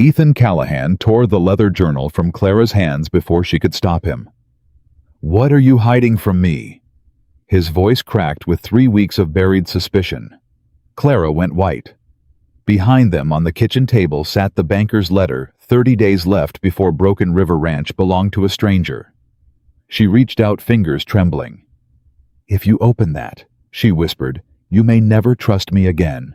Ethan Callahan tore the leather journal from Clara's hands before she could stop him. "What are you hiding from me?" His voice cracked with 3 weeks of buried suspicion. Clara went white. Behind them on the kitchen table sat the banker's letter, 30 days left before Broken River Ranch belonged to a stranger. She reached out, fingers trembling. "If you open that," she whispered, "you may never trust me again."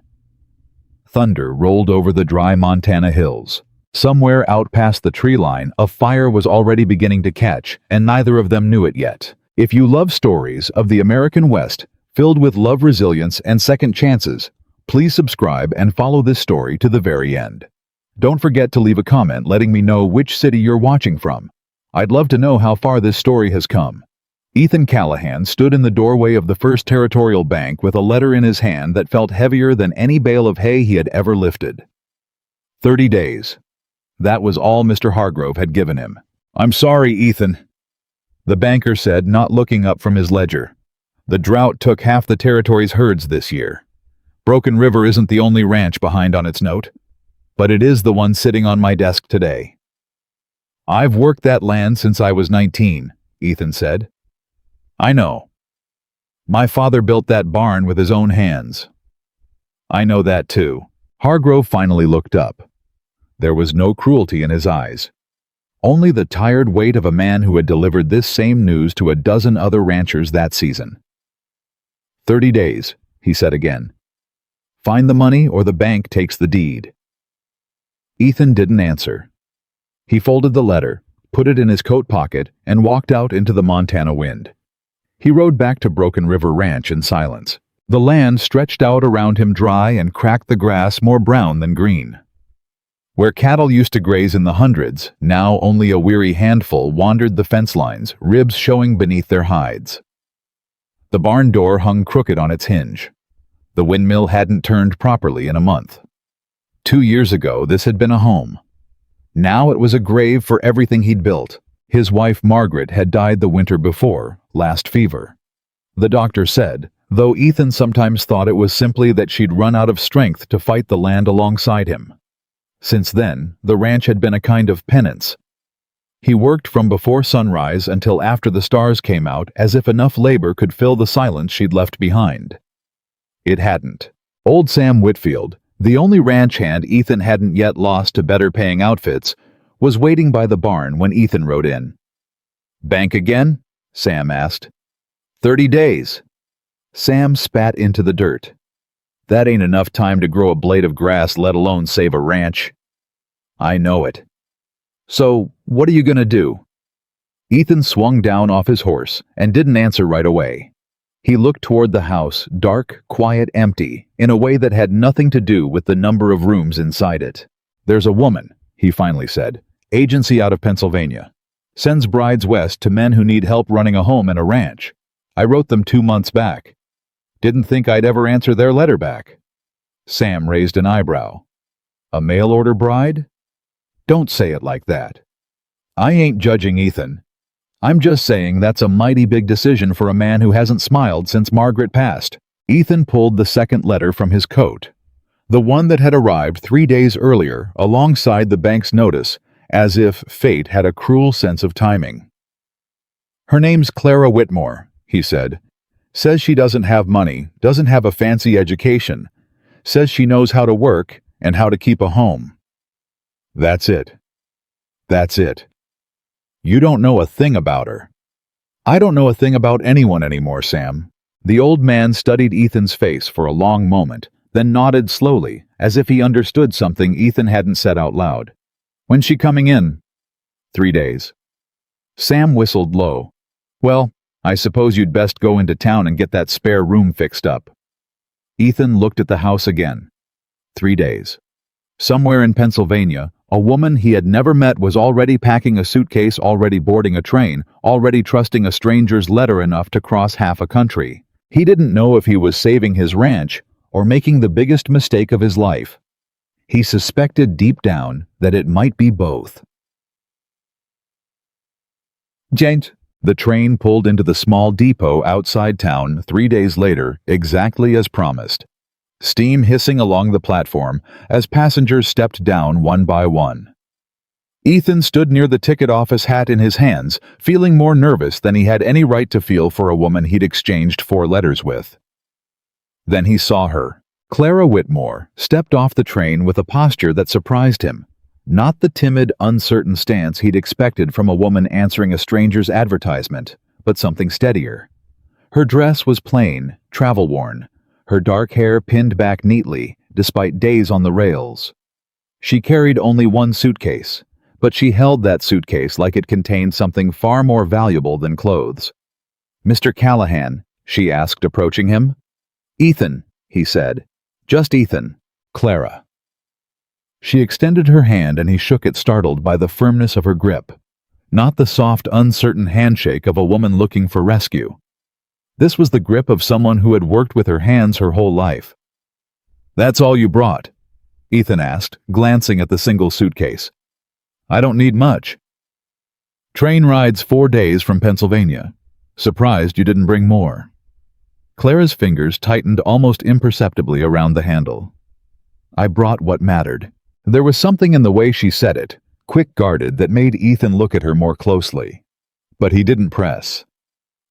Thunder rolled over the dry Montana hills. Somewhere out past the tree line, a fire was already beginning to catch, and neither of them knew it yet. If you love stories of the American West, filled with love, resilience, and second chances, please subscribe and follow this story to the very end. Don't forget to leave a comment letting me know which city you're watching from. I'd love to know how far this story has come. Ethan Callahan stood in the doorway of the First Territorial Bank with a letter in his hand that felt heavier than any bale of hay he had ever lifted. 30 days. That was all Mr. Hargrove had given him. "I'm sorry, Ethan," the banker said, not looking up from his ledger. "The drought took half the territory's herds this year. Broken River isn't the only ranch behind on its note, but it is the one sitting on my desk today." "I've worked that land since I was 19, Ethan said. "I know. My father built that barn with his own hands." "I know that too." Hargrove finally looked up. There was no cruelty in his eyes. Only the tired weight of a man who had delivered this same news to a dozen other ranchers that season. 30 days, he said again. "Find the money or the bank takes the deed." Ethan didn't answer. He folded the letter, put it in his coat pocket, and walked out into the Montana wind. He rode back to Broken River Ranch in silence. The land stretched out around him dry and cracked the grass more brown than green. Where cattle used to graze in the hundreds, now only a weary handful wandered the fence lines, ribs showing beneath their hides. The barn door hung crooked on its hinge. The windmill hadn't turned properly in a month. 2 years ago, this had been a home. Now it was a grave for everything he'd built. His wife Margaret had died the winter before, last fever. The doctor said, though Ethan sometimes thought it was simply that she'd run out of strength to fight the land alongside him. Since then, the ranch had been a kind of penance. He worked from before sunrise until after the stars came out, as if enough labor could fill the silence she'd left behind. It hadn't. Old Sam Whitfield, the only ranch hand Ethan hadn't yet lost to better-paying outfits, was waiting by the barn when Ethan rode in. "Bank again?" Sam asked. 30 days. Sam spat into the dirt. "That ain't enough time to grow a blade of grass, let alone save a ranch." "I know it." "So, what are you gonna do?" Ethan swung down off his horse and didn't answer right away. He looked toward the house, dark, quiet, empty, in a way that had nothing to do with the number of rooms inside it. "There's a woman," he finally said, "agency out of Pennsylvania. Sends brides west to men who need help running a home and a ranch. I wrote them 2 months back. Didn't think I'd ever answer their letter back." Sam raised an eyebrow. "A mail-order bride?" "Don't say it like that." "I ain't judging Ethan. I'm just saying that's a mighty big decision for a man who hasn't smiled since Margaret passed." Ethan pulled the second letter from his coat, the one that had arrived 3 days earlier alongside the bank's notice, as if fate had a cruel sense of timing. "Her name's Clara Whitmore," he said. "Says she doesn't have money, doesn't have a fancy education. Says she knows how to work and how to keep a home." That's it. That's it. You don't know a thing about her. "I don't know a thing about anyone anymore, Sam." The old man studied Ethan's face for a long moment, then nodded slowly, as if he understood something Ethan hadn't said out loud. "When's she coming in?" 3 days. Sam whistled low. "Well, I suppose you'd best go into town and get that spare room fixed up." Ethan looked at the house again. 3 days. Somewhere in Pennsylvania, a woman he had never met was already packing a suitcase, already boarding a train, already trusting a stranger's letter enough to cross half a country. He didn't know if he was saving his ranch or making the biggest mistake of his life. He suspected deep down that it might be both. Gent. The train pulled into the small depot outside town 3 days later, exactly as promised. steam hissing along the platform as passengers stepped down one by one. Ethan stood near the ticket office, hat in his hands, feeling more nervous than he had any right to feel for a woman he'd exchanged 4 letters with. Then he saw her. Clara Whitmore stepped off the train with a posture that surprised him. Not the timid, uncertain stance he'd expected from a woman answering a stranger's advertisement, but something steadier. Her dress was plain, travel-worn, her dark hair pinned back neatly, despite days on the rails. She carried only one suitcase, but she held that suitcase like it contained something far more valuable than clothes. "Mr. Callahan?" she asked, approaching him. "Ethan," he said. "Just Ethan. Clara." She extended her hand and he shook it, startled by the firmness of her grip. Not the soft, uncertain handshake of a woman looking for rescue. This was the grip of someone who had worked with her hands her whole life. "That's all you brought?" Ethan asked, glancing at the single suitcase. "I don't need much." "Train rides 4 days from Pennsylvania. Surprised you didn't bring more." Clara's fingers tightened almost imperceptibly around the handle. "I brought what mattered." There was something in the way she said it, quick-guarded, that made Ethan look at her more closely. But he didn't press.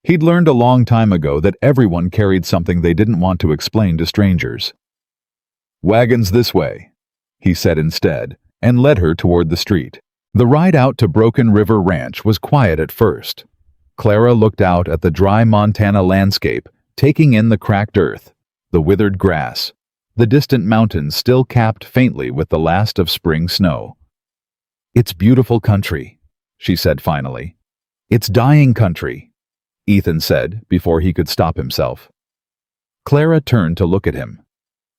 He'd learned a long time ago that everyone carried something they didn't want to explain to strangers. "Wagons this way," he said instead, and led her toward the street. The ride out to Broken River Ranch was quiet at first. Clara looked out at the dry Montana landscape, taking in the cracked earth, the withered grass, the distant mountains still capped faintly with the last of spring snow. "It's beautiful country," she said finally. "It's dying country," Ethan said before he could stop himself. Clara turned to look at him.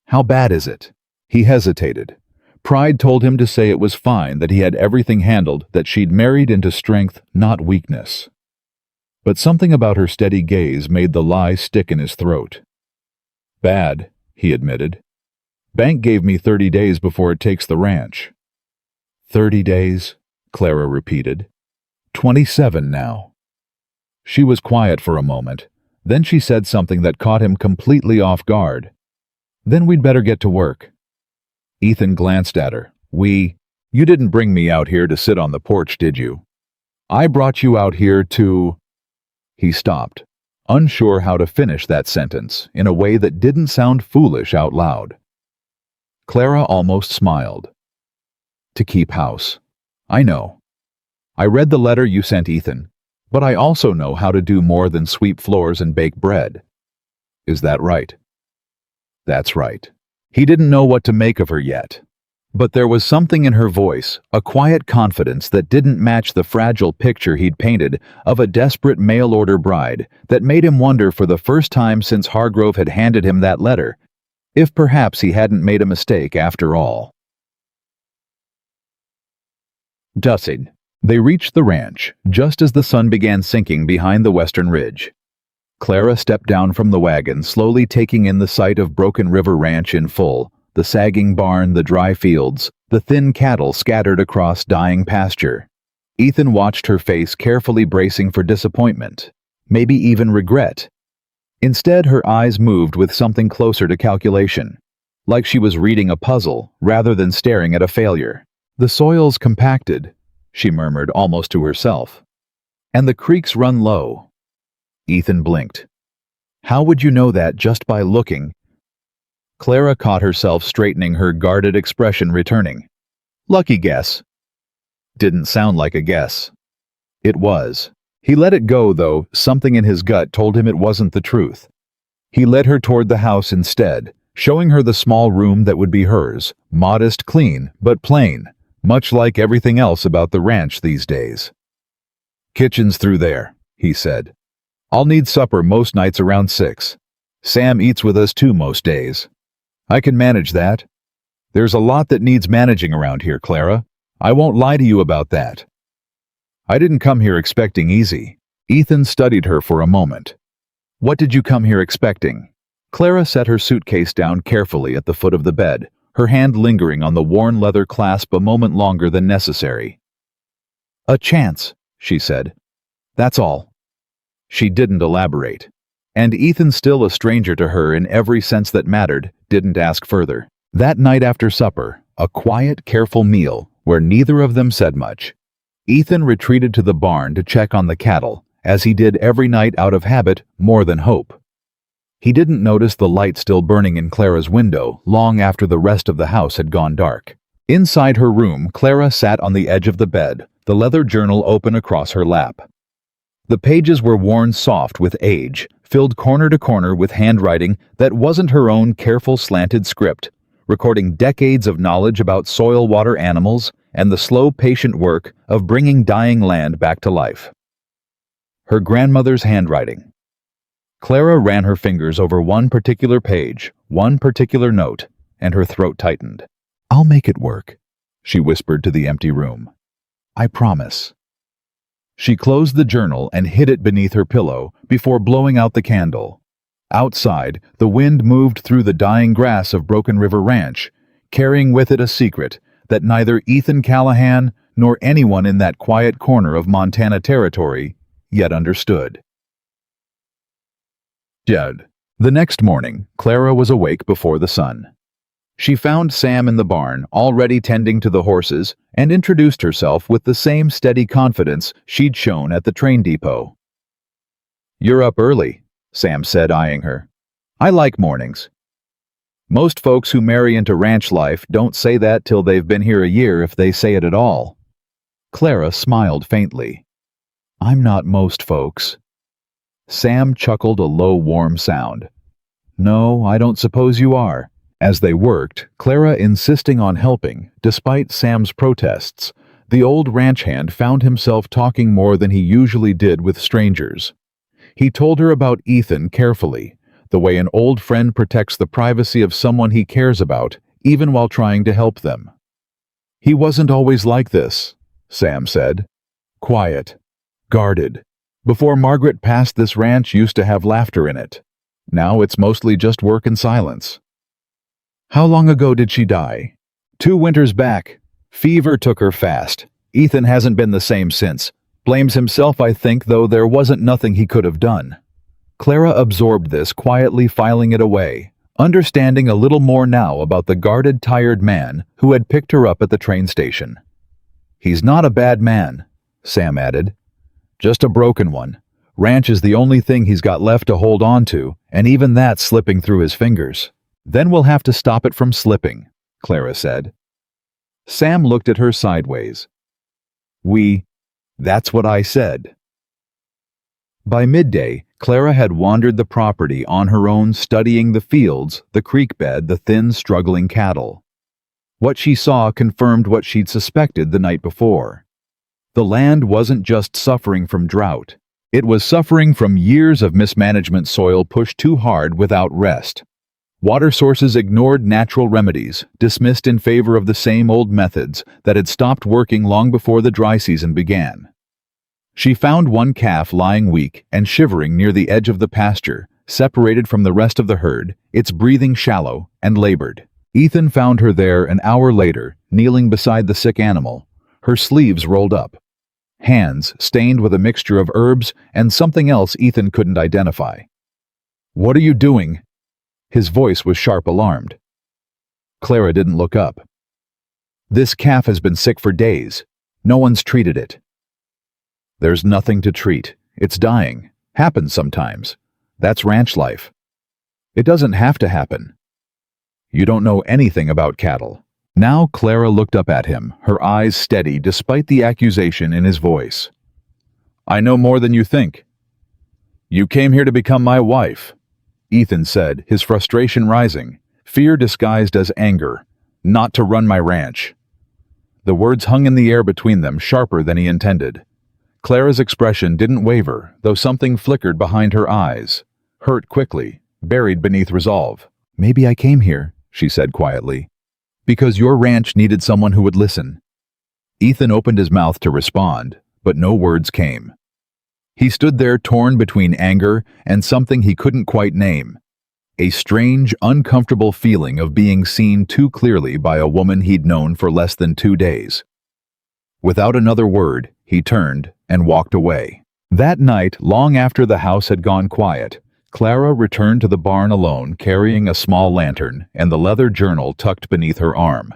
"How bad is it?" He hesitated. Pride told him to say it was fine, that he had everything handled, that she'd married into strength, not weakness. But something about her steady gaze made the lie stick in his throat. "Bad," he admitted. "Bank gave me 30 days before it takes the ranch." 30 days, Clara repeated. 27 now. She was quiet for a moment. Then she said something that caught him completely off guard. "Then we'd better get to work." Ethan glanced at her. You didn't bring me out here to sit on the porch, did you?" "I brought you out here to—" He stopped, unsure how to finish that sentence in a way that didn't sound foolish out loud. Clara almost smiled. "To keep house. I know. I read the letter you sent Ethan, but I also know how to do more than sweep floors and bake bread." "Is that right?" "That's right." He didn't know what to make of her yet. But there was something in her voice, a quiet confidence that didn't match the fragile picture he'd painted of a desperate mail-order bride, that made him wonder for the first time since Hargrove had handed him that letter, if perhaps he hadn't made a mistake after all. Dusk. They reached the ranch just as the sun began sinking behind the western ridge. Clara stepped down from the wagon, slowly taking in the sight of Broken River Ranch in full. The sagging barn, the dry fields, the thin cattle scattered across dying pasture. Ethan watched her face, carefully bracing for disappointment, maybe even regret. Instead, her eyes moved with something closer to calculation, like she was reading a puzzle rather than staring at a failure. "The soil's compacted," she murmured almost to herself. "And the creeks run low." Ethan blinked. "How would you know that just by looking?" Clara caught herself straightening, her guarded expression returning. "Lucky guess." Didn't sound like a guess. It was. He let it go, though something in his gut told him it wasn't the truth. He led her toward the house instead, showing her the small room that would be hers, modest, clean, but plain, much like everything else about the ranch these days. "Kitchen's through there," he said. "I'll need supper most nights around 6. Sam eats with us too most days. I can manage that. There's a lot that needs managing around here, Clara. I won't lie to you about that." "I didn't come here expecting easy." Ethan studied her for a moment. "What did you come here expecting?" Clara set her suitcase down carefully at the foot of the bed, her hand lingering on the worn leather clasp a moment longer than necessary. "A chance," she said. "That's all." She didn't elaborate. And Ethan, still a stranger to her in every sense that mattered, didn't ask further. That night after supper, a quiet, careful meal where neither of them said much, Ethan retreated to the barn to check on the cattle, as he did every night out of habit more than hope. He didn't notice the light still burning in Clara's window long after the rest of the house had gone dark. Inside her room, Clara sat on the edge of the bed, the leather journal open across her lap. The pages were worn soft with age, filled corner to corner with handwriting that wasn't her own careful slanted script, recording decades of knowledge about soil, water, animals, and the slow, patient work of bringing dying land back to life. Her grandmother's handwriting. Clara ran her fingers over one particular page, one particular note, and her throat tightened. "I'll make it work," she whispered to the empty room. "I promise." She closed the journal and hid it beneath her pillow before blowing out the candle. Outside, the wind moved through the dying grass of Broken River Ranch, carrying with it a secret that neither Ethan Callahan nor anyone in that quiet corner of Montana territory yet understood. Jed. The next morning, Clara was awake before the sun. She found Sam in the barn, already tending to the horses, and introduced herself with the same steady confidence she'd shown at the train depot. "You're up early," Sam said, eyeing her. "I like mornings. Most folks who marry into ranch life don't say that till they've been here a year, if they say it at all." Clara smiled faintly. "I'm not most folks." Sam chuckled a low, warm sound. "No, I don't suppose you are." As they worked, Clara insisting on helping, despite Sam's protests, the old ranch hand found himself talking more than he usually did with strangers. He told her about Ethan carefully, the way an old friend protects the privacy of someone he cares about, even while trying to help them. "He wasn't always like this," Sam said. "Quiet. Guarded. Before Margaret passed, this ranch used to have laughter in it. Now it's mostly just work and silence." "How long ago did she die?" "2 winters back. Fever took her fast. Ethan hasn't been the same since. Blames himself, I think, though there wasn't nothing he could have done." Clara absorbed this, quietly filing it away, understanding a little more now about the guarded, tired man who had picked her up at the train station. "He's not a bad man," Sam added. "Just a broken one. Ranch is the only thing he's got left to hold on to, and even that's slipping through his fingers." "Then we'll have to stop it from slipping," Clara said. Sam looked at her sideways. That's what I said." By midday, Clara had wandered the property on her own, studying the fields, the creek bed, the thin, struggling cattle. What she saw confirmed what she'd suspected the night before. The land wasn't just suffering from drought. It was suffering from years of mismanagement, soil pushed too hard without rest. Water sources ignored natural remedies, dismissed in favor of the same old methods that had stopped working long before the dry season began. She found one calf lying weak and shivering near the edge of the pasture, separated from the rest of the herd, its breathing shallow and labored. Ethan found her there an hour later, kneeling beside the sick animal, her sleeves rolled up, hands stained with a mixture of herbs and something else Ethan couldn't identify. "What are you doing?" His voice was sharp, alarmed. Clara didn't look up. "This calf has been sick for days. No one's treated it." "There's nothing to treat. It's dying. Happens sometimes. That's ranch life." "It doesn't have to happen." "You don't know anything about cattle." Now Clara looked up at him, her eyes steady despite the accusation in his voice. "I know more than you think." "You came here to become my wife," Ethan said, his frustration rising, fear disguised as anger. "Not to run my ranch." The words hung in the air between them, sharper than he intended. Clara's expression didn't waver, though something flickered behind her eyes, hurt quickly, buried beneath resolve. "Maybe I came here," she said quietly, "because your ranch needed someone who would listen." Ethan opened his mouth to respond, but no words came. He stood there, torn between anger and something he couldn't quite name. A strange, uncomfortable feeling of being seen too clearly by a woman he'd known for less than 2 days. Without another word, he turned and walked away. That night, long after the house had gone quiet, Clara returned to the barn alone, carrying a small lantern and the leather journal tucked beneath her arm.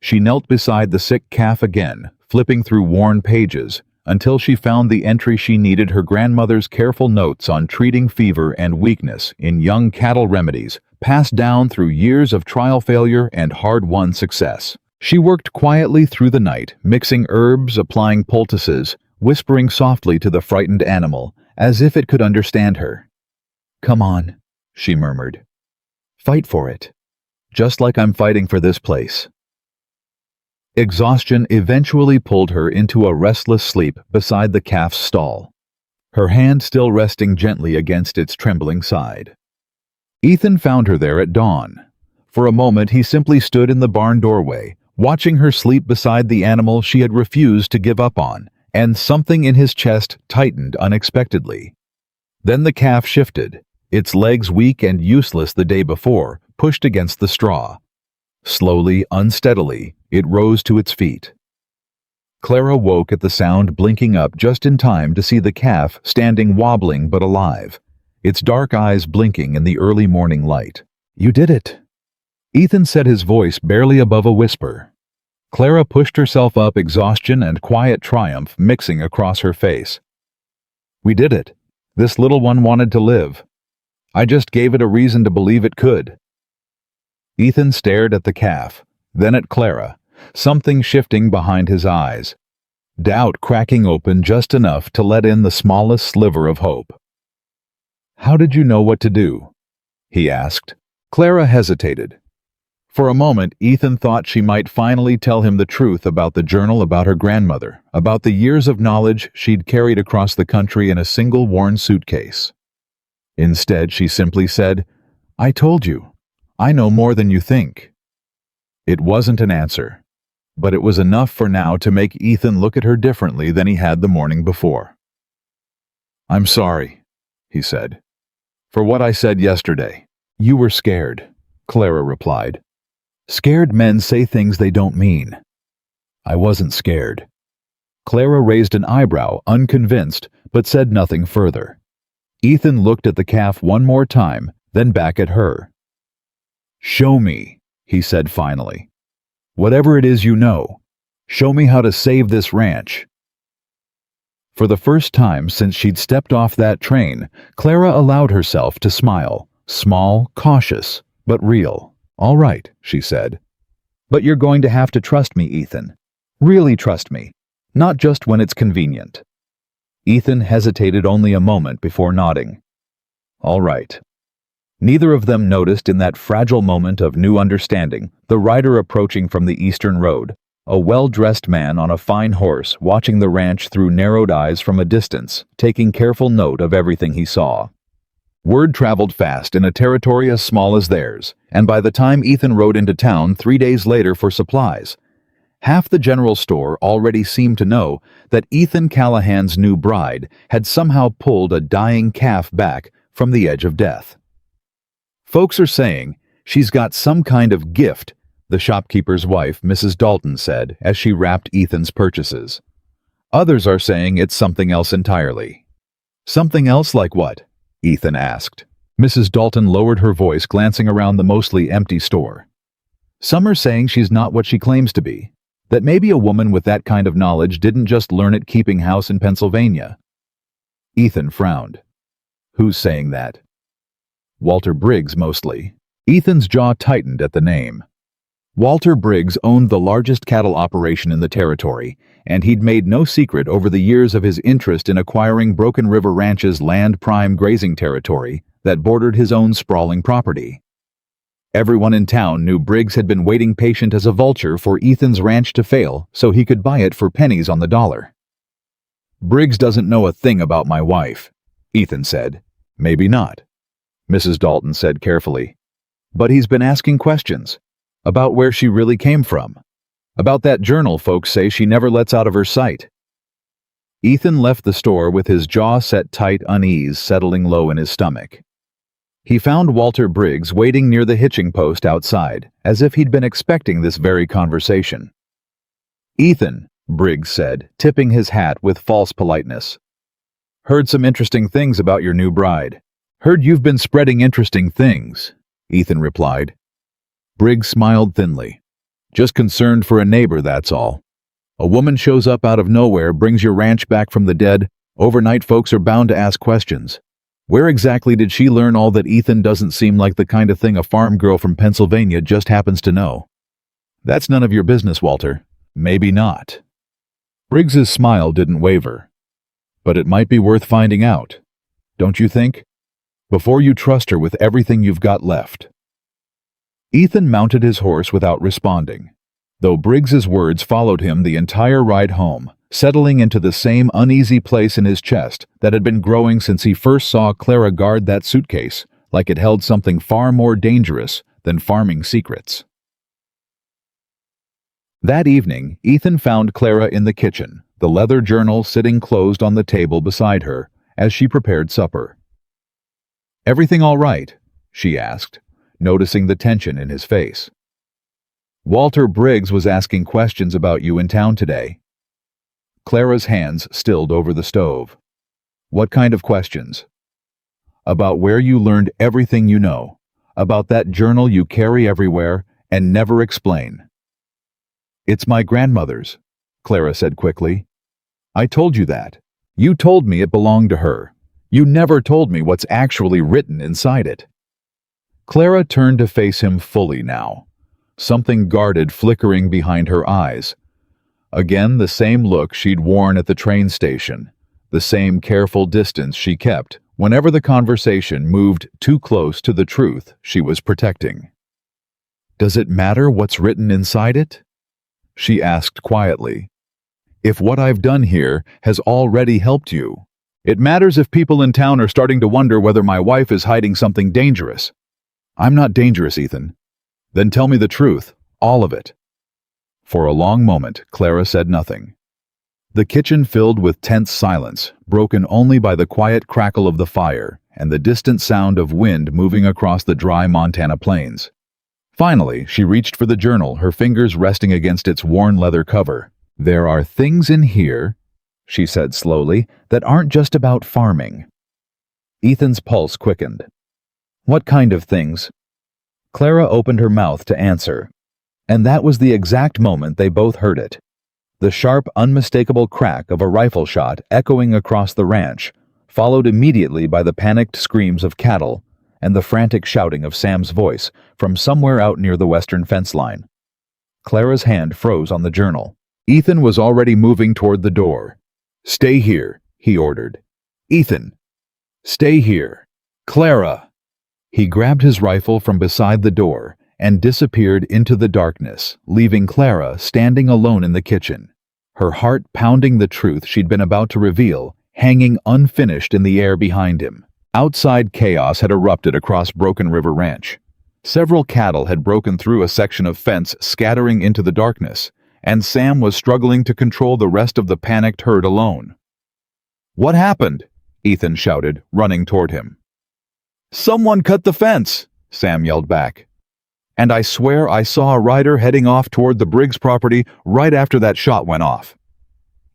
She knelt beside the sick calf again, flipping through worn pages, until she found the entry she needed: her grandmother's careful notes on treating fever and weakness in young cattle remedies, passed down through years of trial failure and hard-won success. She worked quietly through the night, mixing herbs, applying poultices, whispering softly to the frightened animal, as if it could understand her. "Come on," she murmured. "Fight for it. Just like I'm fighting for this place." Exhaustion eventually pulled her into a restless sleep beside the calf's stall, her hand still resting gently against its trembling side. Ethan found her there at dawn. For a moment he simply stood in the barn doorway, watching her sleep beside the animal she had refused to give up on, and something in his chest tightened unexpectedly. Then the calf shifted, its legs weak and useless the day before, pushed against the straw. Slowly, unsteadily, it rose to its feet. Clara woke at the sound, blinking up just in time to see the calf standing wobbling but alive, its dark eyes blinking in the early morning light. "You did it," Ethan said, his voice barely above a whisper. Clara pushed herself up, exhaustion and quiet triumph mixing across her face. "We did it. This little one wanted to live. I just gave it a reason to believe it could." Ethan stared at the calf, then at Clara, something shifting behind his eyes, doubt cracking open just enough to let in the smallest sliver of hope. "How did you know what to do?" he asked. Clara hesitated. For a moment, Ethan thought she might finally tell him the truth about the journal, about her grandmother, about the years of knowledge she'd carried across the country in a single worn suitcase. Instead, she simply said, "I told you. I know more than you think." It wasn't an answer, but it was enough for now to make Ethan look at her differently than he had the morning before. "I'm sorry," he said, "for what I said yesterday." "You were scared," Clara replied. "Scared men say things they don't mean." "I wasn't scared." Clara raised an eyebrow, unconvinced, but said nothing further. Ethan looked at the calf one more time, then back at her. "Show me," he said finally. "Whatever it is you know. Show me how to save this ranch." For the first time since she'd stepped off that train, Clara allowed herself to smile, small, cautious, but real. "All right," she said. "But you're going to have to trust me, Ethan. Really trust me, not just when it's convenient." Ethan hesitated only a moment before nodding. "All right." Neither of them noticed in that fragile moment of new understanding the rider approaching from the eastern road, a well-dressed man on a fine horse watching the ranch through narrowed eyes from a distance, taking careful note of everything he saw. Word traveled fast in a territory as small as theirs, and by the time Ethan rode into town 3 days later for supplies, half the general store already seemed to know that Ethan Callahan's new bride had somehow pulled a dying calf back from the edge of death. "Folks are saying she's got some kind of gift," the shopkeeper's wife, Mrs. Dalton, said as she wrapped Ethan's purchases. "Others are saying it's something else entirely." "Something else like what?" Ethan asked. Mrs. Dalton lowered her voice, glancing around the mostly empty store. "Some are saying she's not what she claims to be, that maybe a woman with that kind of knowledge didn't just learn it keeping house in Pennsylvania." Ethan frowned. "Who's saying that?" "Walter Briggs, mostly." Ethan's jaw tightened at the name. Walter Briggs owned the largest cattle operation in the territory, and he'd made no secret over the years of his interest in acquiring Broken River Ranch's land prime grazing territory that bordered his own sprawling property. Everyone in town knew Briggs had been waiting patient as a vulture for Ethan's ranch to fail so he could buy it for pennies on the dollar. "Briggs doesn't know a thing about my wife," Ethan said. "Maybe not," Mrs. Dalton said carefully. "But he's been asking questions. About where she really came from. About that journal folks say she never lets out of her sight." Ethan left the store with his jaw set tight, unease settling low in his stomach. He found Walter Briggs waiting near the hitching post outside, as if he'd been expecting this very conversation. "Ethan," Briggs said, tipping his hat with false politeness. "Heard some interesting things about your new bride. Heard you've been spreading interesting things, Ethan replied. Briggs smiled thinly. Just concerned for a neighbor, that's all. A woman shows up out of nowhere, brings your ranch back from the dead. Overnight folks are bound to ask questions. Where exactly did she learn all that? Ethan doesn't seem like the kind of thing a farm girl from Pennsylvania just happens to know. That's none of your business, Walter. Maybe not. Briggs's smile didn't waver. But it might be worth finding out, don't you think? Before you trust her with everything you've got left. Ethan mounted his horse without responding, though Briggs's words followed him the entire ride home, settling into the same uneasy place in his chest that had been growing since he first saw Clara guard that suitcase, like it held something far more dangerous than farming secrets. That evening, Ethan found Clara in the kitchen, the leather journal sitting closed on the table beside her as she prepared supper. "Everything all right?" she asked, noticing the tension in his face. "Walter Briggs was asking questions about you in town today." Clara's hands stilled over the stove. "What kind of questions?" "About where you learned everything you know, about that journal you carry everywhere and never explain." "It's my grandmother's," Clara said quickly. "I told you that. You told me it belonged to her. You never told me what's actually written inside it." Clara turned to face him fully now, something guarded flickering behind her eyes. Again, the same look she'd worn at the train station, the same careful distance she kept whenever the conversation moved too close to the truth she was protecting. "Does it matter what's written inside it?" she asked quietly. "If what I've done here has already helped you, it matters if people in town are starting to wonder whether my wife is hiding something dangerous." "I'm not dangerous, Ethan." "Then tell me the truth, all of it." For a long moment, Clara said nothing. The kitchen filled with tense silence, broken only by the quiet crackle of the fire and the distant sound of wind moving across the dry Montana plains. Finally, she reached for the journal, her fingers resting against its worn leather cover. "There are things in here," she said slowly, "that aren't just about farming." Ethan's pulse quickened. "What kind of things?" Clara opened her mouth to answer, and that was the exact moment they both heard it. The sharp, unmistakable crack of a rifle shot echoing across the ranch, followed immediately by the panicked screams of cattle and the frantic shouting of Sam's voice from somewhere out near the western fence line. Clara's hand froze on the journal. Ethan was already moving toward the door. "Stay here," he ordered. "Ethan, stay here. Clara!" He grabbed his rifle from beside the door and disappeared into the darkness, leaving Clara standing alone in the kitchen, her heart pounding the truth she'd been about to reveal, hanging unfinished in the air behind him. Outside, chaos had erupted across Broken River Ranch. Several cattle had broken through a section of fence, scattering into the darkness, and Sam was struggling to control the rest of the panicked herd alone. "What happened?" Ethan shouted, running toward him. "Someone cut the fence," Sam yelled back. "And I swear I saw a rider heading off toward the Briggs property right after that shot went off."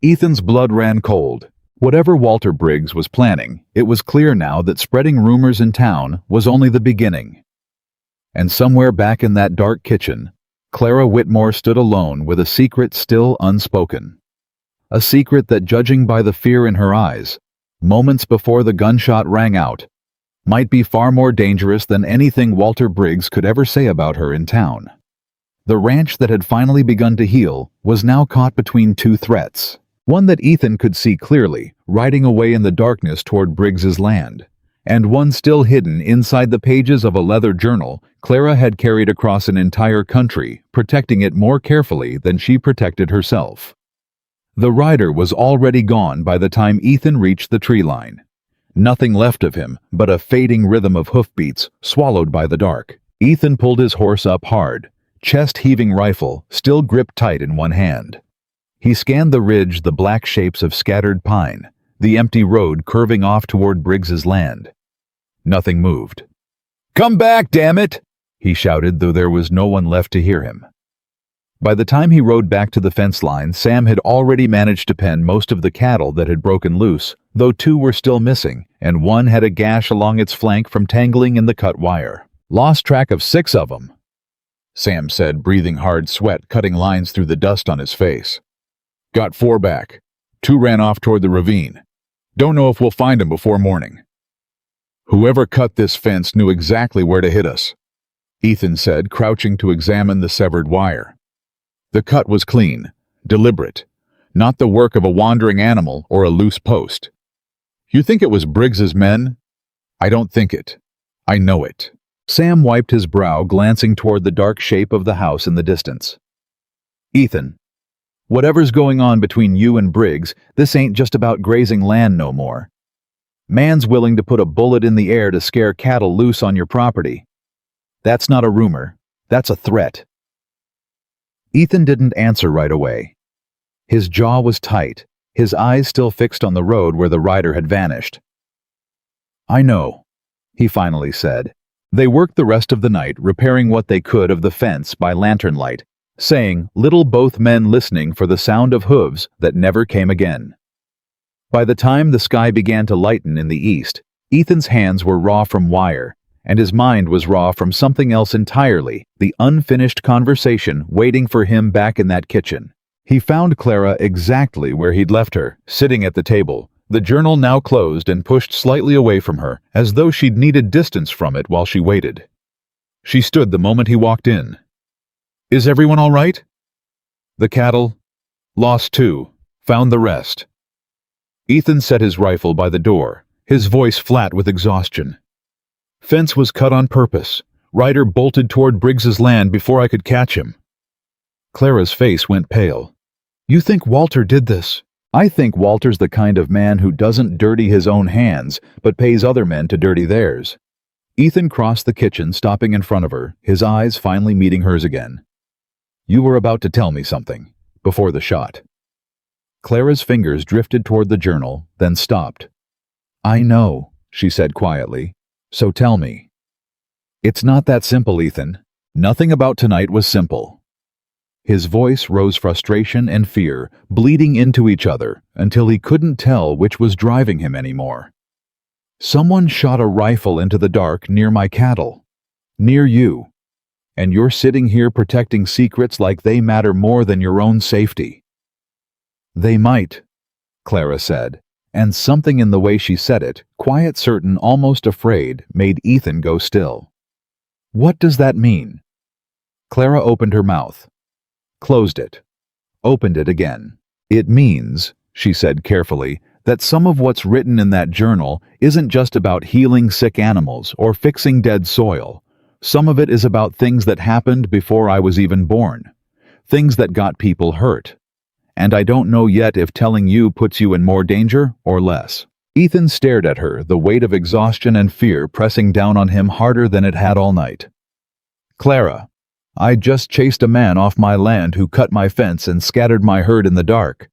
Ethan's blood ran cold. Whatever Walter Briggs was planning, it was clear now that spreading rumors in town was only the beginning. And somewhere back in that dark kitchen, Clara Whitmore stood alone with a secret still unspoken. A secret that, judging by the fear in her eyes, moments before the gunshot rang out, might be far more dangerous than anything Walter Briggs could ever say about her in town. The ranch that had finally begun to heal was now caught between two threats. One that Ethan could see clearly, riding away in the darkness toward Briggs's land, and one still hidden inside the pages of a leather journal Clara had carried across an entire country, protecting it more carefully than she protected herself. The rider was already gone by the time Ethan reached the tree line. Nothing left of him but a fading rhythm of hoofbeats swallowed by the dark. Ethan pulled his horse up hard, chest-heaving rifle still gripped tight in one hand. He scanned the ridge, the black shapes of scattered pine, the empty road curving off toward Briggs's land. Nothing moved. "Come back, damn it!" he shouted, though there was no one left to hear him. By the time he rode back to the fence line, Sam had already managed to pen most of the cattle that had broken loose, though 2 were still missing, and 1 had a gash along its flank from tangling in the cut wire. "Lost track of 6 of them," Sam said, breathing hard sweat cutting lines through the dust on his face. "Got 4 back. 2 ran off toward the ravine. Don't know if we'll find them before morning." "Whoever cut this fence knew exactly where to hit us," Ethan said, crouching to examine the severed wire. "The cut was clean, deliberate, not the work of a wandering animal or a loose post. You think it was Briggs's men? I don't think it. I know it." Sam wiped his brow, glancing toward the dark shape of the house in the distance. "Ethan, whatever's going on between you and Briggs, this ain't just about grazing land no more. Man's willing to put a bullet in the air to scare cattle loose on your property. That's not a rumor. That's a threat." Ethan didn't answer right away. His jaw was tight, his eyes still fixed on the road where the rider had vanished. "I know," he finally said. They worked the rest of the night, repairing what they could of the fence by lantern light, saying little, both men listening for the sound of hooves that never came again. By the time the sky began to lighten in the east, Ethan's hands were raw from wire, and his mind was raw from something else entirely, the unfinished conversation waiting for him back in that kitchen. He found Clara exactly where he'd left her, sitting at the table, the journal now closed and pushed slightly away from her, as though she'd needed distance from it while she waited. She stood the moment he walked in. "Is everyone all right?" "The cattle? Lost 2. Found the rest." Ethan set his rifle by the door, his voice flat with exhaustion. "Fence was cut on purpose. Rider bolted toward Briggs's land before I could catch him." Clara's face went pale. "You think Walter did this?" "I think Walter's the kind of man who doesn't dirty his own hands, but pays other men to dirty theirs." Ethan crossed the kitchen, stopping in front of her, his eyes finally meeting hers again. "You were about to tell me something, before the shot." Clara's fingers drifted toward the journal, then stopped. "I know," she said quietly. "So tell me." "It's not that simple, Ethan. Nothing about tonight was simple." His voice rose frustration and fear, bleeding into each other, until he couldn't tell which was driving him anymore. "Someone shot a rifle into the dark near my cattle. Near you. And you're sitting here protecting secrets like they matter more than your own safety." "They might," Clara said, and something in the way she said it, quiet, certain, almost afraid, made Ethan go still. "What does that mean?" Clara opened her mouth, closed it, opened it again. "It means," she said carefully, "that some of what's written in that journal isn't just about healing sick animals or fixing dead soil. Some of it is about things that happened before I was even born. Things that got people hurt. And I don't know yet if telling you puts you in more danger or less." Ethan stared at her, the weight of exhaustion and fear pressing down on him harder than it had all night. "Clara, I just chased a man off my land who cut my fence and scattered my herd in the dark.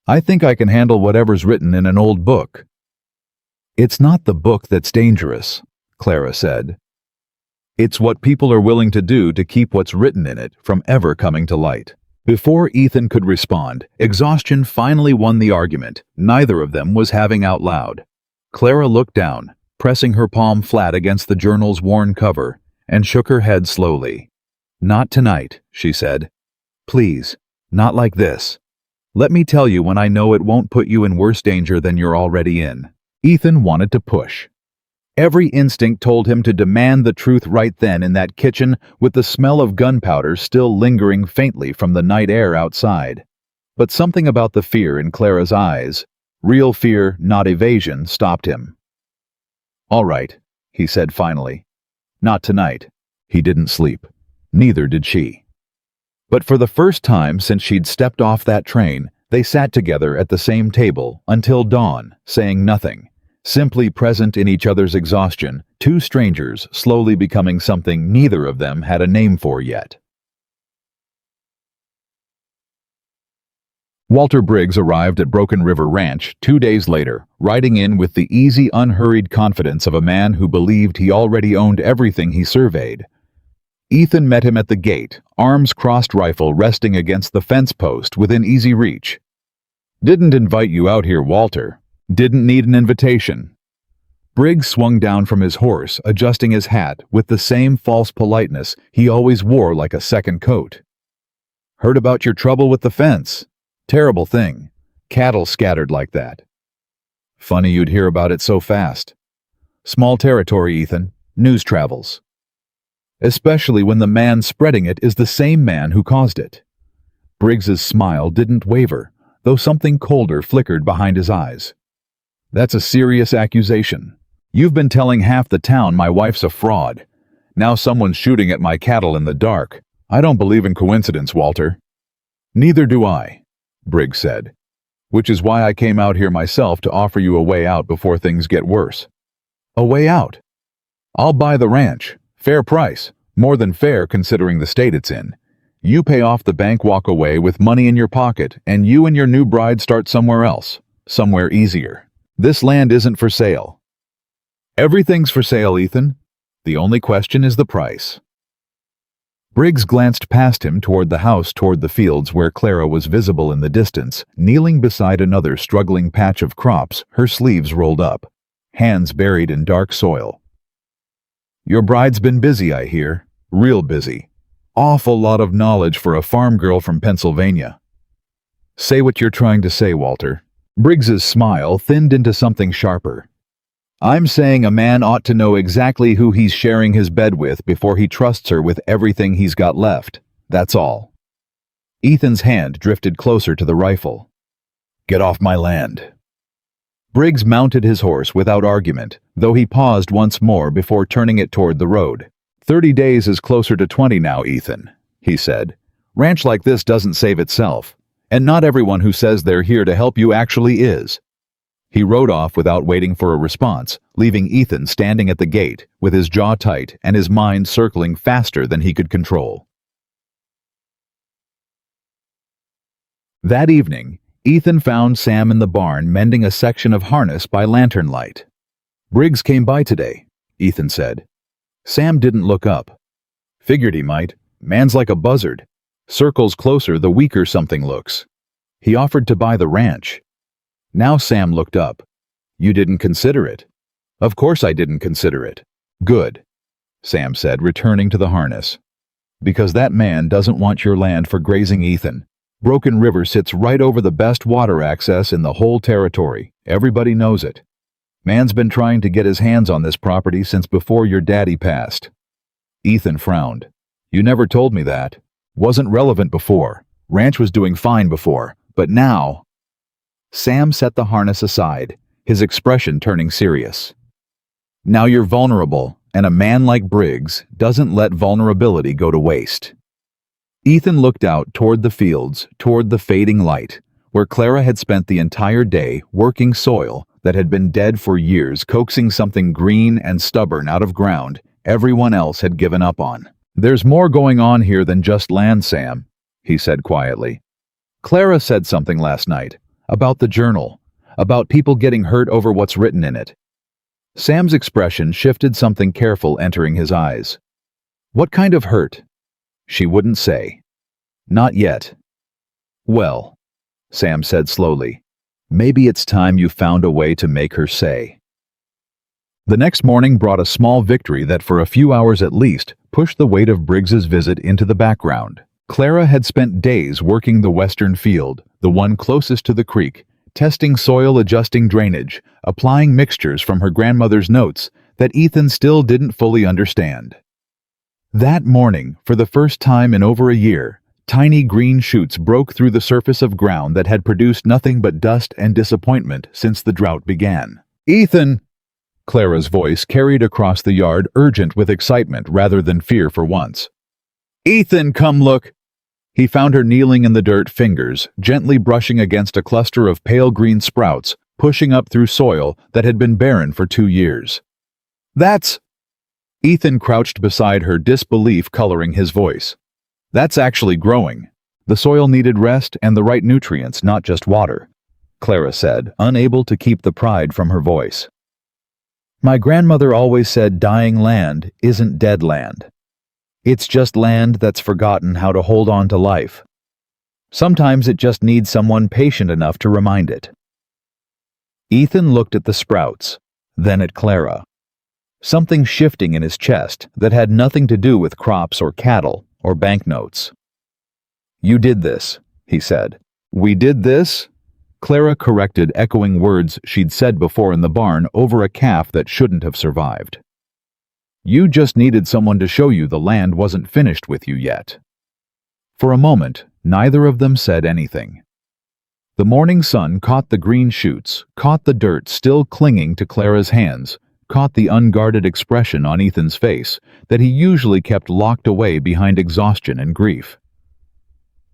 I think I can handle whatever's written in an old book." "It's not the book that's dangerous," Clara said. "It's what people are willing to do to keep what's written in it from ever coming to light." Before Ethan could respond, exhaustion finally won the argument neither of them was having out loud. Clara looked down, pressing her palm flat against the journal's worn cover, and shook her head slowly. "Not tonight," she said. "Please, not like this. Let me tell you when I know it won't put you in worse danger than you're already in." Ethan wanted to push. Every instinct told him to demand the truth right then in that kitchen, with the smell of gunpowder still lingering faintly from the night air outside. But something about the fear in Clara's eyes, real fear, not evasion, stopped him. "All right," he said finally. "Not tonight." He didn't sleep. Neither did she. But for the first time since she'd stepped off that train, they sat together at the same table until dawn, saying nothing, simply present in each other's exhaustion, 2 strangers slowly becoming something neither of them had a name for yet. Walter Briggs arrived at Broken River Ranch 2 days later, riding in with the easy, unhurried confidence of a man who believed he already owned everything he surveyed. Ethan met him at the gate, arms crossed, rifle resting against the fence post within easy reach. "Didn't invite you out here, Walter. Didn't need an invitation." Briggs swung down from his horse, adjusting his hat with the same false politeness he always wore like a second coat. "Heard about your trouble with the fence. Terrible thing. Cattle scattered like that." "Funny you'd hear about it so fast. Small territory, Ethan. News travels. Especially when the man spreading it is the same man who caused it." Briggs's smile didn't waver, though something colder flickered behind his eyes. "That's a serious accusation. You've been telling half the town my wife's a fraud. Now someone's shooting at my cattle in the dark. I don't believe in coincidence, Walter." "Neither do I," Briggs said. "Which is why I came out here myself to offer you a way out before things get worse." "A way out?" "I'll buy the ranch. Fair price. More than fair considering the state it's in. You pay off the bank, walk away with money in your pocket, and you and your new bride start somewhere else. Somewhere easier. This land isn't for sale." "Everything's for sale, Ethan. The only question is the price." Briggs glanced past him toward the house, toward the fields where Clara was visible in the distance, kneeling beside another struggling patch of crops, her sleeves rolled up, hands buried in dark soil. "Your bride's been busy, I hear. Real busy. Awful lot of knowledge for a farm girl from Pennsylvania." "Say what you're trying to say, Walter." Briggs's smile thinned into something sharper. "I'm saying a man ought to know exactly who he's sharing his bed with before he trusts her with everything he's got left. That's all." Ethan's hand drifted closer to the rifle. "Get off my land." Briggs mounted his horse without argument, though he paused once more before turning it toward the road. 30 days is closer to 20 now, Ethan," he said. "Ranch like this doesn't save itself, and not everyone who says they're here to help you actually is." He rode off without waiting for a response, leaving Ethan standing at the gate, with his jaw tight and his mind circling faster than he could control. That evening, Ethan found Sam in the barn mending a section of harness by lantern light. "Briggs came by today," Ethan said. Sam didn't look up. "Figured he might. Man's like a buzzard. Circles closer the weaker something looks. He offered to buy the ranch." Now Sam looked up. "You didn't consider it." "Of course I didn't consider it." "Good," Sam said, returning to the harness. "Because that man doesn't want your land for grazing, Ethan. Broken River sits right over the best water access in the whole territory. Everybody knows it. Man's been trying to get his hands on this property since before your daddy passed." Ethan frowned. "You never told me that. Wasn't relevant before. Ranch was doing fine before, but now—" Sam set the harness aside, his expression turning serious. "Now you're vulnerable, and a man like Briggs doesn't let vulnerability go to waste." Ethan looked out toward the fields, toward the fading light, where Clara had spent the entire day working soil that had been dead for years, coaxing something green and stubborn out of ground everyone else had given up on. "There's more going on here than just land, Sam," he said quietly. "Clara said something last night, about the journal, about people getting hurt over what's written in it." Sam's expression shifted, something careful entering his eyes. "What kind of hurt?" She wouldn't say. "Not yet." "Well," Sam said slowly, "maybe it's time you found a way to make her say." The next morning brought a small victory that for a few hours at least pushed the weight of Briggs's visit into the background. Clara had spent days working the western field, the one closest to the creek, testing soil, adjusting drainage, applying mixtures from her grandmother's notes that Ethan still didn't fully understand. That morning, for the first time in over a year, tiny green shoots broke through the surface of ground that had produced nothing but dust and disappointment since the drought began. "Ethan!" Clara's voice carried across the yard, urgent with excitement rather than fear for once. "Ethan, come look!" He found her kneeling in the dirt, fingers gently brushing against a cluster of pale green sprouts, pushing up through soil that had been barren for 2 years. "That's—" Ethan crouched beside her, disbelief coloring his voice. "That's actually growing. The soil needed rest and the right nutrients, not just water," Clara said, unable to keep the pride from her voice. "My grandmother always said dying land isn't dead land." It's just land that's forgotten how to hold on to life. Sometimes it just needs someone patient enough to remind it. Ethan looked at the sprouts, then at Clara. Something shifting in his chest that had nothing to do with crops or cattle or banknotes. "You did this," he said. "We did this?" Clara corrected echoing words she'd said before in the barn over a calf that shouldn't have survived. "You just needed someone to show you the land wasn't finished with you yet." For a moment, neither of them said anything. The morning sun caught the green shoots, caught the dirt still clinging to Clara's hands, caught the unguarded expression on Ethan's face that he usually kept locked away behind exhaustion and grief.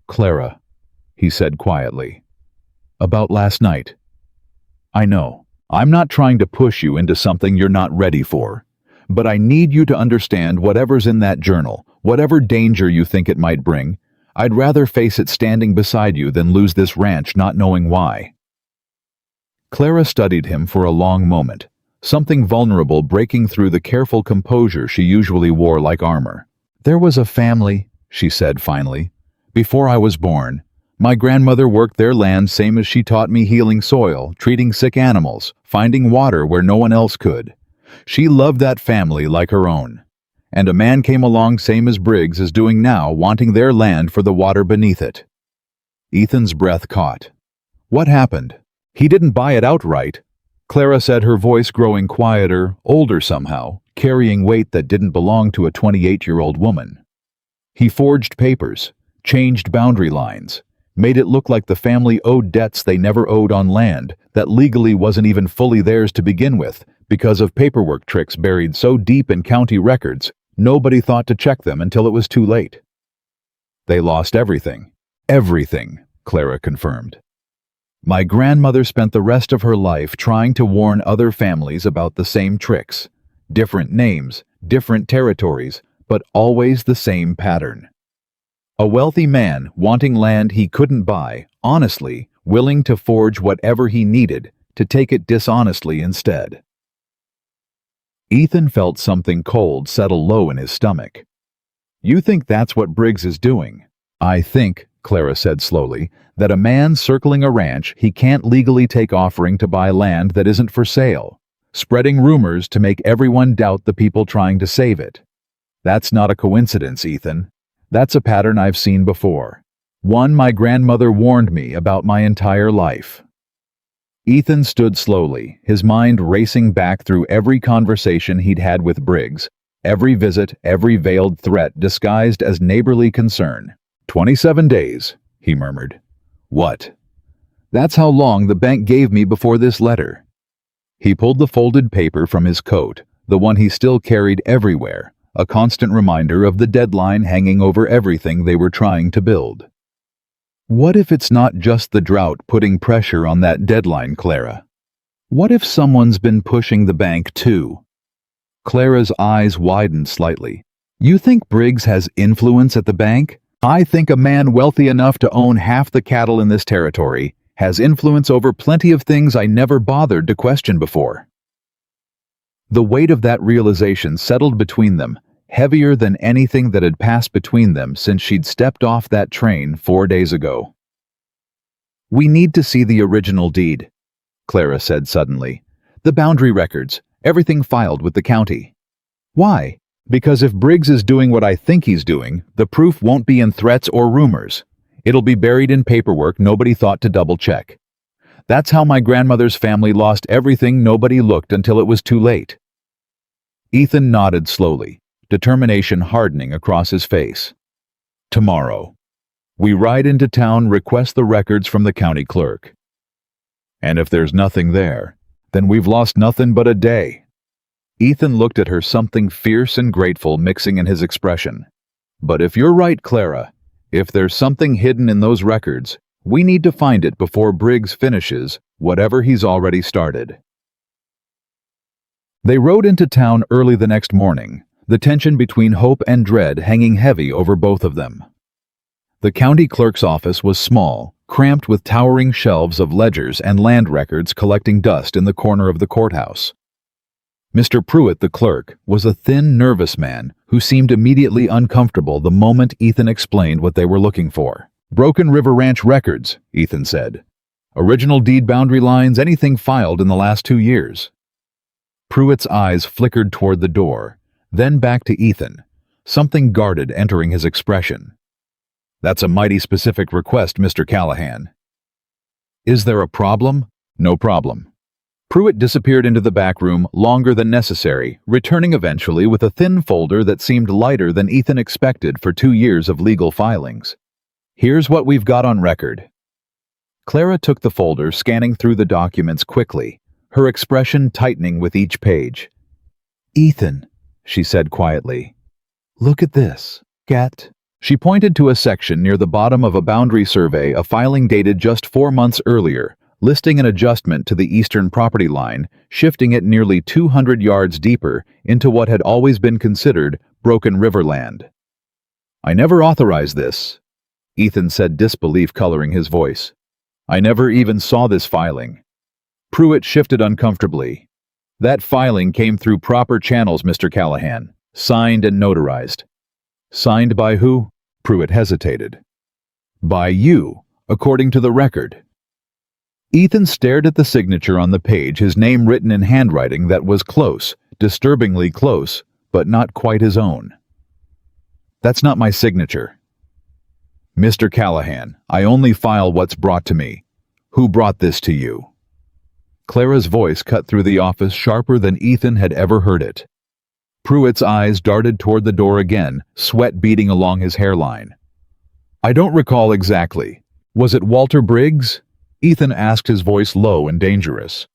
"Clara," he said quietly, "about last night. I know, I'm not trying to push you into something you're not ready for, but I need you to understand whatever's in that journal, whatever danger you think it might bring, I'd rather face it standing beside you than lose this ranch not knowing why." Clara studied him for a long moment, something vulnerable breaking through the careful composure she usually wore like armor. "There was a family," she said finally, "before I was born. My grandmother worked their land same as she taught me healing soil, treating sick animals, finding water where no one else could. She loved that family like her own. And a man came along same as Briggs is doing now, wanting their land for the water beneath it." Ethan's breath caught. "What happened? He didn't buy it outright," Clara said, her voice growing quieter, older somehow, carrying weight that didn't belong to a 28-year-old woman. "He forged papers, changed boundary lines, made it look like the family owed debts they never owed on land that legally wasn't even fully theirs to begin with because of paperwork tricks buried so deep in county records nobody thought to check them until it was too late. They lost everything. Everything," Clara confirmed. "My grandmother spent the rest of her life trying to warn other families about the same tricks. Different names, different territories, but always the same pattern. A wealthy man wanting land he couldn't buy, honestly, willing to forge whatever he needed to take it dishonestly instead." Ethan felt something cold settle low in his stomach. "You think that's what Briggs is doing?" "I think," Clara said slowly, "that a man circling a ranch he can't legally take offering to buy land that isn't for sale, spreading rumors to make everyone doubt the people trying to save it. That's not a coincidence, Ethan. That's a pattern I've seen before. One my grandmother warned me about my entire life." Ethan stood slowly, his mind racing back through every conversation he'd had with Briggs, every visit, every veiled threat disguised as neighborly concern. 27 days, he murmured. "What?" "That's how long the bank gave me before this letter." He pulled the folded paper from his coat, the one he still carried everywhere, a constant reminder of the deadline hanging over everything they were trying to build. What if it's not just the drought putting pressure on that deadline, Clara? What if someone's been pushing the bank too? Clara's eyes widened slightly. "You think Briggs has influence at the bank?" "I think a man wealthy enough to own half the cattle in this territory has influence over plenty of things I never bothered to question before." The weight of that realization settled between them, heavier than anything that had passed between them since she'd stepped off that train 4 days ago. "We need to see the original deed," Clara said suddenly. "The boundary records, everything filed with the county." "Why?" "Because if Briggs is doing what I think he's doing, the proof won't be in threats or rumors. It'll be buried in paperwork nobody thought to double-check. That's how my grandmother's family lost everything. Nobody looked until it was too late." Ethan nodded slowly, determination hardening across his face. "Tomorrow. We ride into town, request the records from the county clerk. And if there's nothing there, then we've lost nothing but a day." Ethan looked at her, something fierce and grateful mixing in his expression. "But if you're right, Clara, if there's something hidden in those records, we need to find it before Briggs finishes whatever he's already started." They rode into town early the next morning, the tension between hope and dread hanging heavy over both of them. The county clerk's office was small, cramped with towering shelves of ledgers and land records collecting dust in the corner of the courthouse. Mr. Pruitt, the clerk, was a thin, nervous man who seemed immediately uncomfortable the moment Ethan explained what they were looking for. Broken River Ranch records, Ethan said. Original deed boundary lines, anything filed in the last 2 years. Pruitt's eyes flickered toward the door, then back to Ethan, something guarded entering his expression. That's a mighty specific request, Mr. Callahan. Is there a problem? No problem. Pruitt disappeared into the back room longer than necessary, returning eventually with a thin folder that seemed lighter than Ethan expected for 2 years of legal filings. Here's what we've got on record. Clara took the folder, scanning through the documents quickly, her expression tightening with each page. Ethan, she said quietly, look at this. Cat. She pointed to a section near the bottom of a boundary survey, a filing dated just 4 months earlier, listing an adjustment to the eastern property line, shifting it nearly 200 yards deeper into what had always been considered Broken River land. I never authorized this, Ethan said, disbelief coloring his voice. I never even saw this filing. Pruitt shifted uncomfortably. That filing came through proper channels, Mr. Callahan, signed and notarized. Signed by who? Pruitt hesitated. By you, according to the record. Ethan stared at the signature on the page, his name written in handwriting that was close, disturbingly close, but not quite his own. That's not my signature. Mr. Callahan, I only file what's brought to me. Who brought this to you? Clara's voice cut through the office sharper than Ethan had ever heard it. Pruitt's eyes darted toward the door again, sweat beading along his hairline. I don't recall exactly. Was it Walter Briggs? Ethan asked, his voice low and dangerous.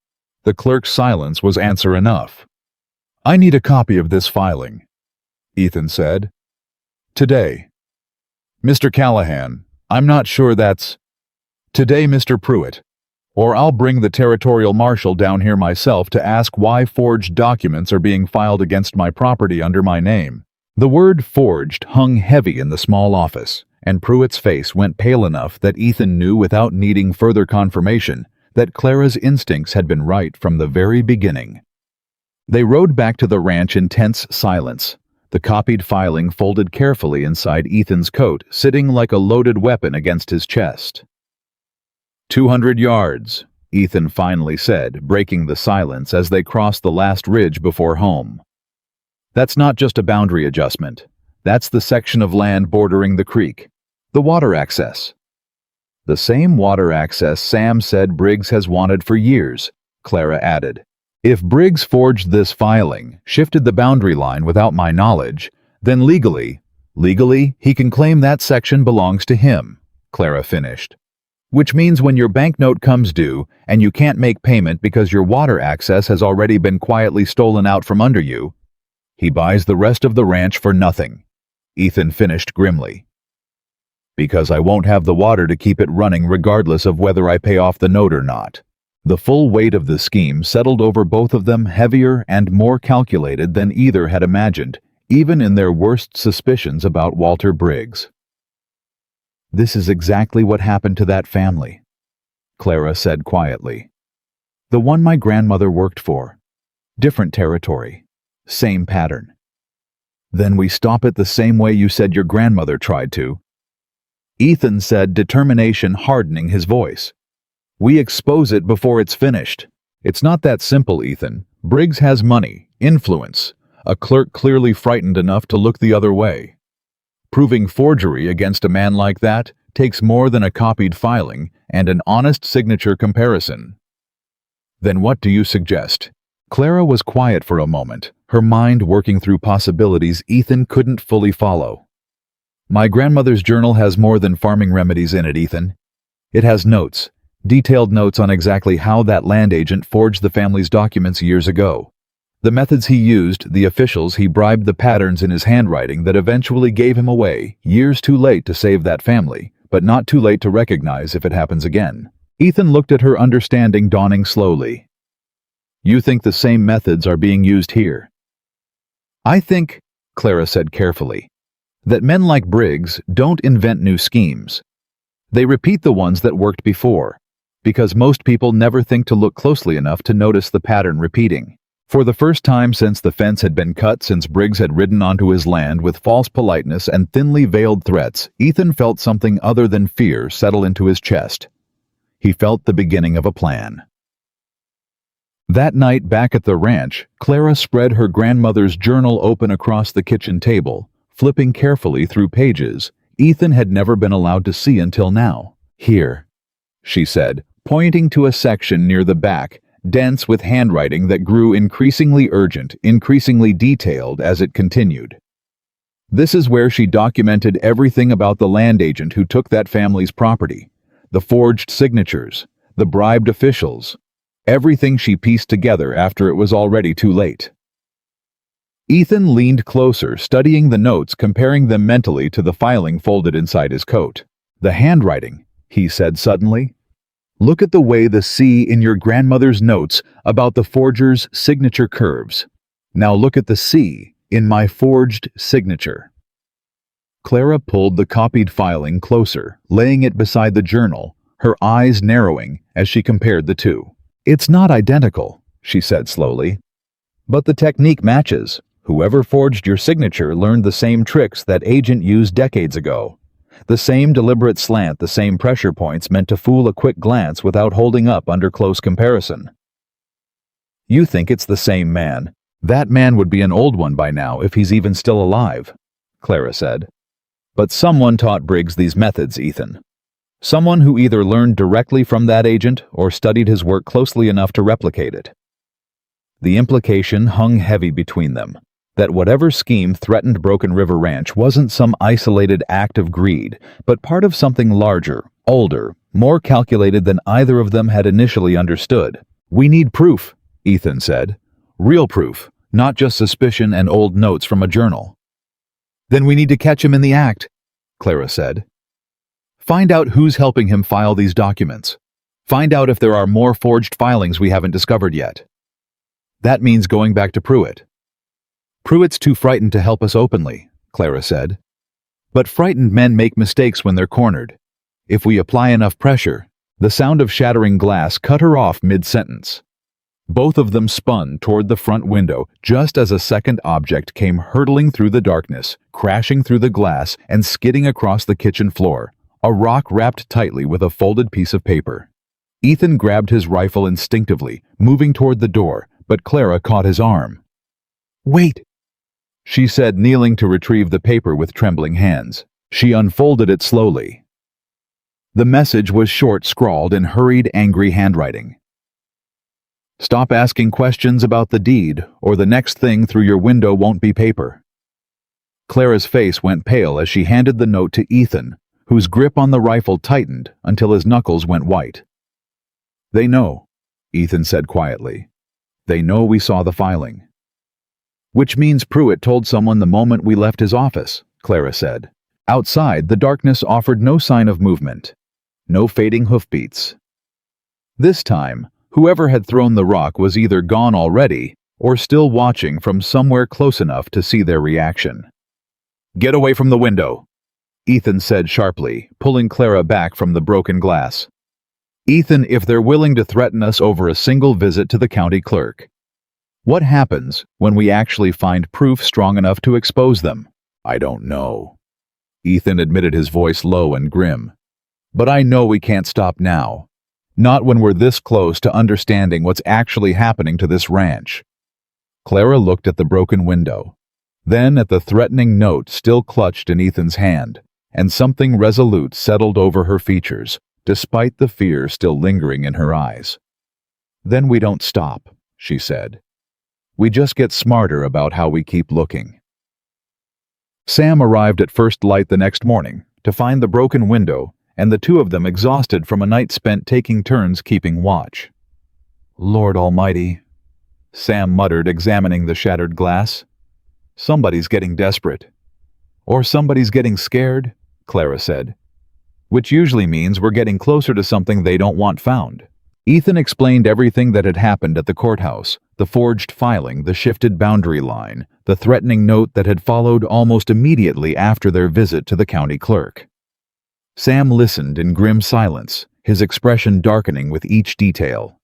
The clerk's silence was answer enough. I need a copy of this filing, Ethan said. Today. Mr. Callahan, I'm not sure that's... Today, Mr. Pruitt. Or I'll bring the territorial marshal down here myself to ask why forged documents are being filed against my property under my name. The word forged hung heavy in the small office, and Pruitt's face went pale enough that Ethan knew without needing further confirmation that Clara's instincts had been right from the very beginning. They rode back to the ranch in tense silence, the copied filing folded carefully inside Ethan's coat, sitting like a loaded weapon against his chest. 200 yards, Ethan finally said, breaking the silence as they crossed the last ridge before home. That's not just a boundary adjustment. That's the section of land bordering the creek. The water access. The same water access Sam said Briggs has wanted for years, Clara added. If Briggs forged this filing, shifted the boundary line without my knowledge, then legally, he can claim that section belongs to him, Clara finished. Which means when your banknote comes due and you can't make payment because your water access has already been quietly stolen out from under you, he buys the rest of the ranch for nothing, Ethan finished grimly. Because I won't have the water to keep it running regardless of whether I pay off the note or not. The full weight of the scheme settled over both of them, heavier and more calculated than either had imagined, even in their worst suspicions about Walter Briggs. This is exactly what happened to that family, Clara said quietly. The one my grandmother worked for. Different territory. Same pattern. Then we stop it the same way you said your grandmother tried to. Ethan said, determination hardening his voice. We expose it before it's finished. It's not that simple, Ethan. Briggs has money, influence, a clerk clearly frightened enough to look the other way. Proving forgery against a man like that takes more than a copied filing and an honest signature comparison. Then what do you suggest? Clara was quiet for a moment, her mind working through possibilities Ethan couldn't fully follow. My grandmother's journal has more than farming remedies in it, Ethan. It has notes, detailed notes on exactly how that land agent forged the family's documents years ago. The methods he used, the officials he bribed, the patterns in his handwriting that eventually gave him away, years too late to save that family, but not too late to recognize if it happens again. Ethan looked at her, understanding dawning slowly. You think the same methods are being used here? I think, Clara said carefully, that men like Briggs don't invent new schemes. They repeat the ones that worked before, because most people never think to look closely enough to notice the pattern repeating. For the first time since the fence had been cut, since Briggs had ridden onto his land with false politeness and thinly veiled threats, Ethan felt something other than fear settle into his chest. He felt the beginning of a plan. That night back at the ranch, Clara spread her grandmother's journal open across the kitchen table, flipping carefully through pages Ethan had never been allowed to see until now. "Here," she said, pointing to a section near the back, dense with handwriting that grew increasingly urgent, increasingly detailed as it continued. This is where she documented everything about the land agent who took that family's property, the forged signatures, the bribed officials, everything she pieced together after it was already too late. Ethan leaned closer, studying the notes, comparing them mentally to the filing folded inside his coat. "The handwriting," he said suddenly. "Look at the way the C in your grandmother's notes about the forger's signature curves. Now look at the C in my forged signature." Clara pulled the copied filing closer, laying it beside the journal, her eyes narrowing as she compared the two. "It's not identical," she said slowly, "but the technique matches. Whoever forged your signature learned the same tricks that agent used decades ago. The same deliberate slant, the same pressure points meant to fool a quick glance without holding up under close comparison." "You think it's the same man. That man would be an old one by now if he's even still alive," Clara said. "But someone taught Briggs these methods, Ethan. Someone who either learned directly from that agent or studied his work closely enough to replicate it." The implication hung heavy between them, that whatever scheme threatened Broken River Ranch wasn't some isolated act of greed, but part of something larger, older, more calculated than either of them had initially understood. "We need proof," Ethan said. "Real proof, not just suspicion and old notes from a journal." "Then we need to catch him in the act," Clara said. "Find out who's helping him file these documents. Find out if there are more forged filings we haven't discovered yet. That means going back to Pruitt." "Pruitt's too frightened to help us openly," Clara said. "But frightened men make mistakes when they're cornered. If we apply enough pressure—" The sound of shattering glass cut her off mid-sentence. Both of them spun toward the front window just as a second object came hurtling through the darkness, crashing through the glass and skidding across the kitchen floor, a rock wrapped tightly with a folded piece of paper. Ethan grabbed his rifle instinctively, moving toward the door, but Clara caught his arm. "Wait," she said, kneeling to retrieve the paper with trembling hands. She unfolded it slowly. The message was short, scrawled in hurried, angry handwriting. "Stop asking questions about the deed, or the next thing through your window won't be paper." Clara's face went pale as she handed the note to Ethan, whose grip on the rifle tightened until his knuckles went white. "They know," Ethan said quietly. "They know we saw the filing." "Which means Pruitt told someone the moment we left his office," Clara said. Outside, the darkness offered no sign of movement. No fading hoofbeats. This time, whoever had thrown the rock was either gone already or still watching from somewhere close enough to see their reaction. "Get away from the window," Ethan said sharply, pulling Clara back from the broken glass. "Ethan, if they're willing to threaten us over a single visit to the county clerk, what happens when we actually find proof strong enough to expose them?" "I don't know," Ethan admitted, his voice low and grim. "But I know we can't stop now. Not when we're this close to understanding what's actually happening to this ranch." Clara looked at the broken window, then at the threatening note still clutched in Ethan's hand, and something resolute settled over her features, despite the fear still lingering in her eyes. "Then we don't stop," she said. "We just get smarter about how we keep looking." Sam arrived at first light the next morning to find the broken window and the two of them exhausted from a night spent taking turns keeping watch. "Lord Almighty," Sam muttered, examining the shattered glass. "Somebody's getting desperate." "Or somebody's getting scared," Clara said. "Which usually means we're getting closer to something they don't want found." Ethan explained everything that had happened at the courthouse, the forged filing, the shifted boundary line, the threatening note that had followed almost immediately after their visit to the county clerk. Sam listened in grim silence, his expression darkening with each detail.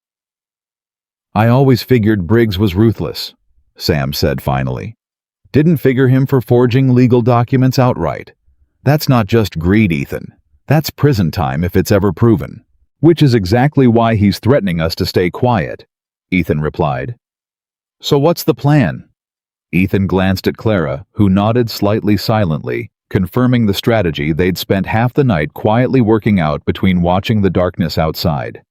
I always figured Briggs was ruthless, Sam said finally. Didn't figure him for forging legal documents outright. That's not just greed, Ethan. That's prison time if it's ever proven. Which is exactly why he's threatening us to stay quiet, Ethan replied. So what's the plan? Ethan glanced at Clara, who nodded slightly silently, confirming the strategy they'd spent half the night quietly working out between watching the darkness outside.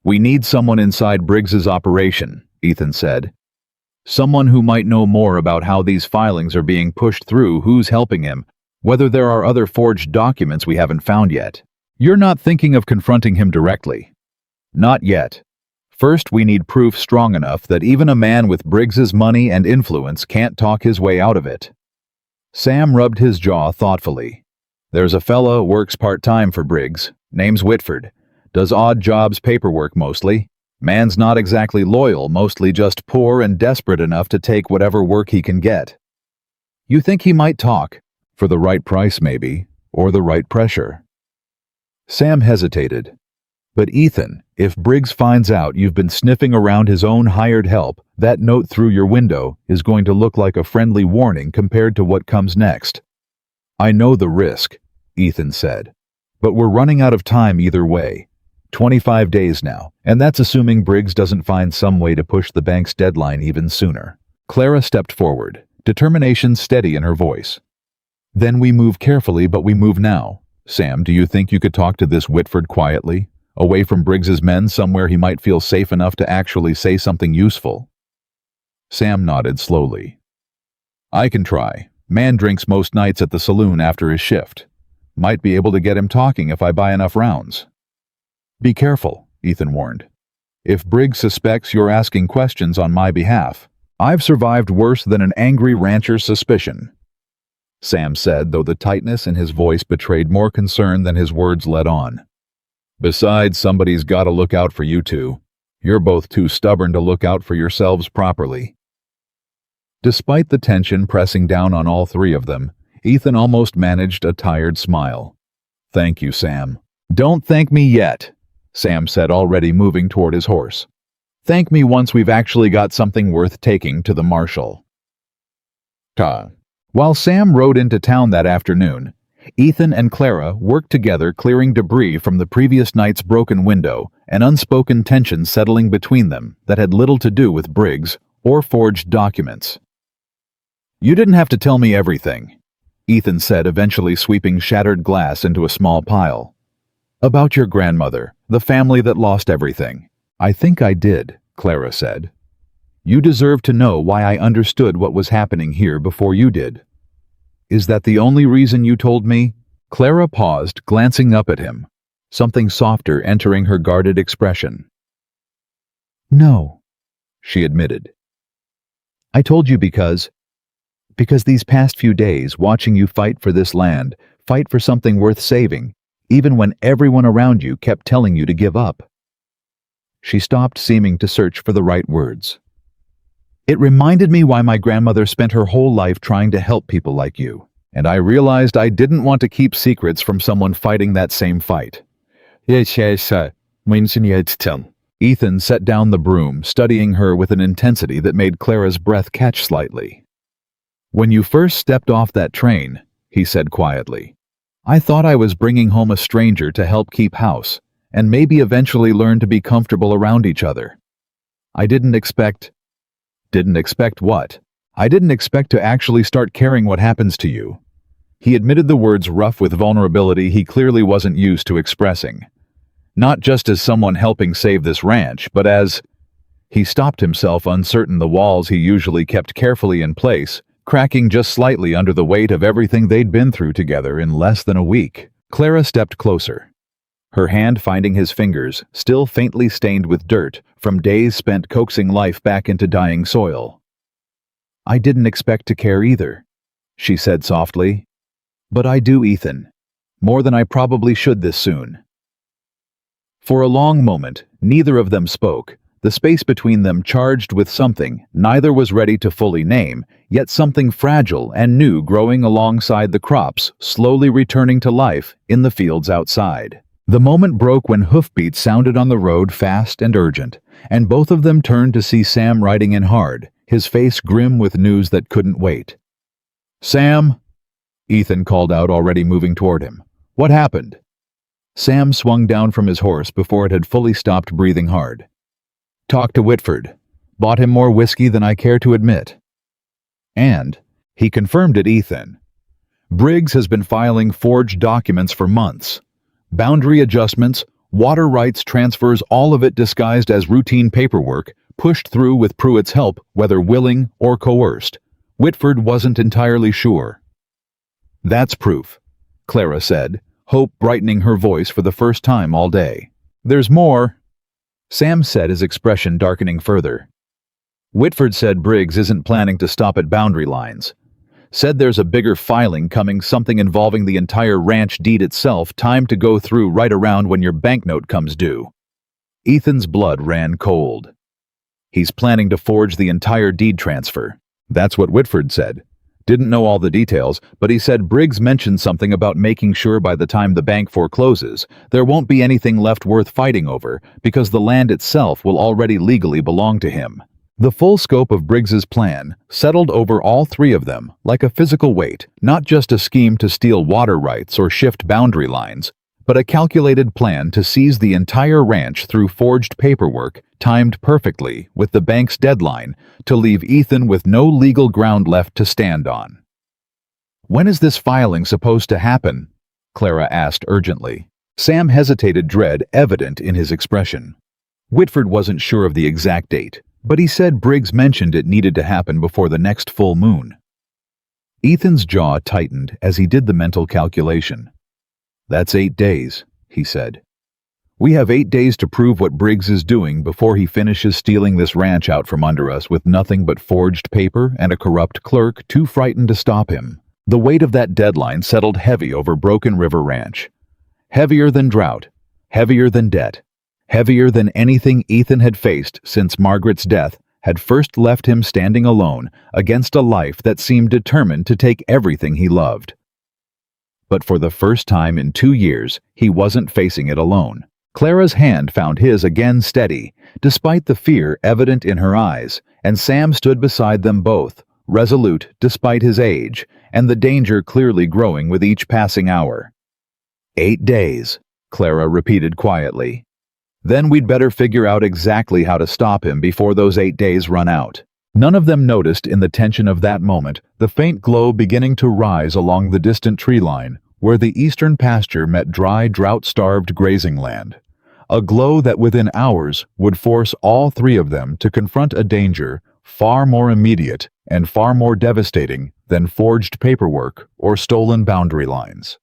We need someone inside Briggs's operation, Ethan said. Someone who might know more about how these filings are being pushed through, who's helping him, whether there are other forged documents we haven't found yet. You're not thinking of confronting him directly? Not yet. First, we need proof strong enough that even a man with Briggs's money and influence can't talk his way out of it. Sam rubbed his jaw thoughtfully. There's a fella works part-time for Briggs, name's Whitford. Does odd jobs, paperwork mostly. Man's not exactly loyal, mostly just poor and desperate enough to take whatever work he can get. You think he might talk? For the right price maybe, or the right pressure. Sam hesitated. But Ethan, if Briggs finds out you've been sniffing around his own hired help, that note through your window is going to look like a friendly warning compared to what comes next. I know the risk, Ethan said. But we're running out of time either way. 25 days now, and that's assuming Briggs doesn't find some way to push the bank's deadline even sooner. Clara stepped forward, determination steady in her voice. Then we move carefully, but we move now. Sam, do you think you could talk to this Whitford quietly? Away from Briggs's men, somewhere he might feel safe enough to actually say something useful? Sam nodded slowly. I can try. Man drinks most nights at the saloon after his shift. Might be able to get him talking if I buy enough rounds. Be careful, Ethan warned. If Briggs suspects you're asking questions on my behalf, I've survived worse than an angry rancher's suspicion. Sam said, though the tightness in his voice betrayed more concern than his words let on. Besides, somebody's got to look out for you two. You're both too stubborn to look out for yourselves properly. Despite the tension pressing down on all three of them, Ethan almost managed a tired smile. Thank you, Sam. Don't thank me yet, Sam said, already moving toward his horse. Thank me once we've actually got something worth taking to the marshal. While Sam rode into town that afternoon, Ethan and Clara worked together clearing debris from the previous night's broken window, and unspoken tension settling between them that had little to do with Briggs or forged documents. You didn't have to tell me everything, Ethan said, eventually sweeping shattered glass into a small pile. About your grandmother, the family that lost everything. I think I did, Clara said. You deserve to know why I understood what was happening here before you did. Is that the only reason you told me? Clara paused, glancing up at him, something softer entering her guarded expression. No, she admitted. I told you because these past few days, watching you fight for this land, fight for something worth saving, even when everyone around you kept telling you to give up. She stopped, seeming to search for the right words. It reminded me why my grandmother spent her whole life trying to help people like you, and I realized I didn't want to keep secrets from someone fighting that same fight. Ethan set down the broom, studying her with an intensity that made Clara's breath catch slightly. When you first stepped off that train, he said quietly, I thought I was bringing home a stranger to help keep house, and maybe eventually learn to be comfortable around each other. I didn't expect what? I didn't expect to actually start caring what happens to you. He admitted the words rough with vulnerability he clearly wasn't used to expressing. Not just as someone helping save this ranch, but as... He stopped himself, uncertain the walls he usually kept carefully in place, cracking just slightly under the weight of everything they'd been through together in less than a week. Clara stepped closer, her hand finding his fingers, still faintly stained with dirt from days spent coaxing life back into dying soil. I didn't expect to care either, she said softly. But I do, Ethan. More than I probably should this soon. For a long moment, neither of them spoke, the space between them charged with something neither was ready to fully name, yet something fragile and new growing alongside the crops, slowly returning to life in the fields outside. The moment broke when hoofbeats sounded on the road fast and urgent, and both of them turned to see Sam riding in hard, his face grim with news that couldn't wait. "Sam!" Ethan called out, already moving toward him. "What happened?" Sam swung down from his horse before it had fully stopped breathing hard. "Talked to Whitford. Bought him more whiskey than I care to admit." And he confirmed it, Ethan. Briggs has been filing forged documents for months. Boundary adjustments, water rights transfers, all of it disguised as routine paperwork, pushed through with Pruitt's help, whether willing or coerced. Whitford wasn't entirely sure. "That's proof," Clara said, hope brightening her voice for the first time all day. "There's more," Sam said, his expression darkening further. "Whitford said Briggs isn't planning to stop at boundary lines. Said there's a bigger filing coming, something involving the entire ranch deed itself, timed to go through right around when your banknote comes due." Ethan's blood ran cold. "He's planning to forge the entire deed transfer." That's what Whitford said. Didn't know all the details, but he said Briggs mentioned something about making sure by the time the bank forecloses, there won't be anything left worth fighting over, because the land itself will already legally belong to him. The full scope of Briggs's plan settled over all three of them like a physical weight, not just a scheme to steal water rights or shift boundary lines, but a calculated plan to seize the entire ranch through forged paperwork timed perfectly with the bank's deadline to leave Ethan with no legal ground left to stand on. "When is this filing supposed to happen?" Clara asked urgently. Sam hesitated, dread evident in his expression. Whitford wasn't sure of the exact date, but he said Briggs mentioned it needed to happen before the next full moon. Ethan's jaw tightened as he did the mental calculation. "That's 8 days, he said. "We have 8 days to prove what Briggs is doing before he finishes stealing this ranch out from under us with nothing but forged paper and a corrupt clerk too frightened to stop him." The weight of that deadline settled heavy over Broken River Ranch. Heavier than drought, heavier than debt, heavier than anything Ethan had faced since Margaret's death had first left him standing alone against a life that seemed determined to take everything he loved. But for the first time in 2 years, he wasn't facing it alone. Clara's hand found his again, steady, despite the fear evident in her eyes, and Sam stood beside them both, resolute despite his age, and the danger clearly growing with each passing hour. 8 days, Clara repeated quietly. Then we'd better figure out exactly how to stop him before those 8 days run out. None of them noticed in the tension of that moment the faint glow beginning to rise along the distant tree line where the eastern pasture met dry, drought-starved grazing land. A glow that within hours would force all three of them to confront a danger far more immediate and far more devastating than forged paperwork or stolen boundary lines.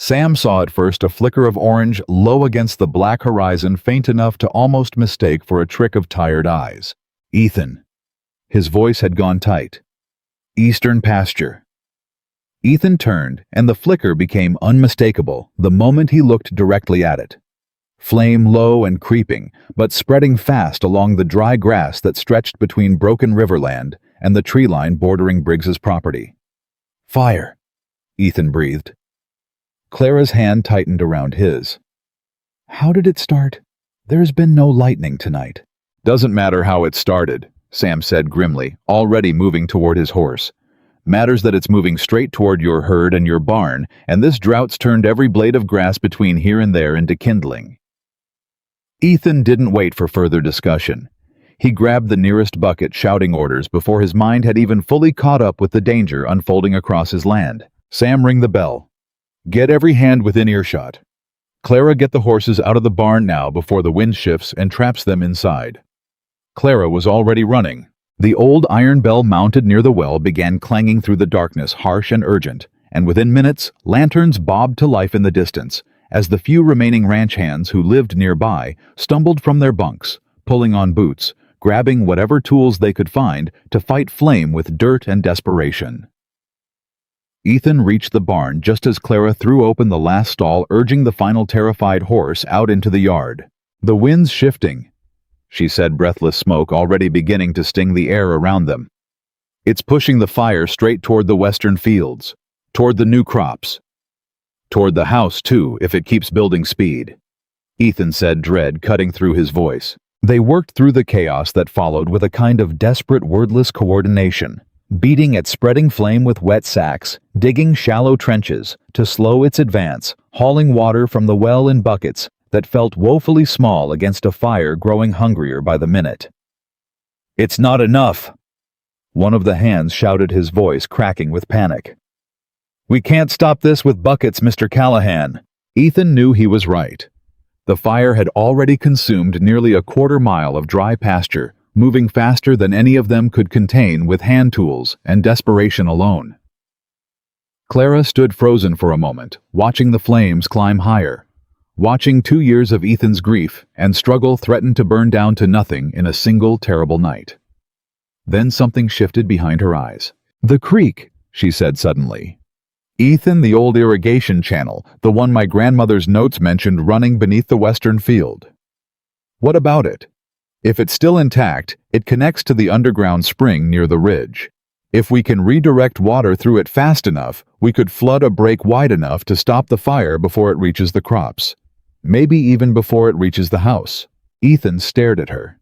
Sam saw at first a flicker of orange low against the black horizon, faint enough to almost mistake for a trick of tired eyes. "Ethan." His voice had gone tight. "Eastern pasture." Ethan turned, and the flicker became unmistakable the moment he looked directly at it. Flame low and creeping, but spreading fast along the dry grass that stretched between Broken River land and the tree line bordering Briggs's property. "Fire," Ethan breathed. Clara's hand tightened around his. "How did it start? There's been no lightning tonight." "Doesn't matter how it started," Sam said grimly, already moving toward his horse. "Matters that it's moving straight toward your herd and your barn, and this drought's turned every blade of grass between here and there into kindling." Ethan didn't wait for further discussion. He grabbed the nearest bucket, shouting orders before his mind had even fully caught up with the danger unfolding across his land. "Sam, ring the bell. Get every hand within earshot. Clara, get the horses out of the barn now before the wind shifts and traps them inside." Clara was already running. The old iron bell mounted near the well began clanging through the darkness, harsh and urgent, and within minutes, lanterns bobbed to life in the distance, as the few remaining ranch hands who lived nearby stumbled from their bunks, pulling on boots, grabbing whatever tools they could find to fight flame with dirt and desperation. Ethan reached the barn just as Clara threw open the last stall, urging the final terrified horse out into the yard. "The wind's shifting," she said, breathless smoke already beginning to sting the air around them. "It's pushing the fire straight toward the western fields, toward the new crops." Toward the house, too, if it keeps building speed, Ethan said, dread cutting through his voice. They worked through the chaos that followed with a kind of desperate, wordless coordination, beating at spreading flame with wet sacks, digging shallow trenches to slow its advance, hauling water from the well in buckets that felt woefully small against a fire growing hungrier by the minute. "It's not enough," one of the hands shouted, his voice cracking with panic. "We can't stop this with buckets, Mr. Callahan." Ethan knew he was right. The fire had already consumed nearly a quarter-mile of dry pasture, moving faster than any of them could contain with hand tools and desperation alone. Clara stood frozen for a moment, watching the flames climb higher, watching 2 years of Ethan's grief and struggle threaten to burn down to nothing in a single terrible night. Then something shifted behind her eyes. "The creek," she said suddenly. "Ethan, the old irrigation channel, the one my grandmother's notes mentioned running beneath the western field. What about it? If it's still intact, it connects to the underground spring near the ridge. If we can redirect water through it fast enough, we could flood a break wide enough to stop the fire before it reaches the crops. Maybe even before it reaches the house." Ethan stared at her.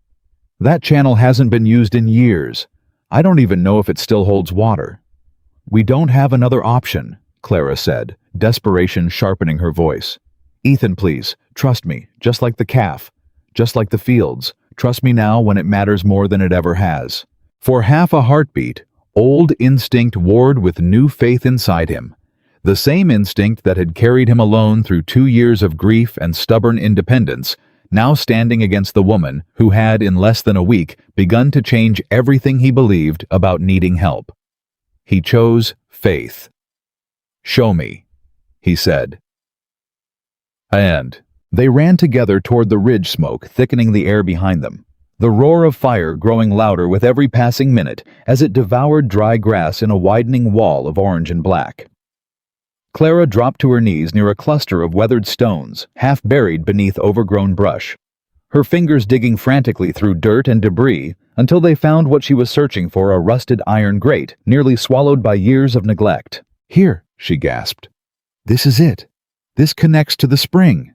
"That channel hasn't been used in years. I don't even know if it still holds water." "We don't have another option," Clara said, desperation sharpening her voice. "Ethan, please, trust me, just like the calf, just like the fields. Trust me now when it matters more than it ever has." For half a heartbeat, old instinct warred with new faith inside him. The same instinct that had carried him alone through 2 years of grief and stubborn independence, now standing against the woman who had, in less than a week, begun to change everything he believed about needing help. He chose faith. "Show me," he said. And they ran together toward the ridge smoke thickening the air behind them, the roar of fire growing louder with every passing minute as it devoured dry grass in a widening wall of orange and black. Clara dropped to her knees near a cluster of weathered stones, half buried beneath overgrown brush, her fingers digging frantically through dirt and debris until they found what she was searching for, a rusted iron grate nearly swallowed by years of neglect. "Here," she gasped. "This is it. This connects to the spring."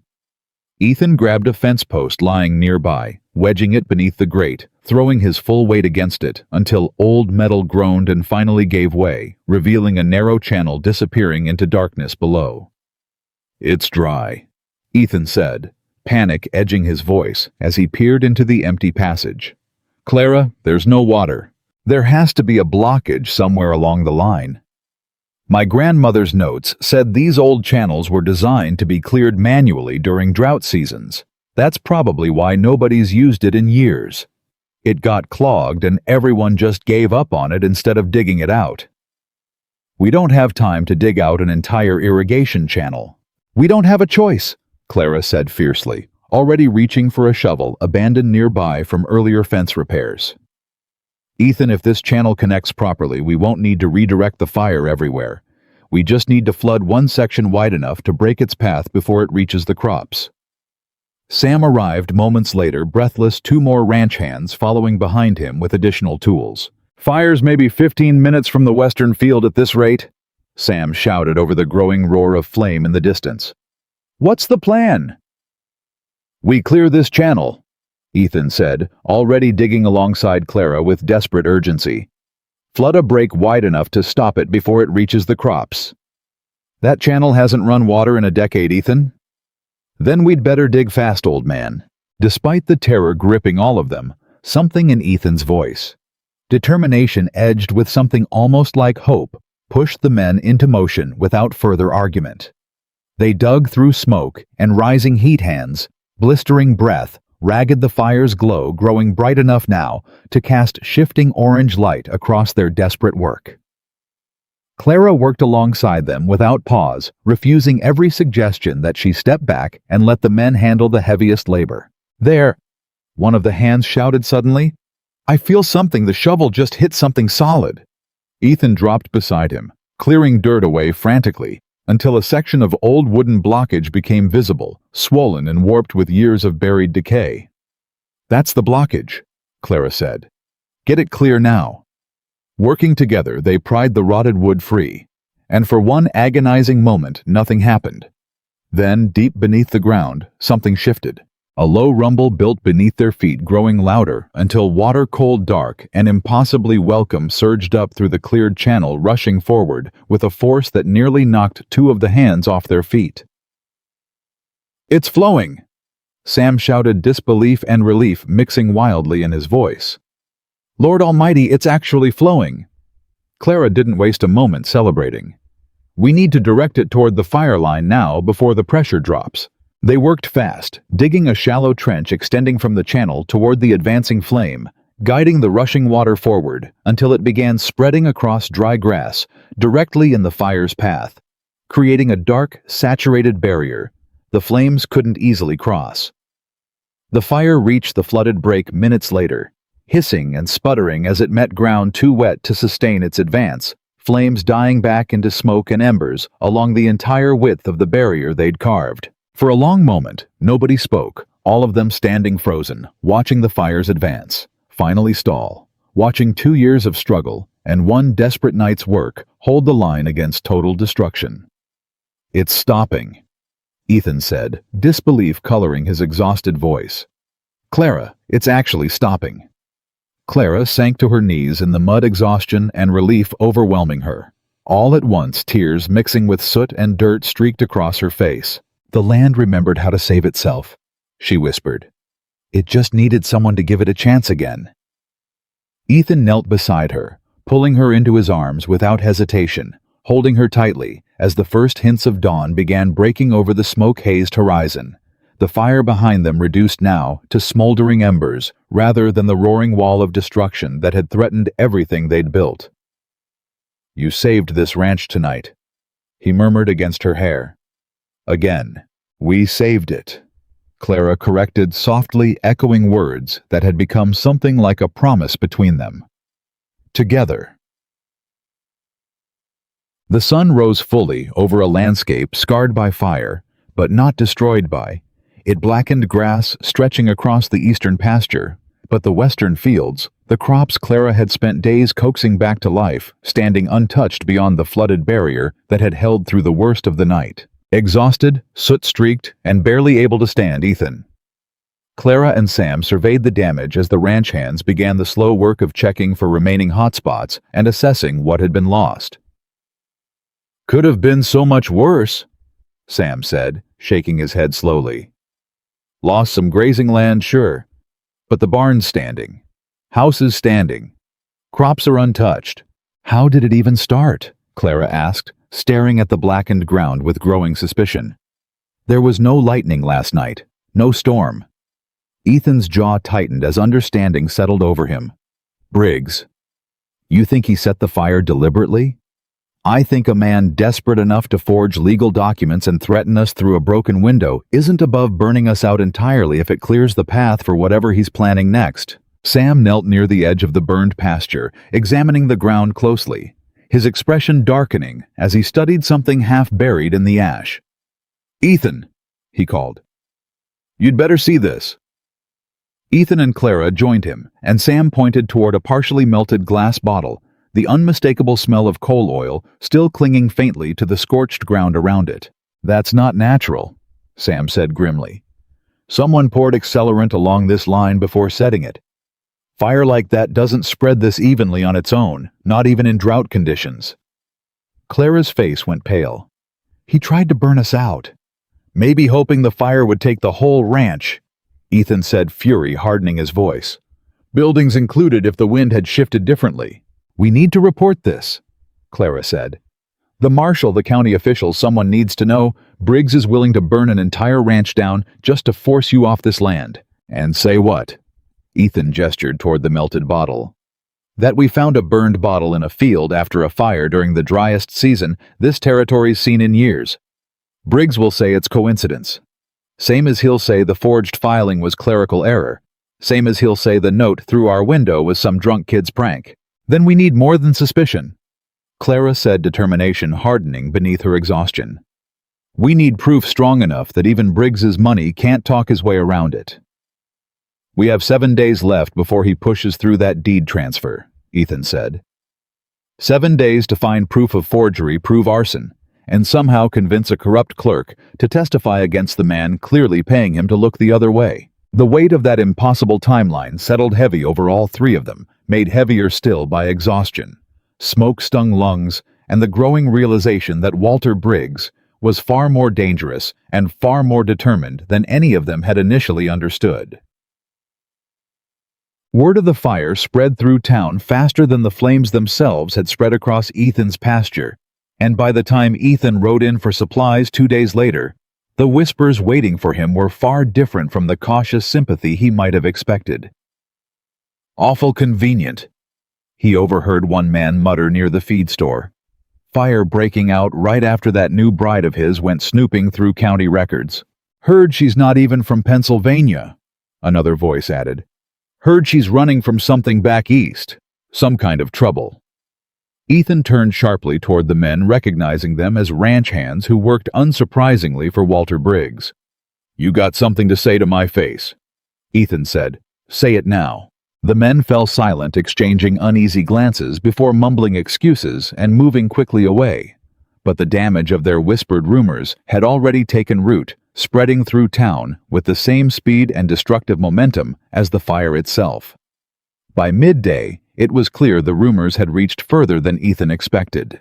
Ethan grabbed a fence post lying nearby, wedging it beneath the grate, throwing his full weight against it until old metal groaned and finally gave way, revealing a narrow channel disappearing into darkness below. "It's dry," Ethan said, panic edging his voice as he peered into the empty passage. "Clara, there's no water. There has to be a blockage somewhere along the line. My grandmother's notes said these old channels were designed to be cleared manually during drought seasons. That's probably why nobody's used it in years. It got clogged and everyone just gave up on it instead of digging it out. We don't have time to dig out an entire irrigation channel." "We don't have a choice," Clara said fiercely, already reaching for a shovel abandoned nearby from earlier fence repairs. "Ethan, if this channel connects properly, we won't need to redirect the fire everywhere. We just need to flood one section wide enough to break its path before it reaches the crops." Sam arrived moments later, breathless, 2 more ranch hands following behind him with additional tools. "Fire's maybe 15 minutes from the western field at this rate," Sam shouted over the growing roar of flame in the distance. "What's the plan?" "We clear this channel," Ethan said, already digging alongside Clara with desperate urgency. "Flood a break wide enough to stop it before it reaches the crops." "That channel hasn't run water in a decade, Ethan." "Then we'd better dig fast, old man." Despite the terror gripping all of them, something in Ethan's voice, determination edged with something almost like hope, pushed the men into motion without further argument. They dug through smoke and rising heat hands, blistering breath, ragged the fire's glow growing bright enough now to cast shifting orange light across their desperate work. Clara worked alongside them without pause, refusing every suggestion that she step back and let the men handle the heaviest labor. "There!" one of the hands shouted suddenly. "I feel something. The shovel just hit something solid." Ethan dropped beside him, clearing dirt away frantically, until a section of old wooden blockage became visible, swollen and warped with years of buried decay. "That's the blockage," Clara said. "Get it clear now." Working together, they pried the rotted wood free, and for one agonizing moment, nothing happened. Then, deep beneath the ground, something shifted. A low rumble built beneath their feet, growing louder until water-cold dark and impossibly welcome surged up through the cleared channel, rushing forward with a force that nearly knocked two of the hands off their feet. "It's flowing!" Sam shouted, disbelief and relief mixing wildly in his voice. "Lord Almighty, it's actually flowing!" Clara didn't waste a moment celebrating. "We need to direct it toward the fire line now before the pressure drops." They worked fast, digging a shallow trench extending from the channel toward the advancing flame, guiding the rushing water forward until it began spreading across dry grass, directly in the fire's path, creating a dark, saturated barrier the flames couldn't easily cross. The fire reached the flooded break minutes later, hissing and sputtering as it met ground too wet to sustain its advance, flames dying back into smoke and embers along the entire width of the barrier they'd carved. For a long moment, nobody spoke, all of them standing frozen, watching the fire's advance, finally stall, watching 2 years of struggle and one desperate night's work hold the line against total destruction. "It's stopping," Ethan said, disbelief coloring his exhausted voice. "Clara, it's actually stopping." Clara sank to her knees in the mud, exhaustion and relief overwhelming her. All at once, tears mixing with soot and dirt streaked across her face. "The land remembered how to save itself," she whispered. "It just needed someone to give it a chance again." Ethan knelt beside her, pulling her into his arms without hesitation, holding her tightly as the first hints of dawn began breaking over the smoke-hazed horizon. The fire behind them reduced now to smoldering embers rather than the roaring wall of destruction that had threatened everything they'd built. "You saved this ranch tonight," he murmured against her hair. "Again, we saved it," Clara corrected, softly echoing words that had become something like a promise between them. Together. The sun rose fully over a landscape scarred by fire, but not destroyed by. It blackened grass stretching across the eastern pasture, but the western fields, the crops Clara had spent days coaxing back to life, standing untouched beyond the flooded barrier that had held through the worst of the night. Exhausted, soot-streaked, and barely able to stand Ethan. Clara and Sam surveyed the damage as the ranch hands began the slow work of checking for remaining hotspots and assessing what had been lost. "Could have been so much worse," Sam said, shaking his head slowly. "Lost some grazing land, sure, but the barn's standing. Houses standing. Crops are untouched." "How did it even start?" Clara asked, staring at the blackened ground with growing suspicion. "There was no lightning last night, no storm." Ethan's jaw tightened as understanding settled over him. "Briggs, you think he set the fire deliberately? I think a man desperate enough to forge legal documents and threaten us through a broken window isn't above burning us out entirely if it clears the path for whatever he's planning next." Sam knelt near the edge of the burned pasture, examining the ground closely, his expression darkening as he studied something half buried in the ash. "Ethan," he called. "You'd better see this." Ethan and Clara joined him, and Sam pointed toward a partially melted glass bottle, the unmistakable smell of coal oil still clinging faintly to the scorched ground around it. "That's not natural," Sam said grimly. "Someone poured accelerant along this line before setting it. Fire like that doesn't spread this evenly on its own, not even in drought conditions." Clara's face went pale. "He tried to burn us out." "Maybe hoping the fire would take the whole ranch," Ethan said, fury hardening his voice. "Buildings included if the wind had shifted differently." "We need to report this," Clara said. "The marshal, the county officials, someone needs to know. Briggs is willing to burn an entire ranch down just to force you off this land." "And say what?" Ethan gestured toward the melted bottle. "That we found a burned bottle in a field after a fire during the driest season this territory's seen in years. Briggs will say it's coincidence. Same as he'll say the forged filing was clerical error. Same as he'll say the note through our window was some drunk kid's prank. Then we need more than suspicion," Clara said, determination hardening beneath her exhaustion. "We need proof strong enough that even Briggs's money can't talk his way around it." "We have 7 days left before he pushes through that deed transfer," Ethan said. 7 days to find proof of forgery, prove arson, and somehow convince a corrupt clerk to testify against the man clearly paying him to look the other way. The weight of that impossible timeline settled heavy over all three of them, made heavier still by exhaustion, smoke-stung lungs, and the growing realization that Walter Briggs was far more dangerous and far more determined than any of them had initially understood. Word of the fire spread through town faster than the flames themselves had spread across Ethan's pasture, and by the time Ethan rode in for supplies 2 days later, the whispers waiting for him were far different from the cautious sympathy he might have expected. "Awful convenient," he overheard one man mutter near the feed store. "Fire breaking out right after that new bride of his went snooping through county records. Heard she's not even from Pennsylvania," another voice added. "Heard she's running from something back east. Some kind of trouble." Ethan turned sharply toward the men, recognizing them as ranch hands who worked unsurprisingly for Walter Briggs. "You got something to say to my face," Ethan said. "Say it now." The men fell silent, exchanging uneasy glances before mumbling excuses and moving quickly away. But the damage of their whispered rumors had already taken root, spreading through town with the same speed and destructive momentum as the fire itself. By midday, it was clear the rumors had reached further than Ethan expected.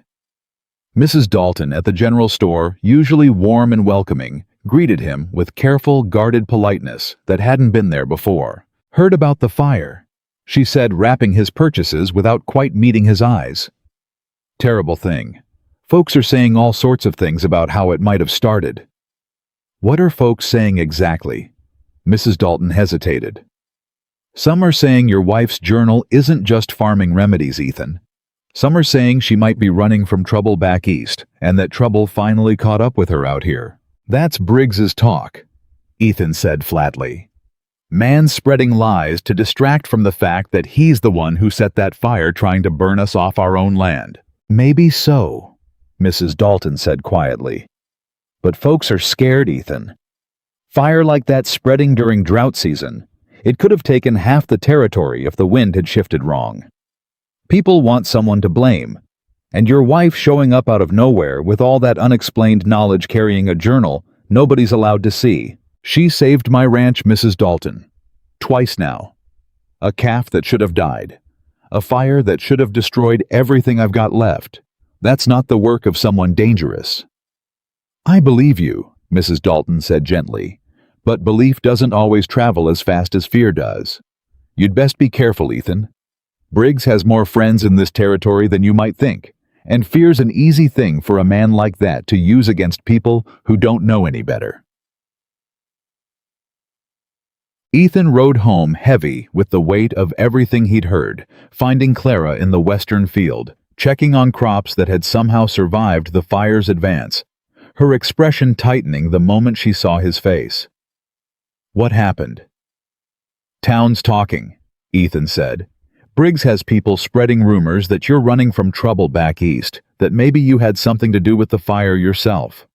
Mrs. Dalton at the general store, usually warm and welcoming, greeted him with careful, guarded politeness that hadn't been there before. "Heard about the fire," she said, wrapping his purchases without quite meeting his eyes. "Terrible thing. Folks are saying all sorts of things about how it might have started." "What are folks saying exactly?" Mrs. Dalton hesitated. "Some are saying your wife's journal isn't just farming remedies, Ethan. Some are saying she might be running from trouble back east, and that trouble finally caught up with her out here." "That's Briggs's talk," Ethan said flatly. "Man spreading lies to distract from the fact that he's the one who set that fire trying to burn us off our own land." "Maybe so," Mrs. Dalton said quietly. "But folks are scared, Ethan. Fire like that spreading during drought season, it could have taken half the territory if the wind had shifted wrong. People want someone to blame, and your wife showing up out of nowhere with all that unexplained knowledge carrying a journal nobody's allowed to see. She saved my ranch, Mrs. Dalton. Twice now. A calf that should have died. A fire that should have destroyed everything I've got left. That's not the work of someone dangerous." "I believe you," Mrs. Dalton said gently, "but belief doesn't always travel as fast as fear does. You'd best be careful, Ethan. Briggs has more friends in this territory than you might think, and fear's an easy thing for a man like that to use against people who don't know any better." Ethan rode home heavy with the weight of everything he'd heard, finding Clara in the western field, checking on crops that had somehow survived the fire's advance, her expression tightening the moment she saw his face. "What happened?" "Town's talking," Ethan said. "Briggs has people spreading rumors that you're running from trouble back east, that maybe you had something to do with the fire yourself."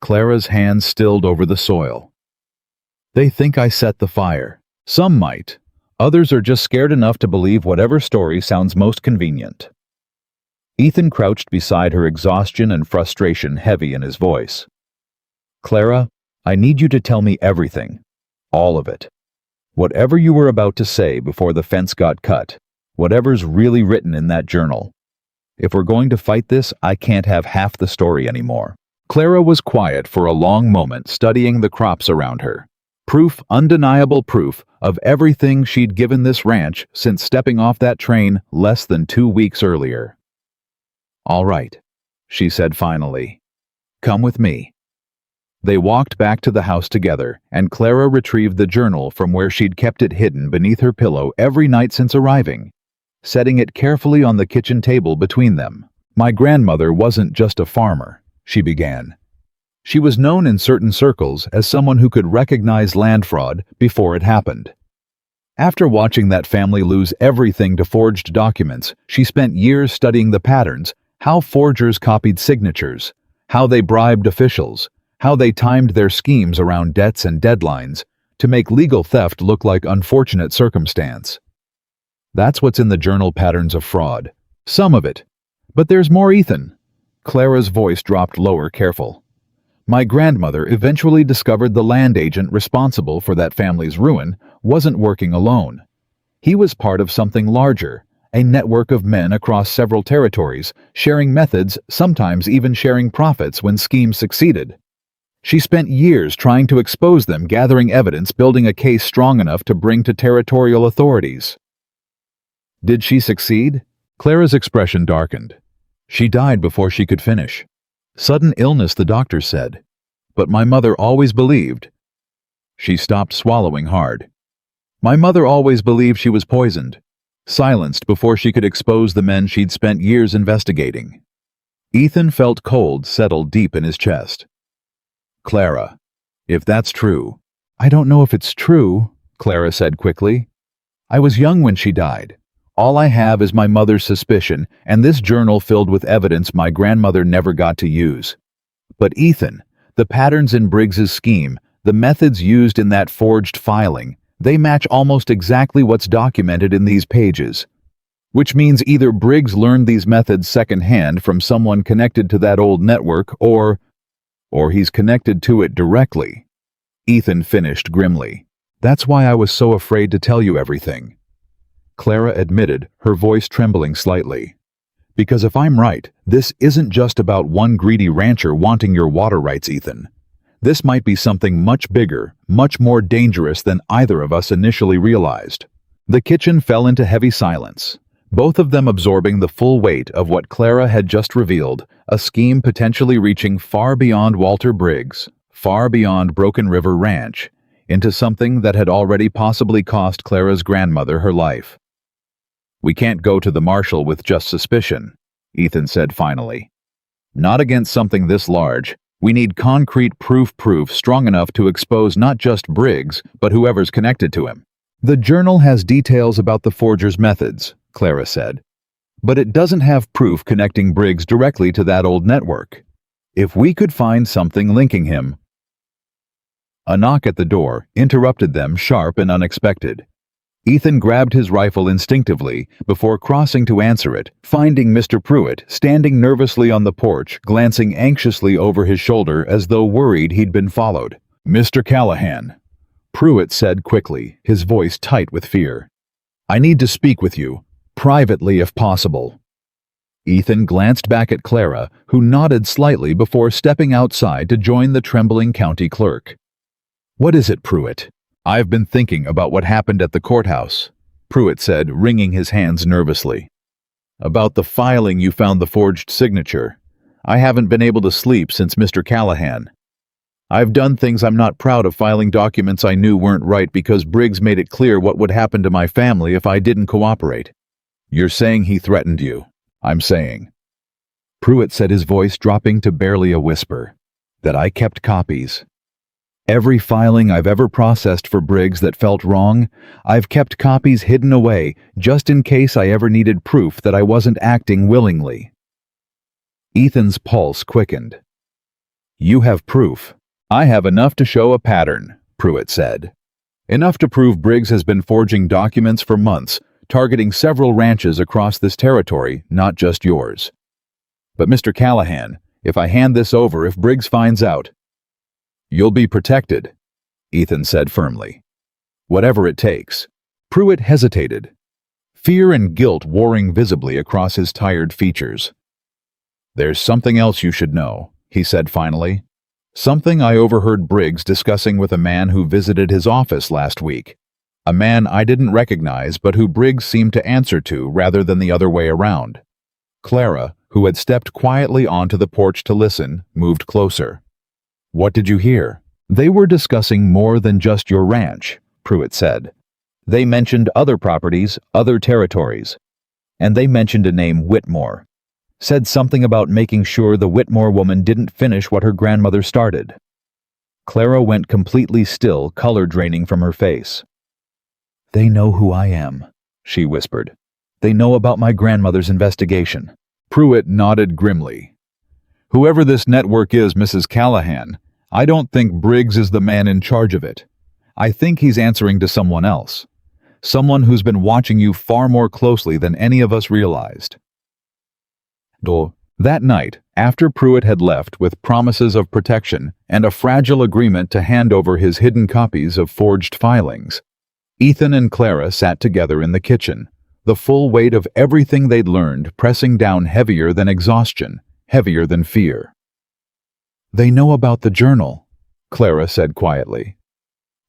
Clara's hands stilled over the soil. "They think I set the fire. Some might. Others are just scared enough to believe whatever story sounds most convenient." Ethan crouched beside her, exhaustion and frustration heavy in his voice. "Clara, I need you to tell me everything. All of it. Whatever you were about to say before the fence got cut. Whatever's really written in that journal. If we're going to fight this, I can't have half the story anymore." Clara was quiet for a long moment, studying the crops around her. Proof, undeniable proof, of everything she'd given this ranch since stepping off that train less than 2 weeks earlier. "All right," she said finally. "Come with me." They walked back to the house together, and Clara retrieved the journal from where she'd kept it hidden beneath her pillow every night since arriving, setting it carefully on the kitchen table between them. "My grandmother wasn't just a farmer," she began. She was known in certain circles as someone who could recognize land fraud before it happened. After watching that family lose everything to forged documents, she spent years studying the patterns, how forgers copied signatures, how they bribed officials, how they timed their schemes around debts and deadlines to make legal theft look like unfortunate circumstance. That's what's in the journal, patterns of fraud. Some of it, But there's more, Ethan. Clara's voice dropped lower, careful. My grandmother eventually discovered the land agent responsible for that family's ruin wasn't working alone. He was part of something larger, a network of men across several territories, sharing methods, sometimes even sharing profits when schemes succeeded. She spent years trying to expose them, gathering evidence, building a case strong enough to bring to territorial authorities. Did she succeed? Clara's expression darkened. She died before she could finish. Sudden illness, the doctor said. But my mother always believed. She stopped, swallowing hard. My mother always believed she was poisoned, silenced before she could expose the men she'd spent years investigating. Ethan felt cold settle deep in his chest. Clara, if that's true. I don't know if it's true, Clara said quickly. I was young when she died. All I have is my mother's suspicion and this journal filled with evidence my grandmother never got to use. But Ethan, the patterns in Briggs's scheme, the methods used in that forged filing, they match almost exactly what's documented in these pages. Which means either Briggs learned these methods secondhand from someone connected to that old network, or he's connected to it directly. Ethan finished grimly. That's why I was so afraid to tell you everything. Clara admitted, her voice trembling slightly. Because if I'm right, this isn't just about one greedy rancher wanting your water rights, Ethan. This might be something much bigger, much more dangerous than either of us initially realized. The kitchen fell into heavy silence, both of them absorbing the full weight of what Clara had just revealed, a scheme potentially reaching far beyond Walter Briggs, far beyond Broken River Ranch, into something that had already possibly cost Clara's grandmother her life. We can't go to the marshal with just suspicion, Ethan said finally. Not against something this large. We need concrete proof strong enough to expose not just Briggs, but whoever's connected to him. The journal has details about the forger's methods, Clara said. But it doesn't have proof connecting Briggs directly to that old network. If we could find something linking him... A knock at the door interrupted them, sharp and unexpected. Ethan grabbed his rifle instinctively before crossing to answer it, finding Mr. Pruitt standing nervously on the porch, glancing anxiously over his shoulder as though worried he'd been followed. Mr. Callahan, Pruitt said quickly, his voice tight with fear. I need to speak with you, privately if possible. Ethan glanced back at Clara, who nodded slightly before stepping outside to join the trembling county clerk. What is it, Pruitt? I've been thinking about what happened at the courthouse, Pruitt said, wringing his hands nervously. About the filing you found the forged signature. I haven't been able to sleep since Mr. Callahan. I've done things I'm not proud of, filing documents I knew weren't right because Briggs made it clear what would happen to my family if I didn't cooperate. You're saying he threatened you. I'm saying. Pruitt said, his voice dropping to barely a whisper. That I kept copies. Every filing I've ever processed for Briggs that felt wrong, I've kept copies hidden away just in case I ever needed proof that I wasn't acting willingly. Ethan's pulse quickened. You have proof. I have enough to show a pattern, Pruitt said. Enough to prove Briggs has been forging documents for months, targeting several ranches across this territory, not just yours. But Mr. Callahan, if I hand this over, if Briggs finds out, you'll be protected, Ethan said firmly. Whatever it takes. Pruitt hesitated, fear and guilt warring visibly across his tired features. There's something else you should know, he said finally. Something I overheard Briggs discussing with a man who visited his office last week. A man I didn't recognize but who Briggs seemed to answer to rather than the other way around. Clara, who had stepped quietly onto the porch to listen, moved closer. What did you hear? They were discussing more than just your ranch, Pruitt said. They mentioned other properties, other territories. And they mentioned a name, Whitmore. Said something about making sure the Whitmore woman didn't finish what her grandmother started. Clara went completely still, color draining from her face. They know who I am, she whispered. They know about my grandmother's investigation. Pruitt nodded grimly. Whoever this network is, Mrs. Callahan, I don't think Briggs is the man in charge of it. I think he's answering to someone else. Someone who's been watching you far more closely than any of us realized. That night, after Pruitt had left with promises of protection and a fragile agreement to hand over his hidden copies of forged filings, Ethan and Clara sat together in the kitchen, the full weight of everything they'd learned pressing down heavier than exhaustion, heavier than fear. "They know about the journal," Clara said quietly.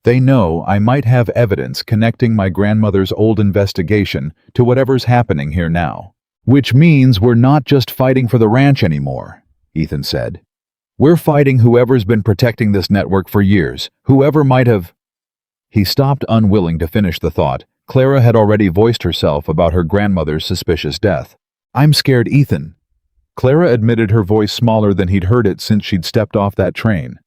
"They know I might have evidence connecting my grandmother's old investigation to whatever's happening here now. Which means we're not just fighting for the ranch anymore," Ethan said. "We're fighting whoever's been protecting this network for years, whoever might have—" He stopped, unwilling to finish the thought. Clara had already voiced herself about her grandmother's suspicious death. "I'm scared, Ethan." Clara admitted, her voice smaller than he'd heard it since she'd stepped off that train.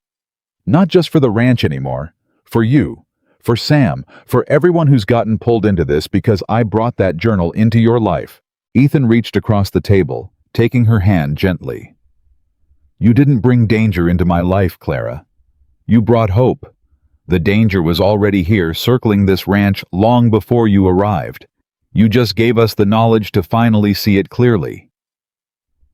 "Not just for the ranch anymore. For you. For Sam. For everyone who's gotten pulled into this because I brought that journal into your life." Ethan reached across the table, taking her hand gently. "You didn't bring danger into my life, Clara. You brought hope. The danger was already here, circling this ranch long before you arrived. You just gave us the knowledge to finally see it clearly.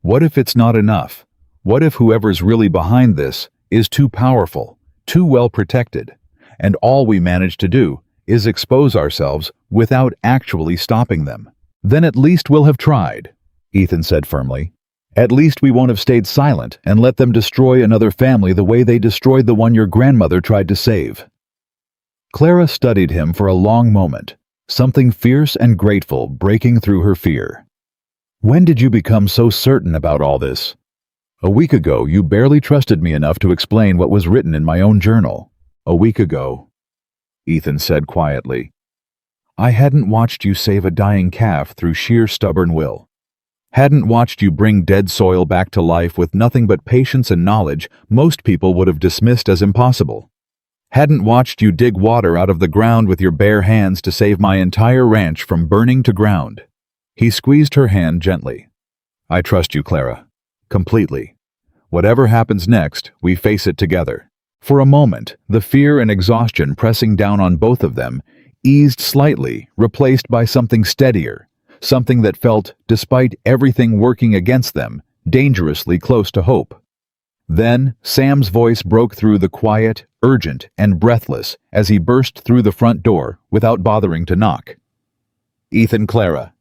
What if it's not enough? What if whoever's really behind this is too powerful, too well protected, and all we manage to do is expose ourselves without actually stopping them? Then at least we'll have tried," Ethan said firmly. "At least we won't have stayed silent and let them destroy another family the way they destroyed the one your grandmother tried to save." Clara studied him for a long moment, something fierce and grateful breaking through her fear. "When did you become so certain about all this?" "A week ago, you barely trusted me enough to explain what was written in my own journal. A week ago," Ethan said quietly. "I hadn't watched you save a dying calf through sheer stubborn will. Hadn't watched you bring dead soil back to life with nothing but patience and knowledge most people would have dismissed as impossible. Hadn't watched you dig water out of the ground with your bare hands to save my entire ranch from burning to ground." He squeezed her hand gently. "I trust you, Clara. Completely. Whatever happens next, we face it together." For a moment, the fear and exhaustion pressing down on both of them eased slightly, replaced by something steadier, something that felt, despite everything working against them, dangerously close to hope. Then, Sam's voice broke through the quiet, urgent, and breathless as he burst through the front door without bothering to knock. "Ethan, Clara,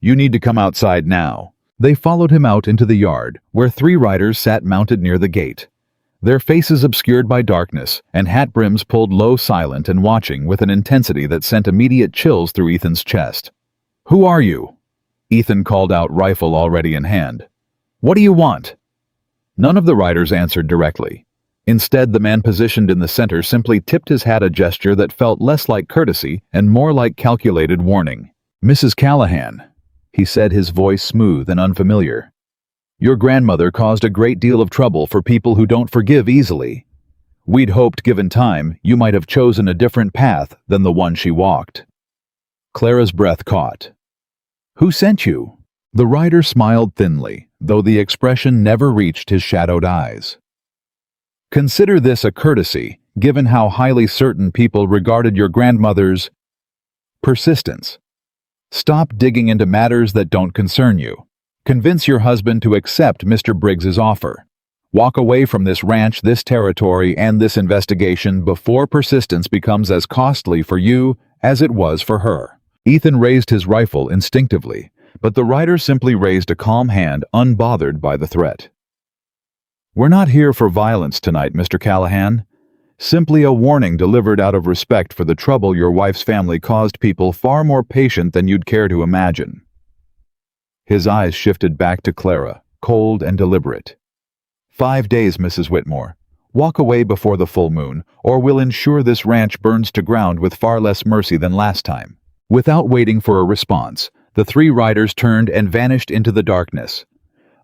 you need to come outside now." They followed him out into the yard, where 3 riders sat mounted near the gate, their faces obscured by darkness and hat brims pulled low, silent and watching with an intensity that sent immediate chills through Ethan's chest. "Who are you?" Ethan called out, rifle already in hand. "What do you want?" None of the riders answered directly. Instead, the man positioned in the center simply tipped his hat, a gesture that felt less like courtesy and more like calculated warning. "Mrs. Callahan," he said, his voice smooth and unfamiliar. "Your grandmother caused a great deal of trouble for people who don't forgive easily. We'd hoped, given time, you might have chosen a different path than the one she walked." Clara's breath caught. "Who sent you?" The rider smiled thinly, though the expression never reached his shadowed eyes. "Consider this a courtesy, given how highly certain people regarded your grandmother's persistence. Stop digging into matters that don't concern you. Convince your husband to accept Mr. Briggs's offer. Walk away from this ranch, this territory, and this investigation before persistence becomes as costly for you as it was for her." Ethan raised his rifle instinctively, but the rider simply raised a calm hand, unbothered by the threat. "We're not here for violence tonight, Mr. Callahan. Simply a warning delivered out of respect for the trouble your wife's family caused people far more patient than you'd care to imagine." His eyes shifted back to Clara, cold and deliberate. 5 days, Mrs. Whitmore. Walk away before the full moon, or we'll ensure this ranch burns to ground with far less mercy than last time." Without waiting for a response, the 3 riders turned and vanished into the darkness,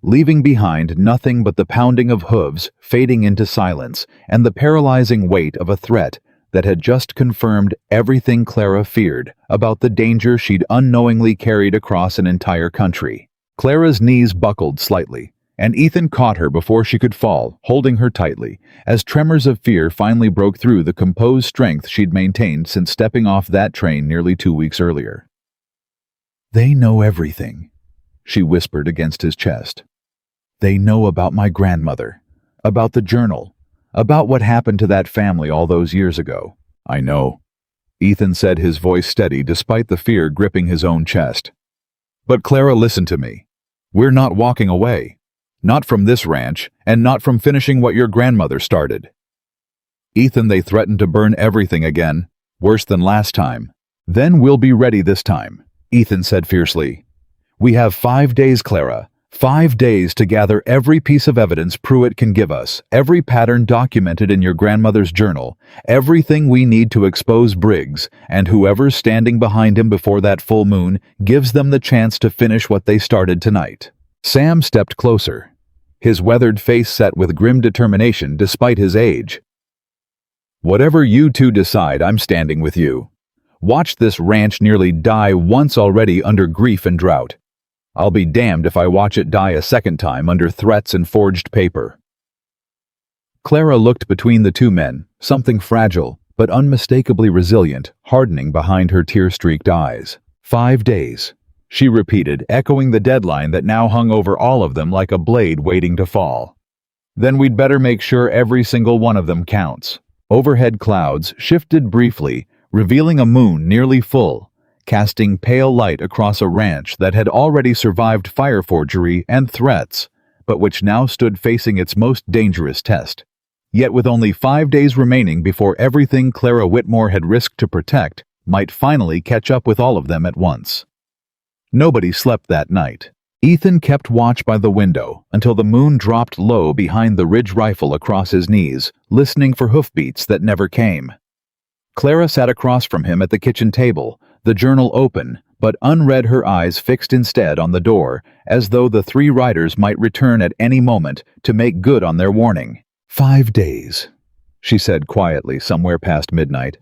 leaving behind nothing but the pounding of hooves fading into silence and the paralyzing weight of a threat that had just confirmed everything Clara feared about the danger she'd unknowingly carried across an entire country. Clara's knees buckled slightly, and Ethan caught her before she could fall, holding her tightly, as tremors of fear finally broke through the composed strength she'd maintained since stepping off that train nearly 2 weeks earlier. "They know everything," she whispered against his chest. They know about my grandmother, about the journal, about what happened to that family all those years ago. I know, Ethan said, his voice steady despite the fear gripping his own chest. But Clara, listen to me. We're not walking away. Not from this ranch, and not from finishing what your grandmother started. Ethan, they threatened to burn everything again, worse than last time. Then we'll be ready this time, Ethan said fiercely. We have 5 days, Clara. 5 days to gather every piece of evidence Pruitt can give us, every pattern documented in your grandmother's journal, everything we need to expose Briggs, and whoever's standing behind him before that full moon gives them the chance to finish what they started tonight. Sam stepped closer, his weathered face set with grim determination despite his age. Whatever you two decide, I'm standing with you. Watch this ranch nearly die once already under grief and drought. I'll be damned if I watch it die a second time under threats and forged paper. Clara looked between the two men, something fragile but unmistakably resilient hardening behind her tear-streaked eyes. 5 days, she repeated, echoing the deadline that now hung over all of them like a blade waiting to fall. Then we'd better make sure every single one of them counts. Overhead clouds shifted briefly, revealing a moon nearly full, casting pale light across a ranch that had already survived fire forgery and threats, but which now stood facing its most dangerous test. Yet with only 5 days remaining before everything Clara Whitmore had risked to protect might finally catch up with all of them at once. Nobody slept that night. Ethan kept watch by the window until the moon dropped low behind the Ridge rifle across his knees, listening for hoofbeats that never came. Clara sat across from him at the kitchen table, the journal open, but unread, her eyes fixed instead on the door, as though the 3 riders might return at any moment to make good on their warning. 5 days, she said quietly somewhere past midnight.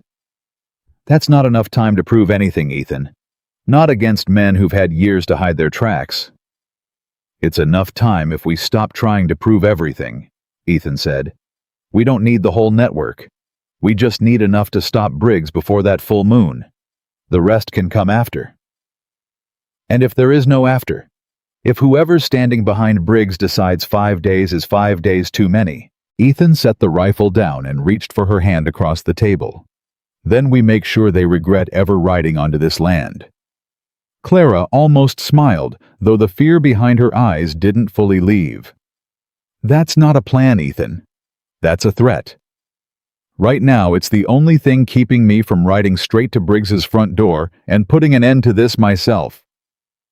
That's not enough time to prove anything, Ethan. Not against men who've had years to hide their tracks. It's enough time if we stop trying to prove everything, Ethan said. We don't need the whole network. We just need enough to stop Briggs before that full moon. The rest can come after. And if there is no after, if whoever's standing behind Briggs decides 5 days is 5 days too many, Ethan set the rifle down and reached for her hand across the table. Then we make sure they regret ever riding onto this land. Clara almost smiled, though the fear behind her eyes didn't fully leave. That's not a plan, Ethan. That's a threat. Right now, it's the only thing keeping me from riding straight to Briggs's front door and putting an end to this myself.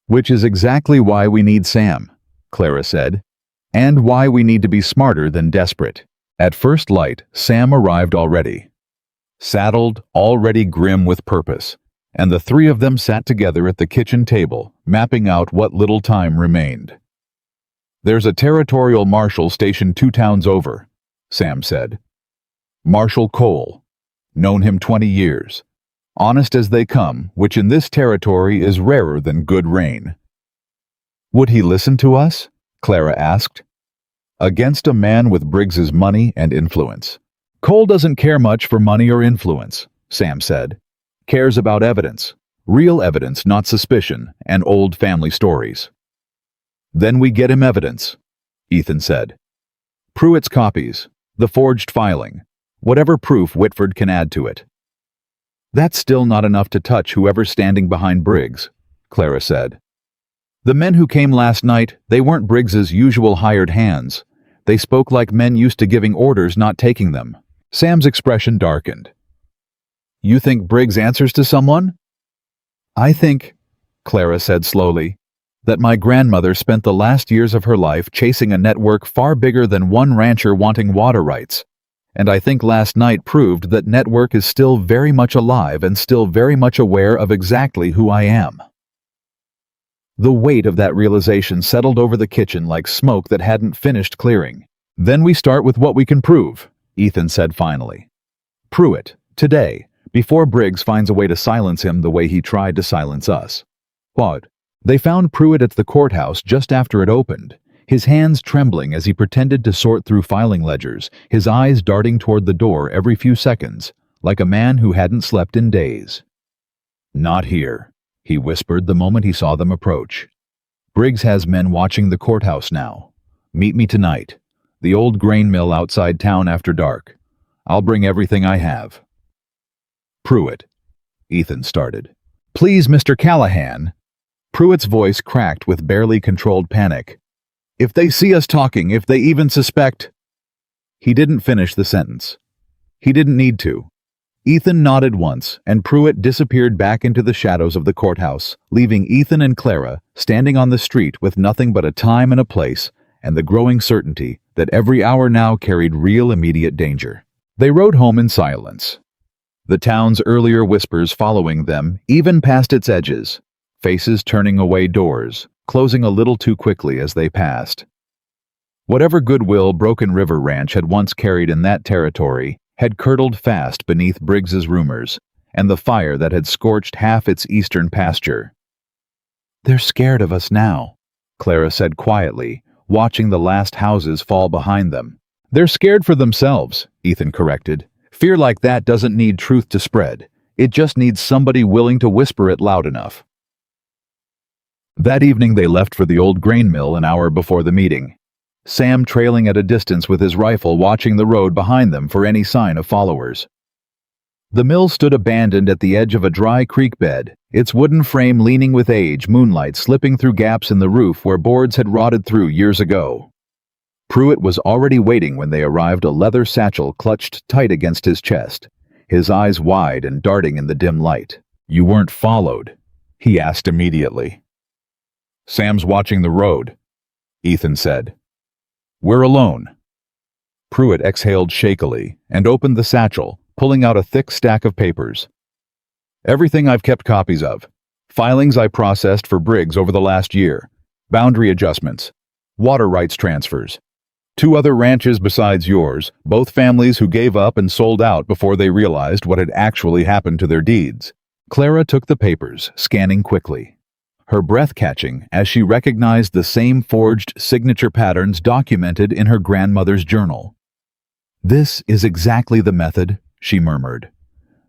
Which is exactly why we need Sam, Clara said, and why we need to be smarter than desperate. At first light, Sam arrived already. Saddled, already grim with purpose, and the 3 of them sat together at the kitchen table, mapping out what little time remained. There's a territorial marshal stationed 2 towns over, Sam said. Marshal Cole. Known him 20 years. Honest as they come, which in this territory is rarer than good rain. Would he listen to us? Clara asked. Against a man with Briggs's money and influence. Cole doesn't care much for money or influence, Sam said. Cares about evidence. Real evidence, not suspicion, and old family stories. Then we get him evidence, Ethan said. Pruitt's copies, the forged filing, whatever proof Whitford can add to it. That's still not enough to touch whoever's standing behind Briggs, Clara said. The men who came last night, they weren't Briggs's usual hired hands. They spoke like men used to giving orders, not taking them. Sam's expression darkened. You think Briggs answers to someone? I think, Clara said slowly, that my grandmother spent the last years of her life chasing a network far bigger than one rancher wanting water rights. And I think last night proved that network is still very much alive and still very much aware of exactly who I am. The weight of that realization settled over the kitchen like smoke that hadn't finished clearing. Then we start with what we can prove, Ethan said finally. Pruitt, today, before Briggs finds a way to silence him the way he tried to silence us. What? They found Pruitt at the courthouse just after it opened, his hands trembling as he pretended to sort through filing ledgers, his eyes darting toward the door every few seconds, like a man who hadn't slept in days. Not here, he whispered the moment he saw them approach. Briggs has men watching the courthouse now. Meet me tonight. The old grain mill outside town after dark. I'll bring everything I have. Pruitt, Ethan started. Please, Mr. Callahan. Pruitt's voice cracked with barely controlled panic. If they see us talking, if they even suspect... He didn't finish the sentence. He didn't need to. Ethan nodded once, and Pruitt disappeared back into the shadows of the courthouse, leaving Ethan and Clara standing on the street with nothing but a time and a place, and the growing certainty that every hour now carried real immediate danger. They rode home in silence, the town's earlier whispers following them, even past its edges, faces turning away doors, closing a little too quickly as they passed. Whatever goodwill Broken River Ranch had once carried in that territory had curdled fast beneath Briggs's rumors and the fire that had scorched half its eastern pasture. They're scared of us now, Clara said quietly, watching the last houses fall behind them. They're scared for themselves, Ethan corrected. Fear like that doesn't need truth to spread. It just needs somebody willing to whisper it loud enough. That evening they left for the old grain mill an hour before the meeting, Sam trailing at a distance with his rifle, watching the road behind them for any sign of followers. The mill stood abandoned at the edge of a dry creek bed, its wooden frame leaning with age, moonlight slipping through gaps in the roof where boards had rotted through years ago. Pruitt was already waiting when they arrived, a leather satchel clutched tight against his chest, his eyes wide and darting in the dim light. You weren't followed? He asked immediately. Sam's watching the road, Ethan said. We're alone. Pruitt exhaled shakily and opened the satchel, pulling out a thick stack of papers. Everything I've kept copies of. Filings I processed for Briggs over the last year. Boundary adjustments. Water rights transfers. 2 other ranches besides yours, both families who gave up and sold out before they realized what had actually happened to their deeds. Clara took the papers, scanning quickly, her breath catching as she recognized the same forged signature patterns documented in her grandmother's journal. This is exactly the method, she murmured.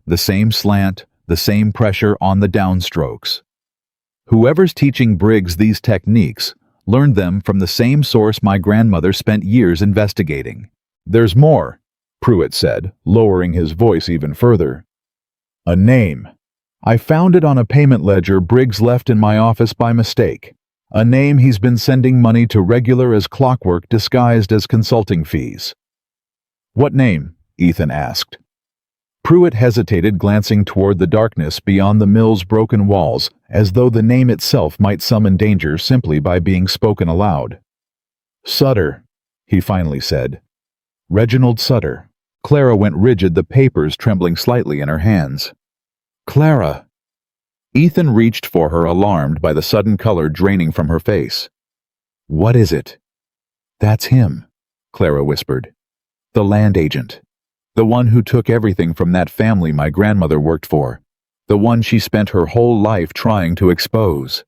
The same slant, the same pressure on the downstrokes. Whoever's teaching Briggs these techniques learned them from the same source my grandmother spent years investigating. There's more, Pruitt said, lowering his voice even further. A name. I found it on a payment ledger Briggs left in my office by mistake. A name he's been sending money to regular as clockwork disguised as consulting fees. What name? Ethan asked. Pruitt hesitated, glancing toward the darkness beyond the mill's broken walls, as though the name itself might summon danger simply by being spoken aloud. Sutter, he finally said. Reginald Sutter. Clara went rigid, the papers trembling slightly in her hands. Clara! Ethan reached for her, alarmed by the sudden color draining from her face. What is it? That's him, Clara whispered. The land agent. The one who took everything from that family my grandmother worked for. The one she spent her whole life trying to expose.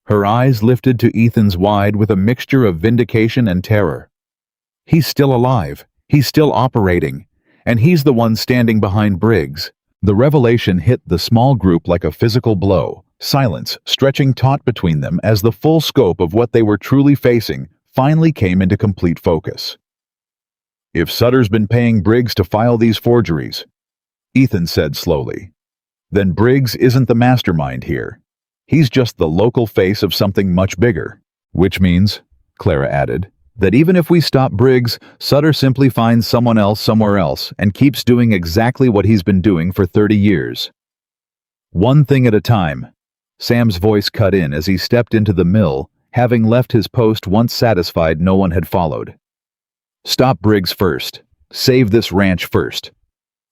Her eyes lifted to Ethan's wide with a mixture of vindication and terror. He's still alive. He's still operating. And he's the one standing behind Briggs. The revelation hit the small group like a physical blow, silence stretching taut between them as the full scope of what they were truly facing finally came into complete focus. If Sutter's been paying Briggs to file these forgeries, Ethan said slowly, then Briggs isn't the mastermind here. He's just the local face of something much bigger. Which means, Clara added, that even if we stop Briggs, Sutter simply finds someone else somewhere else and keeps doing exactly what he's been doing for 30 years. One thing at a time. Sam's voice cut in as he stepped into the mill, having left his post once satisfied no one had followed. Stop Briggs first. Save this ranch first.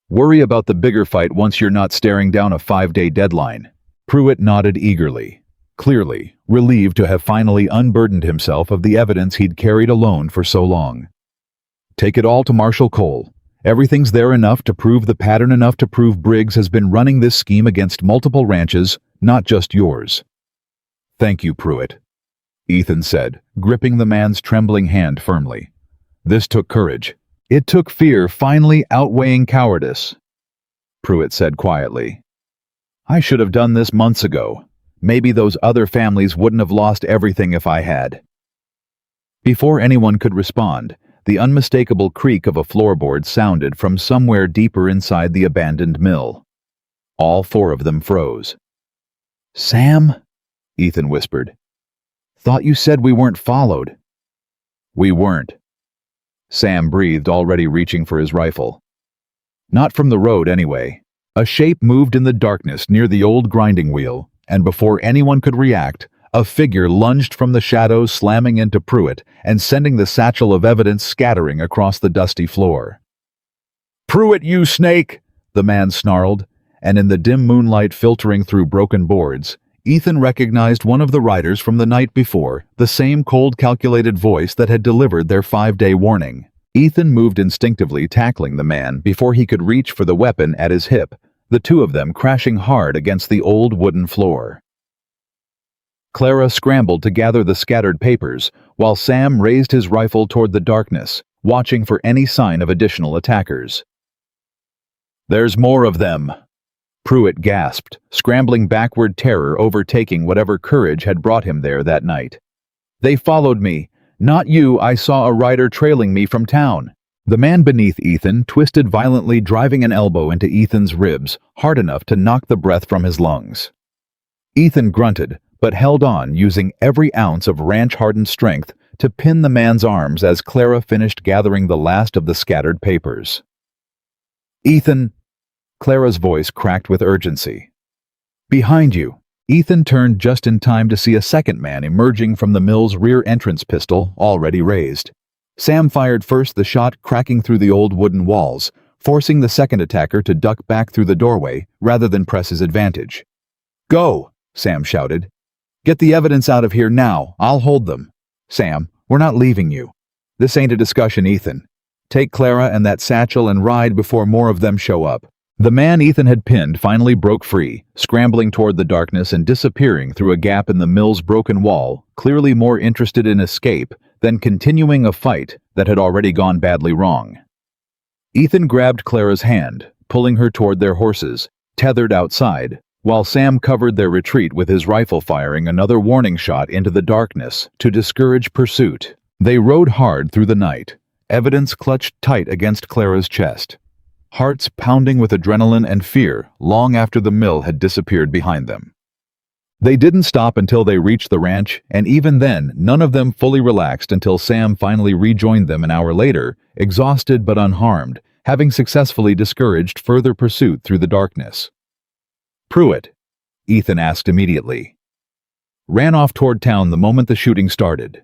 Worry about the bigger fight once you're not staring down a 5-day deadline. Pruitt nodded eagerly, clearly relieved to have finally unburdened himself of the evidence he'd carried alone for so long. Take it all to Marshall Cole. Everything's there enough to prove the pattern, enough to prove Briggs has been running this scheme against multiple ranches, not just yours. Thank you, Pruitt, Ethan said, gripping the man's trembling hand firmly. This took courage. It took fear finally outweighing cowardice. Pruitt said quietly. I should have done this months ago. Maybe those other families wouldn't have lost everything if I had. Before anyone could respond, the unmistakable creak of a floorboard sounded from somewhere deeper inside the abandoned mill. All four of them froze. "Sam?" Ethan whispered. "Thought you said we weren't followed." "We weren't." Sam breathed, already reaching for his rifle. Not from the road, anyway. A shape moved in the darkness near the old grinding wheel, and before anyone could react, a figure lunged from the shadows, slamming into Pruitt and sending the satchel of evidence scattering across the dusty floor. "Pruitt, you snake!" the man snarled, and in the dim moonlight filtering through broken boards, Ethan recognized one of the riders from the night before, the same cold, calculated voice that had delivered their 5-day warning. Ethan moved instinctively, tackling the man before he could reach for the weapon at his hip, the two of them crashing hard against the old wooden floor. Clara scrambled to gather the scattered papers, while Sam raised his rifle toward the darkness, watching for any sign of additional attackers. "There's more of them," Pruitt gasped, scrambling backward, terror overtaking whatever courage had brought him there that night. "They followed me. Not you. I saw a rider trailing me from town." The man beneath Ethan twisted violently, driving an elbow into Ethan's ribs, hard enough to knock the breath from his lungs. Ethan grunted, but held on, using every ounce of ranch-hardened strength to pin the man's arms as Clara finished gathering the last of the scattered papers. "Ethan!" Clara's voice cracked with urgency. "Behind you!" Ethan turned just in time to see a second man emerging from the mill's rear entrance, pistol already raised. Sam fired first, the shot cracking through the old wooden walls, forcing the second attacker to duck back through the doorway rather than press his advantage. "Go!" Sam shouted. "Get the evidence out of here now. I'll hold them." "Sam, we're not leaving you." "This ain't a discussion, Ethan. Take Clara and that satchel and ride before more of them show up." The man Ethan had pinned finally broke free, scrambling toward the darkness and disappearing through a gap in the mill's broken wall, clearly more interested in escape than continuing a fight that had already gone badly wrong. Ethan grabbed Clara's hand, pulling her toward their horses, tethered outside, while Sam covered their retreat with his rifle, firing another warning shot into the darkness to discourage pursuit. They rode hard through the night, evidence clutched tight against Clara's chest, hearts pounding with adrenaline and fear long after the mill had disappeared behind them. They didn't stop until they reached the ranch, and even then, none of them fully relaxed until Sam finally rejoined them an hour later, exhausted but unharmed, having successfully discouraged further pursuit through the darkness. "Pruitt?" Ethan asked immediately. "Ran off toward town the moment the shooting started,"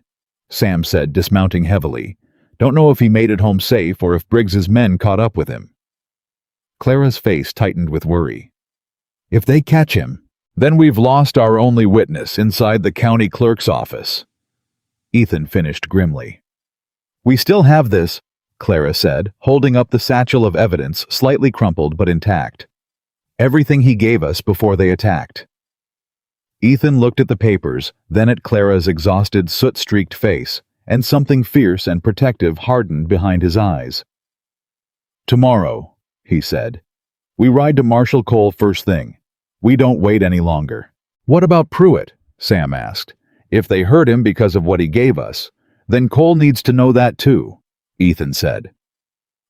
Sam said, dismounting heavily. "Don't know if he made it home safe or if Briggs's men caught up with him." Clara's face tightened with worry. "If they catch him, then we've lost our only witness inside the county clerk's office," Ethan finished grimly. "We still have this," Clara said, holding up the satchel of evidence, slightly crumpled but intact. "Everything he gave us before they attacked." Ethan looked at the papers, then at Clara's exhausted, soot-streaked face, and something fierce and protective hardened behind his eyes. "Tomorrow," he said, "we ride to Marshall Cole first thing. We don't wait any longer." "What about Pruitt?" Sam asked. "If they hurt him because of what he gave us, then Cole needs to know that too," Ethan said.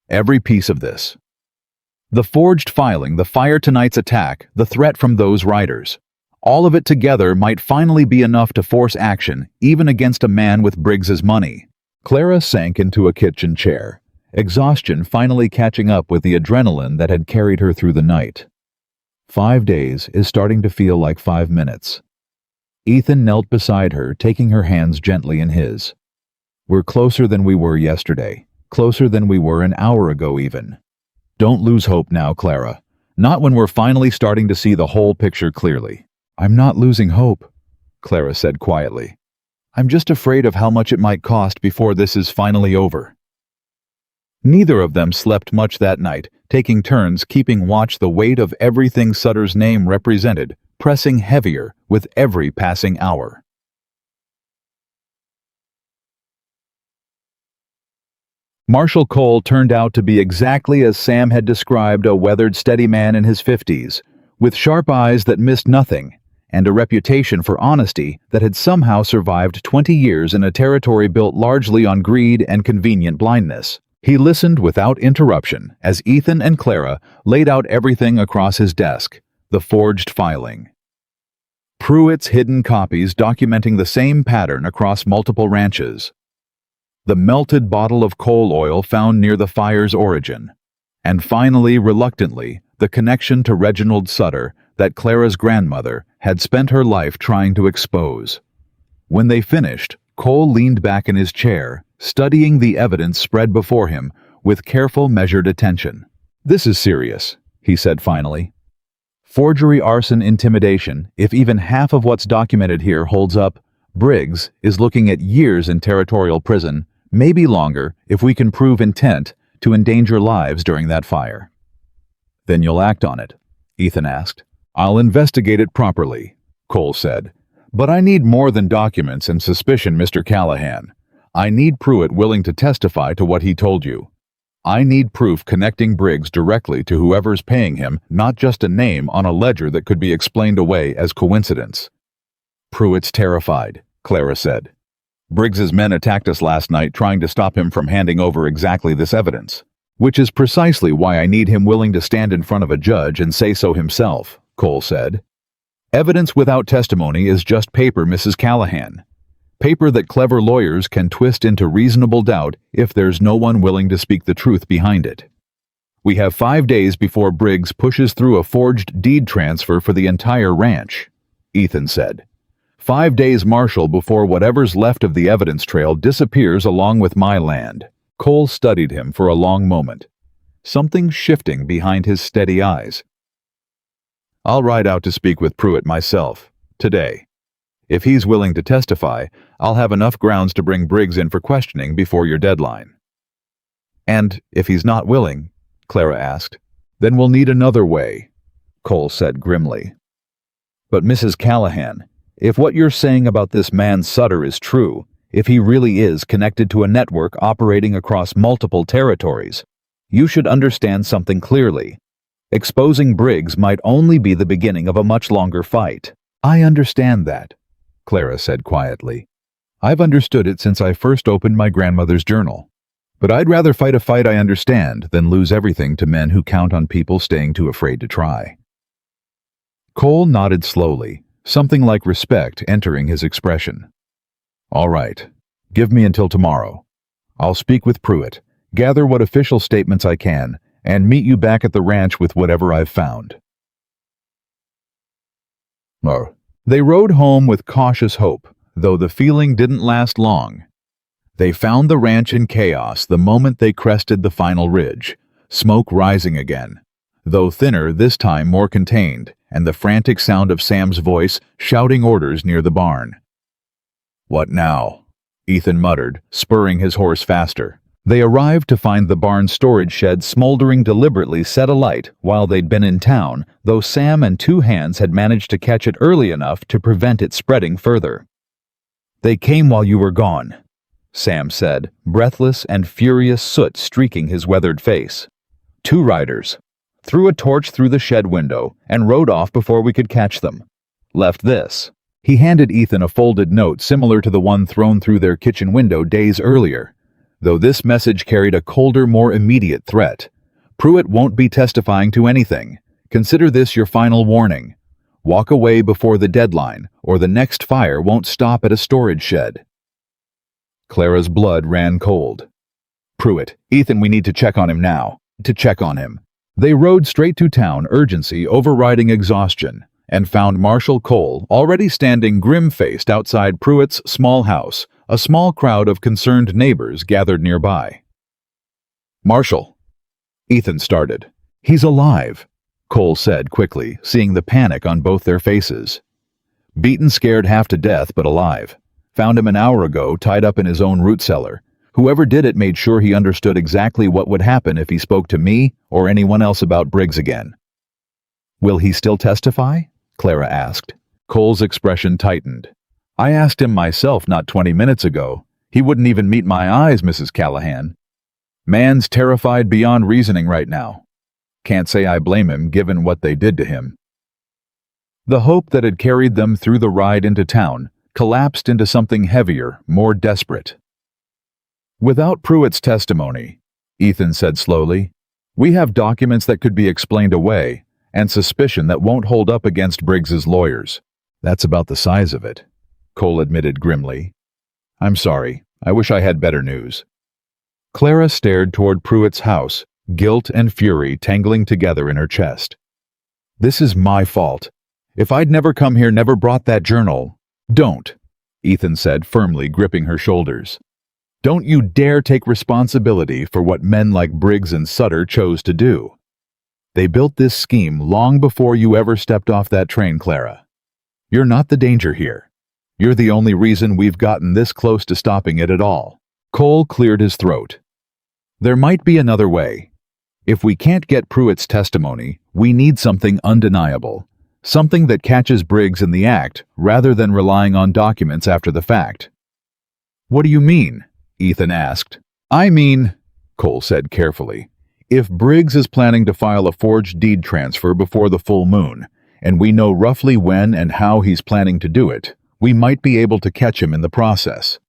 "Every piece of this. The forged filing, the fire tonight's attack, the threat from those riders. All of it together might finally be enough to force action, even against a man with Briggs's money." Clara sank into a kitchen chair, exhaustion finally catching up with the adrenaline that had carried her through the night. 5 days is starting to feel like 5 minutes. Ethan knelt beside her, taking her hands gently in his. "We're closer than we were yesterday, closer than we were an hour ago even. Don't lose hope now, Clara. Not when we're finally starting to see the whole picture clearly." "I'm not losing hope," Clara said quietly. "I'm just afraid of how much it might cost before this is finally over." Neither of them slept much that night, taking turns keeping watch, the weight of everything Sutter's name represented, pressing heavier with every passing hour. Marshall Cole turned out to be exactly as Sam had described, a weathered, steady man in his 50s, with sharp eyes that missed nothing, and a reputation for honesty that had somehow survived 20 years in a territory built largely on greed and convenient blindness. He listened without interruption as Ethan and Clara laid out everything across his desk, the forged filing. Pruitt's hidden copies documenting the same pattern across multiple ranches. The melted bottle of coal oil found near the fire's origin. And finally, reluctantly, the connection to Reginald Sutter that Clara's grandmother had spent her life trying to expose. When they finished, Cole leaned back in his chair, studying the evidence spread before him with careful, measured attention. "This is serious," he said finally. "Forgery, arson, intimidation, if even half of what's documented here holds up, Briggs is looking at years in territorial prison, maybe longer if we can prove intent to endanger lives during that fire." "Then you'll act on it?" Ethan asked. "I'll investigate it properly," Cole said. "But I need more than documents and suspicion, Mr. Callahan. I need Pruitt willing to testify to what he told you. I need proof connecting Briggs directly to whoever's paying him, not just a name on a ledger that could be explained away as coincidence." "Pruitt's terrified," Clara said. "Briggs's men attacked us last night trying to stop him from handing over exactly this evidence. Which is precisely why I need him willing to stand in front of a judge and say so himself," Cole said. "Evidence without testimony is just paper, Mrs. Callahan. Paper that clever lawyers can twist into reasonable doubt if there's no one willing to speak the truth behind it. We have 5 days before Briggs pushes through a forged deed transfer for the entire ranch," Ethan said. 5 days, Marshal, before whatever's left of the evidence trail disappears along with my land." Cole studied him for a long moment, something shifting behind his steady eyes. "I'll ride out to speak with Pruitt myself, today. If he's willing to testify, I'll have enough grounds to bring Briggs in for questioning before your deadline." "And if he's not willing," Clara asked, "then we'll need another way," Cole said grimly. "But Mrs. Callahan, if what you're saying about this man Sutter is true, if he really is connected to a network operating across multiple territories, you should understand something clearly. Exposing Briggs might only be the beginning of a much longer fight." "I understand that," Clara said quietly. "I've understood it since I first opened my grandmother's journal. But I'd rather fight a fight I understand than lose everything to men who count on people staying too afraid to try." Cole nodded slowly, something like respect entering his expression. "All right. Give me until tomorrow. I'll speak with Pruitt, gather what official statements I can, and meet you back at the ranch with whatever I've found." They rode home with cautious hope, though the feeling didn't last long. They found the ranch in chaos the moment they crested the final ridge, smoke rising again, though thinner, this time more contained, and the frantic sound of Sam's voice shouting orders near the barn. "What now?" Ethan muttered, spurring his horse faster. They arrived to find the barn's storage shed smoldering deliberately set alight while they'd been in town, though Sam and 2 hands had managed to catch it early enough to prevent it spreading further. "They came while you were gone," Sam said, breathless and furious soot streaking his weathered face. "2 riders. Threw a torch through the shed window and rode off before we could catch them. Left this." He handed Ethan a folded note similar to the one thrown through their kitchen window days earlier, though this message carried a colder, more immediate threat. "Pruitt won't be testifying to anything. Consider this your final warning. Walk away before the deadline, or the next fire won't stop at a storage shed." Clara's blood ran cold. "Pruitt, Ethan, we need to check on him now. To check on him." They rode straight to town, urgency overriding exhaustion, and found Marshal Cole already standing grim-faced outside Pruitt's small house, a small crowd of concerned neighbors gathered nearby. "Marshal," Ethan started. "He's alive," Cole said quickly, seeing the panic on both their faces. "Beaten, scared half to death, but alive. Found him an hour ago, tied up in his own root cellar. Whoever did it made sure he understood exactly what would happen if he spoke to me or anyone else about Briggs again." "Will he still testify?" Clara asked. Cole's expression tightened. "I asked him myself not 20 minutes ago. He wouldn't even meet my eyes, Mrs. Callahan. Man's terrified beyond reasoning right now. Can't say I blame him, given what they did to him." The hope that had carried them through the ride into town collapsed into something heavier, more desperate. Without Pruitt's testimony, Ethan said slowly, we have documents that could be explained away and suspicion that won't hold up against Briggs's lawyers. That's about the size of it, Cole admitted grimly. I'm sorry. I wish I had better news. Clara stared toward Pruitt's house, guilt and fury tangling together in her chest. This is my fault. If I'd never come here, never brought that journal. Don't, Ethan said, firmly gripping her shoulders. Don't you dare take responsibility for what men like Briggs and Sutter chose to do. They built this scheme long before you ever stepped off that train, Clara. You're not the danger here. You're the only reason we've gotten this close to stopping it at all. Cole cleared his throat. There might be another way. If we can't get Pruitt's testimony, we need something undeniable. Something that catches Briggs in the act, rather than relying on documents after the fact. What do you mean? Ethan asked. I mean, Cole said carefully, if Briggs is planning to file a forged deed transfer before the full moon, and we know roughly when and how he's planning to do it, we might be able to catch him in the process.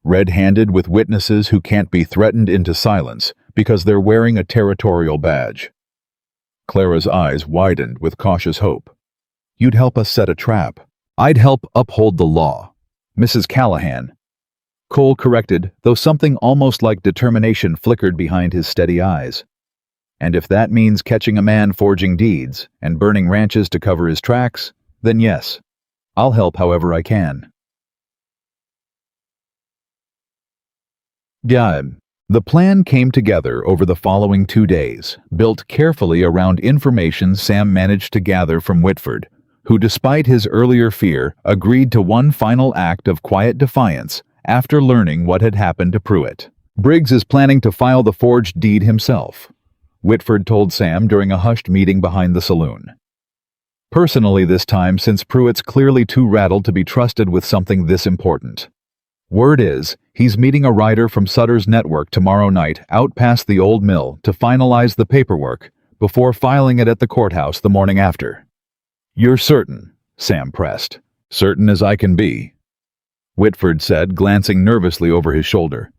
Red-handed with witnesses who can't be threatened into silence because they're wearing a territorial badge. Clara's eyes widened with cautious hope. You'd help us set a trap. I'd help uphold the law. Mrs. Callahan. Cole corrected, though something almost like determination flickered behind his steady eyes. And if that means catching a man forging deeds and burning ranches to cover his tracks, then yes, I'll help however I can. The plan came together over the following 2 days, built carefully around information Sam managed to gather from Whitford, who despite his earlier fear agreed to one final act of quiet defiance after learning what had happened to Pruitt. Briggs is planning to file the forged deed himself, Whitford told Sam during a hushed meeting behind the saloon. Personally this time, since Pruitt's clearly too rattled to be trusted with something this important. Word is, he's meeting a rider from Sutter's network tomorrow night out past the old mill to finalize the paperwork before filing it at the courthouse the morning after. You're certain? Sam pressed. Certain as I can be, Whitford said, glancing nervously over his shoulder.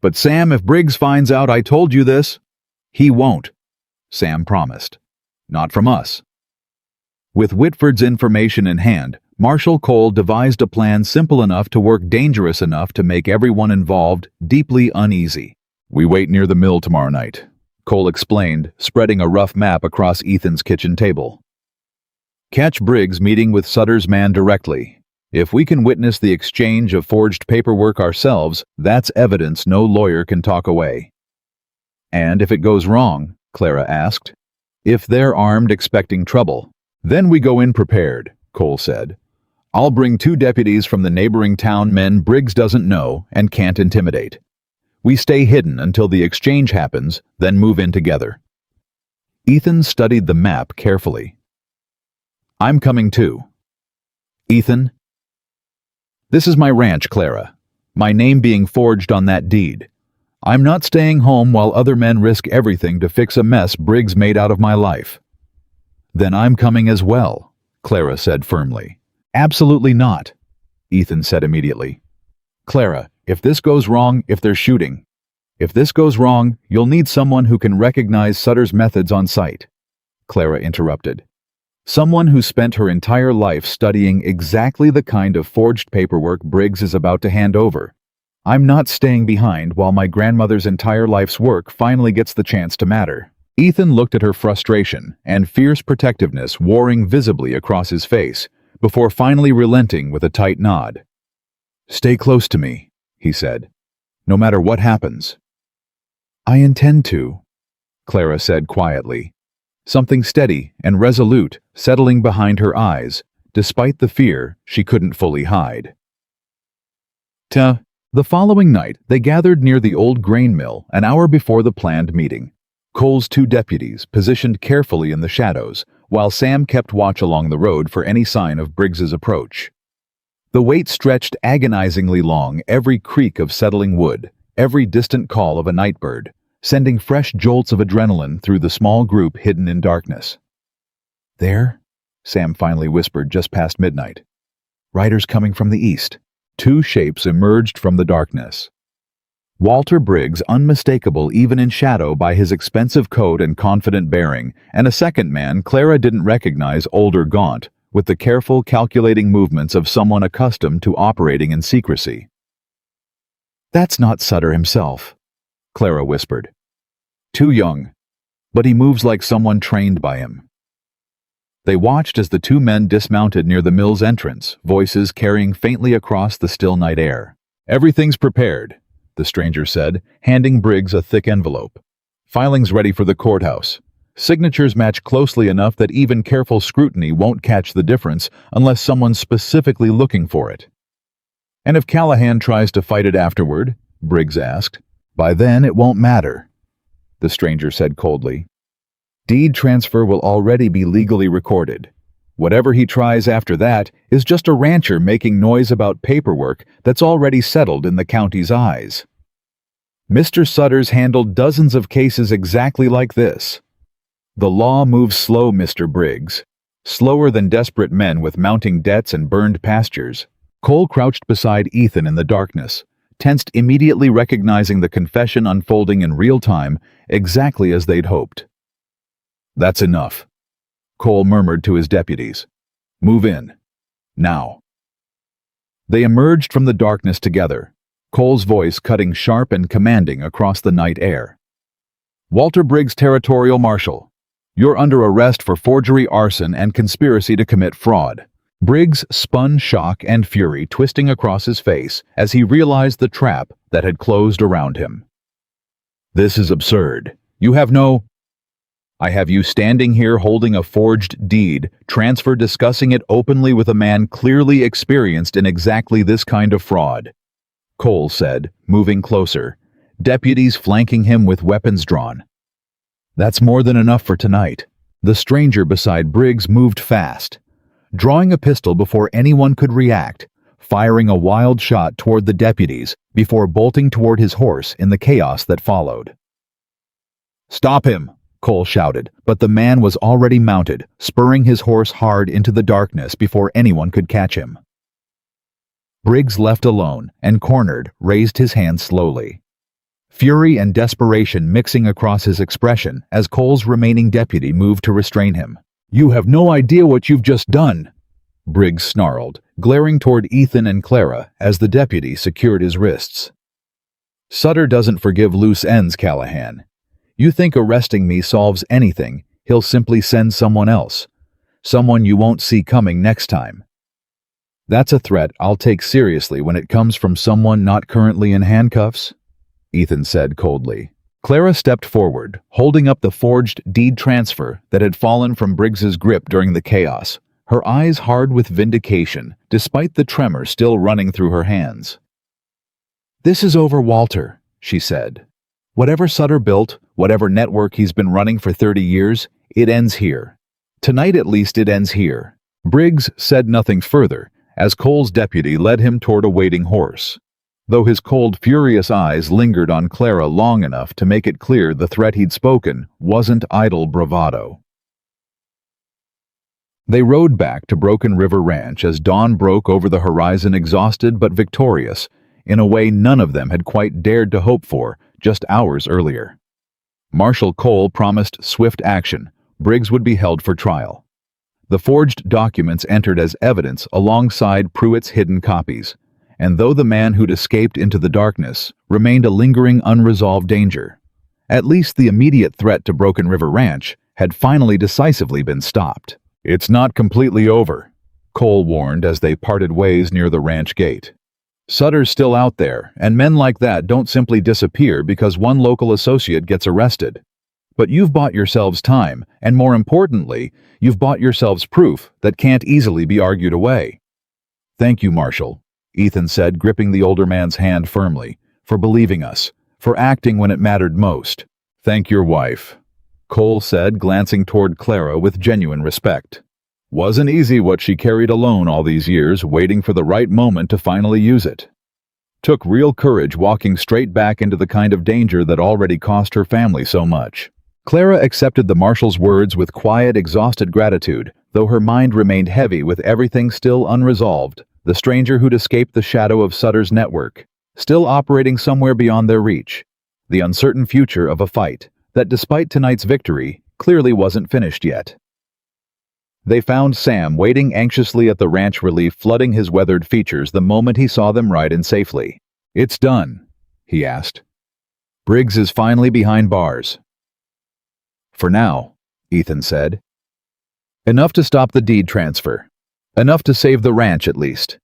But Sam, if Briggs finds out I told you this, he won't, Sam promised. Not from us. With Whitford's information in hand, Marshal Cole devised a plan simple enough to work, dangerous enough to make everyone involved deeply uneasy. We wait near the mill tomorrow night, Cole explained, spreading a rough map across Ethan's kitchen table. Catch Briggs meeting with Sutter's man directly. If we can witness the exchange of forged paperwork ourselves, that's evidence no lawyer can talk away. And if it goes wrong, Clara asked, if they're armed expecting trouble, then we go in prepared, Cole said. I'll bring 2 deputies from the neighboring town, men Briggs doesn't know and can't intimidate. We stay hidden until the exchange happens, then move in together. Ethan studied the map carefully. I'm coming too. Ethan? This is my ranch, Clara. My name being forged on that deed. I'm not staying home while other men risk everything to fix a mess Briggs made out of my life. Then I'm coming as well, Clara said firmly. Absolutely not, Ethan said immediately. Clara, if this goes wrong, if they're shooting. If this goes wrong, you'll need someone who can recognize Sutter's methods on sight, Clara interrupted. Someone who spent her entire life studying exactly the kind of forged paperwork Briggs is about to hand over. I'm not staying behind while my grandmother's entire life's work finally gets the chance to matter. Ethan looked at her frustration and fierce protectiveness warring visibly across his face, before finally relenting with a tight nod. Stay close to me, he said, no matter what happens. I intend to, Clara said quietly. Something steady and resolute settling behind her eyes, despite the fear she couldn't fully hide. The following night, they gathered near the old grain mill an hour before the planned meeting. Cole's 2 deputies positioned carefully in the shadows, while Sam kept watch along the road for any sign of Briggs's approach. The wait stretched agonizingly long, every creak of settling wood, every distant call of a night bird, sending fresh jolts of adrenaline through the small group hidden in darkness. There, Sam finally whispered just past midnight. Riders coming from the east. Two shapes emerged from the darkness. Walter Briggs, unmistakable even in shadow by his expensive coat and confident bearing, and a second man Clara didn't recognize, older, gaunt, with the careful, calculating movements of someone accustomed to operating in secrecy. That's not Sutter himself, Clara whispered. Too young, but he moves like someone trained by him. They watched as the two men dismounted near the mill's entrance, voices carrying faintly across the still night air. Everything's prepared, the stranger said, handing Briggs a thick envelope. Filings ready for the courthouse. Signatures match closely enough that even careful scrutiny won't catch the difference unless someone's specifically looking for it. And if Callahan tries to fight it afterward, Briggs asked, by then it won't matter, the stranger said coldly. Deed transfer will already be legally recorded. Whatever he tries after that is just a rancher making noise about paperwork that's already settled in the county's eyes. Mr. Sutter's handled dozens of cases exactly like this. The law moves slow, Mr. Briggs. Slower than desperate men with mounting debts and burned pastures. Cole crouched beside Ethan in the darkness, tensed, immediately recognizing the confession unfolding in real time, exactly as they'd hoped. That's enough, Cole murmured to his deputies. Move in. Now. They emerged from the darkness together, Cole's voice cutting sharp and commanding across the night air. Walter Briggs, Territorial Marshal. You're under arrest for forgery, arson, and conspiracy to commit fraud. Briggs spun, shock and fury twisting across his face as he realized the trap that had closed around him. This is absurd. You have no... I have you standing here holding a forged deed, transfer, discussing it openly with a man clearly experienced in exactly this kind of fraud, Cole said, moving closer, deputies flanking him with weapons drawn. That's more than enough for tonight. The stranger beside Briggs moved fast, drawing a pistol before anyone could react, firing a wild shot toward the deputies before bolting toward his horse in the chaos that followed. Stop him! Cole shouted, but the man was already mounted, spurring his horse hard into the darkness before anyone could catch him. Briggs, left alone and cornered, raised his hand slowly. Fury and desperation mixing across his expression as Cole's remaining deputy moved to restrain him. You have no idea what you've just done, Briggs snarled, glaring toward Ethan and Clara as the deputy secured his wrists. Sutter doesn't forgive loose ends, Callahan. You think arresting me solves anything, he'll simply send someone else. Someone you won't see coming next time. That's a threat I'll take seriously when it comes from someone not currently in handcuffs, Ethan said coldly. Clara stepped forward, holding up the forged deed transfer that had fallen from Briggs's grip during the chaos, her eyes hard with vindication, despite the tremor still running through her hands. This is over, Walter, she said. Whatever Sutter built, whatever network he's been running for 30 years, it ends here. Tonight at least it ends here. Briggs said nothing further as Cole's deputy led him toward a waiting horse, though his cold, furious eyes lingered on Clara long enough to make it clear the threat he'd spoken wasn't idle bravado. They rode back to Broken River Ranch as dawn broke over the horizon, exhausted but victorious, in a way none of them had quite dared to hope for just hours earlier. Marshal Cole promised swift action. Briggs would be held for trial. The forged documents entered as evidence alongside Pruitt's hidden copies, and though the man who'd escaped into the darkness remained a lingering, unresolved danger, at least the immediate threat to Broken River Ranch had finally decisively been stopped. It's not completely over, Cole warned as they parted ways near the ranch gate. Sutter's still out there, and men like that don't simply disappear because one local associate gets arrested. But you've bought yourselves time, and more importantly, you've bought yourselves proof that can't easily be argued away. Thank you, Marshal, Ethan said, gripping the older man's hand firmly, for believing us, for acting when it mattered most. Thank your wife, Cole said, glancing toward Clara with genuine respect. Wasn't easy what she carried alone all these years, waiting for the right moment to finally use it. Took real courage walking straight back into the kind of danger that already cost her family so much. Clara accepted the marshal's words with quiet, exhausted gratitude, though her mind remained heavy with everything still unresolved. The stranger who'd escaped the shadow of Sutter's network, still operating somewhere beyond their reach. The uncertain future of a fight that, despite tonight's victory, clearly wasn't finished yet. They found Sam waiting anxiously at the ranch, relief flooding his weathered features the moment he saw them ride in safely. "It's done," he asked. "Briggs is finally behind bars." "For now," Ethan said. "Enough to stop the deed transfer. Enough to save the ranch, at least."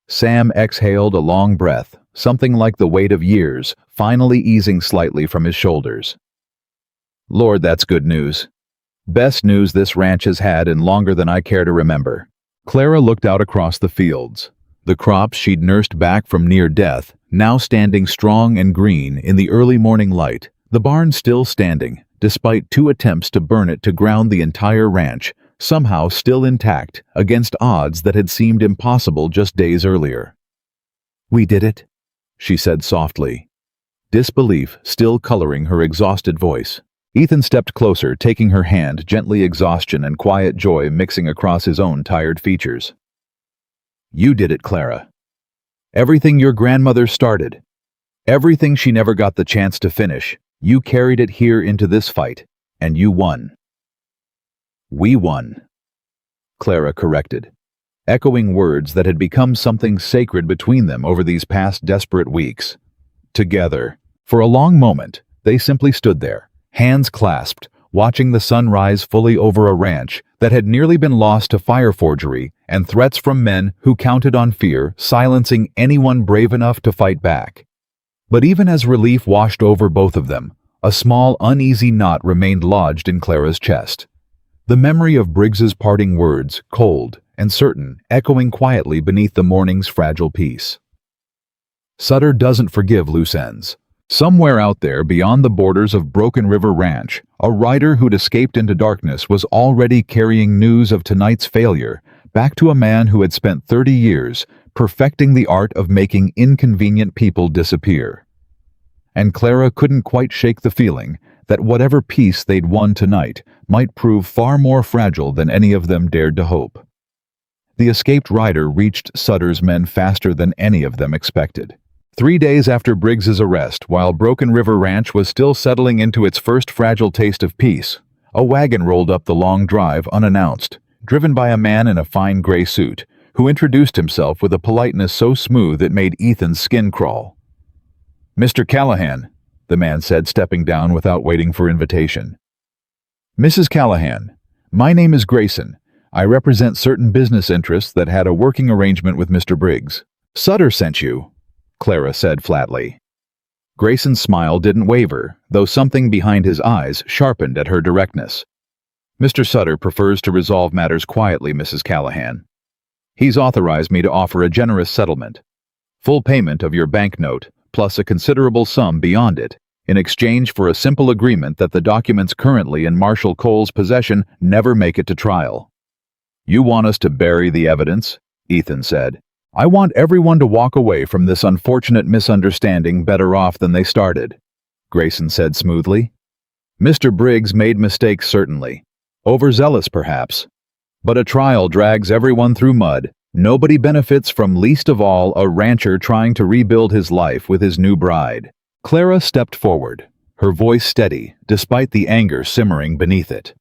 Sam exhaled a long breath, something like the weight of years finally easing slightly from his shoulders. "Lord, that's good news. Best news this ranch has had in longer than I care to remember." Clara looked out across the fields. The crops she'd nursed back from near death, now standing strong and green in the early morning light, the barn still standing, despite 2 attempts to burn it to ground the entire ranch, somehow still intact against odds that had seemed impossible just days earlier. "We did it," she said softly, disbelief still coloring her exhausted voice. Ethan stepped closer, taking her hand, gently, exhaustion and quiet joy mixing across his own tired features. "You did it, Clara. Everything your grandmother started, everything she never got the chance to finish, you carried it here into this fight, and you won." "We won," Clara corrected, echoing words that had become something sacred between them over these past desperate weeks. Together, for a long moment, they simply stood there, hands clasped, watching the sun rise fully over a ranch that had nearly been lost to fire forgery and threats from men who counted on fear silencing anyone brave enough to fight back. But even as relief washed over both of them, a small, uneasy knot remained lodged in Clara's chest. The memory of Briggs's parting words, cold and certain, echoing quietly beneath the morning's fragile peace. Sutter doesn't forgive loose ends. Somewhere out there beyond the borders of Broken River Ranch, a rider who'd escaped into darkness was already carrying news of tonight's failure back to a man who had spent 30 years perfecting the art of making inconvenient people disappear. And Clara couldn't quite shake the feeling that whatever peace they'd won tonight might prove far more fragile than any of them dared to hope. The escaped rider reached Sutter's men faster than any of them expected. 3 days after Briggs's arrest, while Broken River Ranch was still settling into its first fragile taste of peace, a wagon rolled up the long drive unannounced, driven by a man in a fine gray suit, who introduced himself with a politeness so smooth it made Ethan's skin crawl. "Mr. Callahan," the man said, stepping down without waiting for invitation. "Mrs. Callahan, my name is Grayson. I represent certain business interests that had a working arrangement with Mr. Briggs. Sutter sent you," Clara said flatly. Grayson's smile didn't waver, though something behind his eyes sharpened at her directness. "Mr. Sutter prefers to resolve matters quietly, Mrs. Callahan. He's authorized me to offer a generous settlement. Full payment of your banknote, plus a considerable sum beyond it, in exchange for a simple agreement that the documents currently in Marshal Cole's possession never make it to trial." "You want us to bury the evidence?" Ethan said. "I want everyone to walk away from this unfortunate misunderstanding better off than they started," Grayson said smoothly. "Mr. Briggs made mistakes, certainly. Overzealous, perhaps. But a trial drags everyone through mud. Nobody benefits from, least of all, a rancher trying to rebuild his life with his new bride." Clara stepped forward, her voice steady, despite the anger simmering beneath it.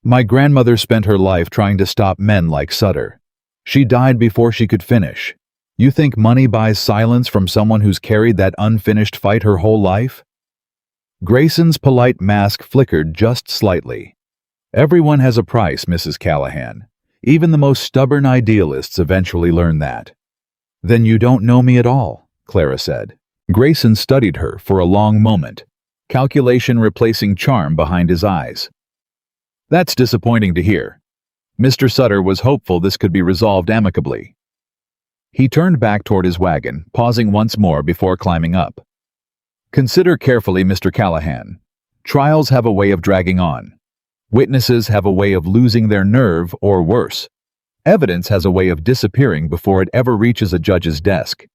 "My grandmother spent her life trying to stop men like Sutter. She died before she could finish. You think money buys silence from someone who's carried that unfinished fight her whole life?" Grayson's polite mask flickered just slightly. "Everyone has a price, Mrs. Callahan. Even the most stubborn idealists eventually learn that." "Then you don't know me at all," Clara said. Grayson studied her for a long moment, calculation replacing charm behind his eyes. "That's disappointing to hear. Mr. Sutter was hopeful this could be resolved amicably." He turned back toward his wagon, pausing once more before climbing up. "Consider carefully, Mr. Callahan. Trials have a way of dragging on. Witnesses have a way of losing their nerve, or worse. Evidence has a way of disappearing before it ever reaches a judge's desk.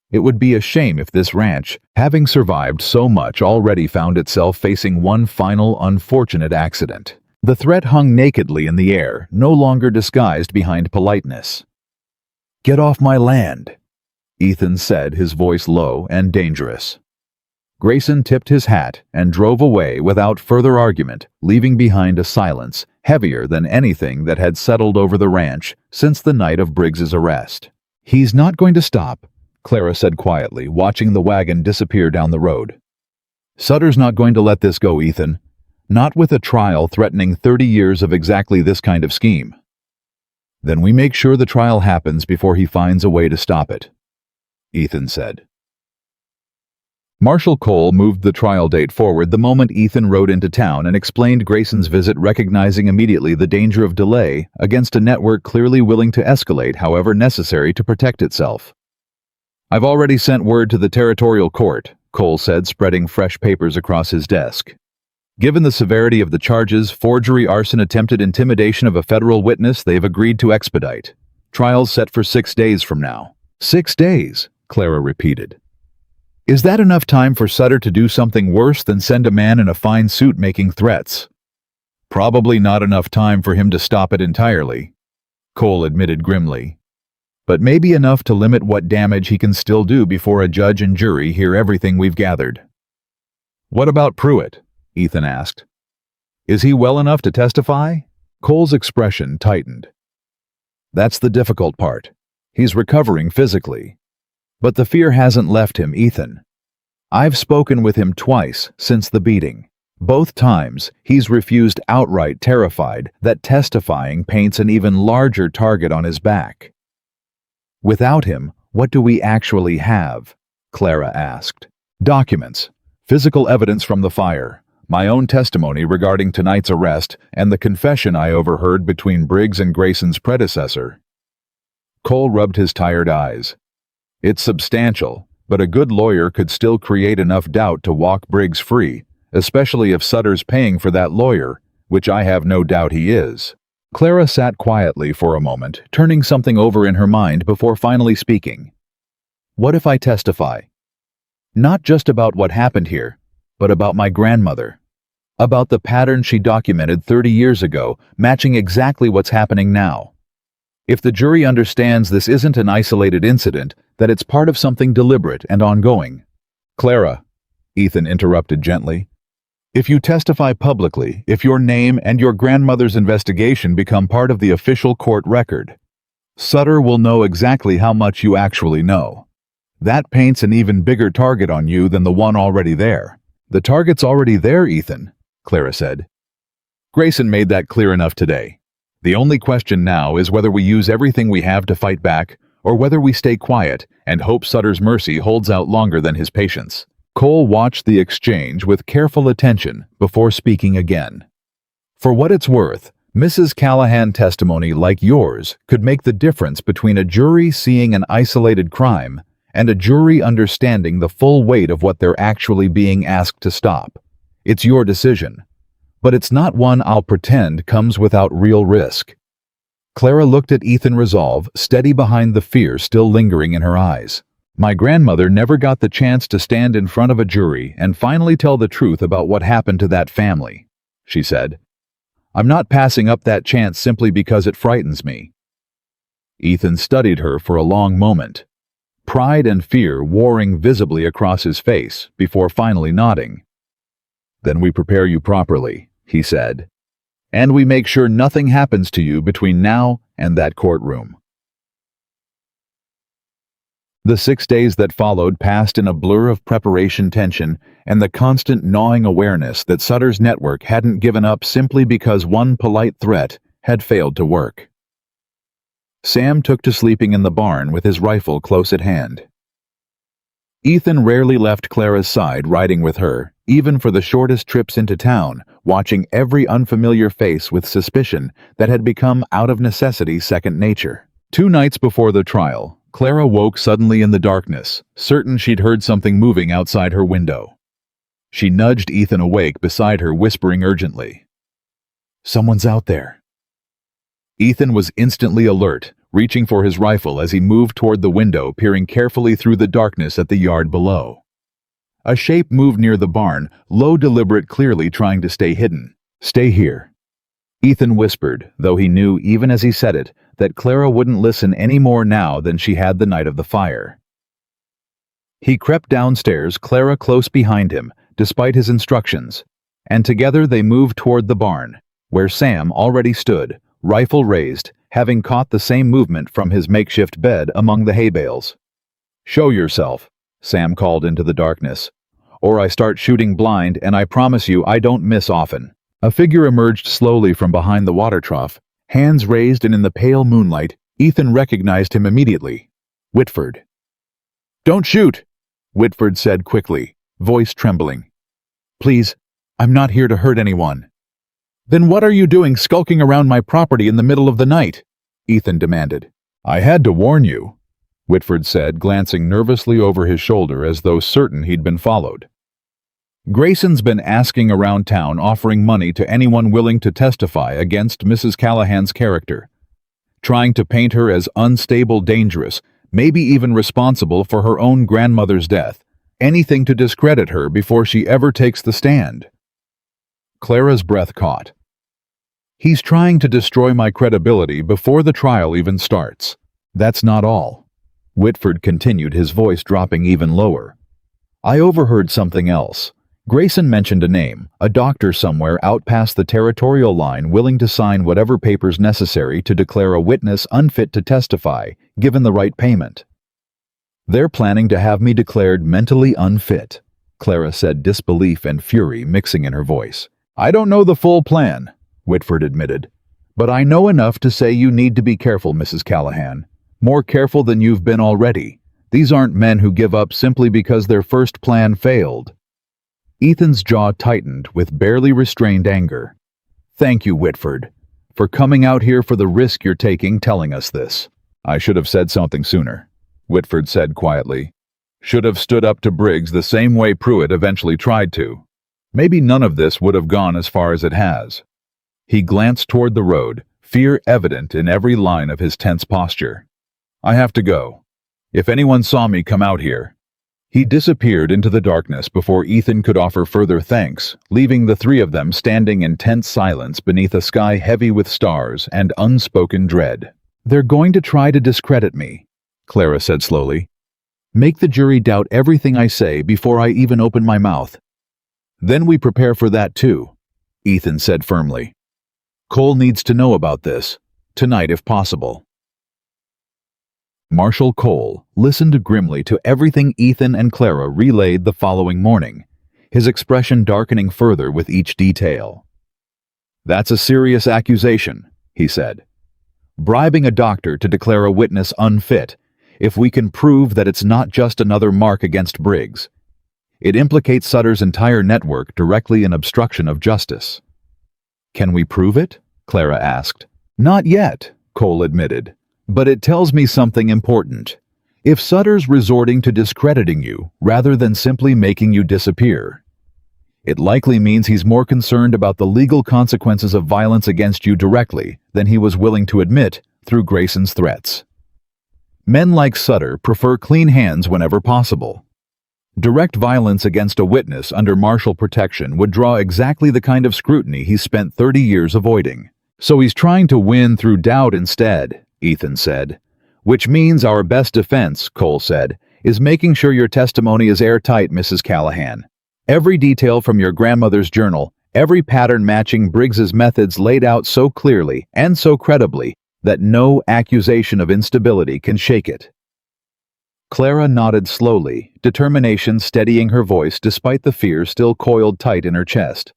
It would be a shame if this ranch, having survived so much, already found itself facing one final unfortunate accident. The threat hung nakedly in the air, no longer disguised behind politeness. "Get off my land," Ethan said, his voice low and dangerous. Grayson tipped his hat and drove away without further argument, leaving behind a silence heavier than anything that had settled over the ranch since the night of Briggs's arrest. "He's not going to stop," Clara said quietly, watching the wagon disappear down the road. "Sutter's not going to let this go, Ethan. Not with a trial threatening 30 years of exactly this kind of scheme." "Then we make sure the trial happens before he finds a way to stop it," Ethan said. Marshal Cole moved the trial date forward the moment Ethan rode into town and explained Grayson's visit, recognizing immediately the danger of delay against a network clearly willing to escalate however necessary to protect itself. "I've already sent word to the territorial court," Cole said, spreading fresh papers across his desk. "Given the severity of the charges, forgery, arson, attempted intimidation of a federal witness, they've agreed to expedite. Trial's set for 6 days from now." 6 days, Clara repeated. "Is that enough time for Sutter to do something worse than send a man in a fine suit making threats?" "Probably not enough time for him to stop it entirely," Cole admitted grimly. "But maybe enough to limit what damage he can still do before a judge and jury hear everything we've gathered." "What about Pruitt?" Ethan asked. "Is he well enough to testify?" Cole's expression tightened. "That's the difficult part. He's recovering physically. But the fear hasn't left him, Ethan. I've spoken with him twice since the beating. Both times, he's refused outright, terrified that testifying paints an even larger target on his back." "Without him, what do we actually have?" Clara asked. "Documents, physical evidence from the fire, my own testimony regarding tonight's arrest, and the confession I overheard between Briggs and Grayson's predecessor." Cole rubbed his tired eyes. "It's substantial, but a good lawyer could still create enough doubt to walk Briggs free, especially if Sutter's paying for that lawyer, which I have no doubt he is." Clara sat quietly for a moment, turning something over in her mind before finally speaking. "What if I testify? Not just about what happened here, but about my grandmother. About the pattern she documented 30 years ago, matching exactly what's happening now. If the jury understands this isn't an isolated incident, that it's part of something deliberate and ongoing." "Clara," Ethan interrupted gently, "if you testify publicly, if your name and your grandmother's investigation become part of the official court record, Sutter will know exactly how much you actually know. That paints an even bigger target on you than the one already there." "The target's already there, Ethan," Clara said. "Grayson made that clear enough today. The only question now is whether we use everything we have to fight back, or whether we stay quiet and hope Sutter's mercy holds out longer than his patience." Cole watched the exchange with careful attention before speaking again. "For what it's worth, Mrs. Callahan testimony like yours could make the difference between a jury seeing an isolated crime and a jury understanding the full weight of what they're actually being asked to stop. It's your decision. But it's not one I'll pretend comes without real risk." Clara looked at Ethan, resolve steady behind the fear still lingering in her eyes. "My grandmother never got the chance to stand in front of a jury and finally tell the truth about what happened to that family," she said. "I'm not passing up that chance simply because it frightens me." Ethan studied her for a long moment, pride and fear warring visibly across his face before finally nodding. "Then we prepare you properly," he said, "and we make sure nothing happens to you between now and that courtroom." The 6 days that followed passed in a blur of preparation, tension, and the constant gnawing awareness that Sutter's network hadn't given up simply because one polite threat had failed to work. Sam took to sleeping in the barn with his rifle close at hand. Ethan rarely left Clara's side, riding with her, even for the shortest trips into town, watching every unfamiliar face with suspicion that had become out of necessity second nature. 2 nights before the trial, Clara woke suddenly in the darkness, certain she'd heard something moving outside her window. She nudged Ethan awake beside her, whispering urgently, "Someone's out there." Ethan was instantly alert, reaching for his rifle as he moved toward the window, peering carefully through the darkness at the yard below. A shape moved near the barn, low, deliberate, clearly trying to stay hidden. "Stay here," Ethan whispered, though he knew even as he said it that Clara wouldn't listen any more now than she had the night of the fire. He crept downstairs, Clara close behind him, despite his instructions, and together they moved toward the barn, where Sam already stood, rifle raised, having caught the same movement from his makeshift bed among the hay bales. "Show yourself," Sam called into the darkness, "or I start shooting blind, and I promise you I don't miss often." A figure emerged slowly from behind the water trough, hands raised, and in the pale moonlight, Ethan recognized him immediately. Whitford. "Don't shoot," Whitford said quickly, voice trembling. "Please, I'm not here to hurt anyone." "Then what are you doing skulking around my property in the middle of the night?" Ethan demanded. "I had to warn you," Whitford said, glancing nervously over his shoulder as though certain he'd been followed. "Grayson's been asking around town, offering money to anyone willing to testify against Mrs. Callahan's character, trying to paint her as unstable, dangerous, maybe even responsible for her own grandmother's death, anything to discredit her before she ever takes the stand." Clara's breath caught. "He's trying to destroy my credibility before the trial even starts. That's not all," Whitford continued, his voice dropping even lower. "I overheard something else. Grayson mentioned a name, a doctor somewhere out past the territorial line willing to sign whatever papers necessary to declare a witness unfit to testify, given the right payment. They're planning to have me declared mentally unfit," Clara said, disbelief and fury mixing in her voice. "I don't know the full plan," Whitford admitted, "but I know enough to say you need to be careful, Mrs. Callahan. More careful than you've been already. These aren't men who give up simply because their first plan failed." Ethan's jaw tightened with barely restrained anger. "Thank you, Whitford, for coming out here for the risk you're taking telling us this." "I should have said something sooner," Whitford said quietly. "Should have stood up to Briggs the same way Pruitt eventually tried to. Maybe none of this would have gone as far as it has." He glanced toward the road, fear evident in every line of his tense posture. "I have to go. If anyone saw me come out here—" He disappeared into the darkness before Ethan could offer further thanks, leaving the three of them standing in tense silence beneath a sky heavy with stars and unspoken dread. "They're going to try to discredit me," Clara said slowly. "Make the jury doubt everything I say before I even open my mouth." "Then we prepare for that too," Ethan said firmly. "Cole needs to know about this, tonight if possible." Marshal Cole listened grimly to everything Ethan and Clara relayed the following morning, his expression darkening further with each detail. "That's a serious accusation," he said. "Bribing a doctor to declare a witness unfit, if we can prove that it's not just another mark against Briggs. It implicates Sutter's entire network directly in obstruction of justice." "Can we prove it?" Clara asked. "Not yet," Cole admitted. "But it tells me something important. If Sutter's resorting to discrediting you rather than simply making you disappear, it likely means he's more concerned about the legal consequences of violence against you directly than he was willing to admit through Grayson's threats. Men like Sutter prefer clean hands whenever possible. Direct violence against a witness under martial protection would draw exactly the kind of scrutiny he's spent 30 years avoiding. So he's trying to win through doubt instead," Ethan said. "Which means our best defense," Cole said, "is making sure your testimony is airtight, Mrs. Callahan. Every detail from your grandmother's journal, every pattern matching Briggs's methods laid out so clearly and so credibly that no accusation of instability can shake it." Clara nodded slowly, determination steadying her voice despite the fear still coiled tight in her chest.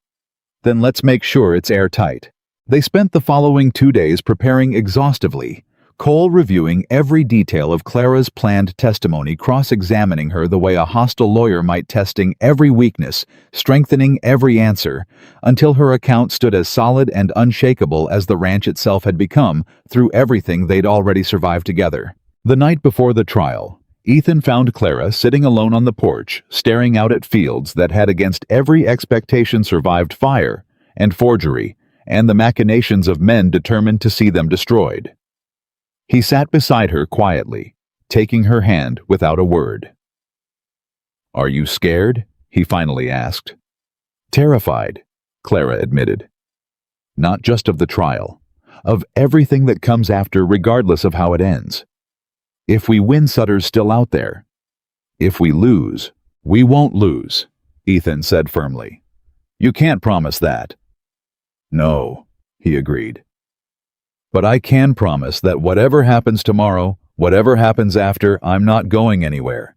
"Then let's make sure it's airtight." They spent the following 2 days preparing exhaustively, Cole reviewing every detail of Clara's planned testimony, cross-examining her the way a hostile lawyer might, testing every weakness, strengthening every answer, until her account stood as solid and unshakable as the ranch itself had become through everything they'd already survived together. The night before the trial, Ethan found Clara sitting alone on the porch, staring out at fields that had against every expectation survived fire and forgery and the machinations of men determined to see them destroyed. He sat beside her quietly, taking her hand without a word. "Are you scared?" he finally asked. "Terrified," Clara admitted. not just of the trial, of everything that comes after regardless of how it ends. If we win, Sutter's still out there. If we lose, we won't lose, Ethan said firmly. You can't promise that. No, he agreed. But I can promise that whatever happens tomorrow, whatever happens after, I'm not going anywhere.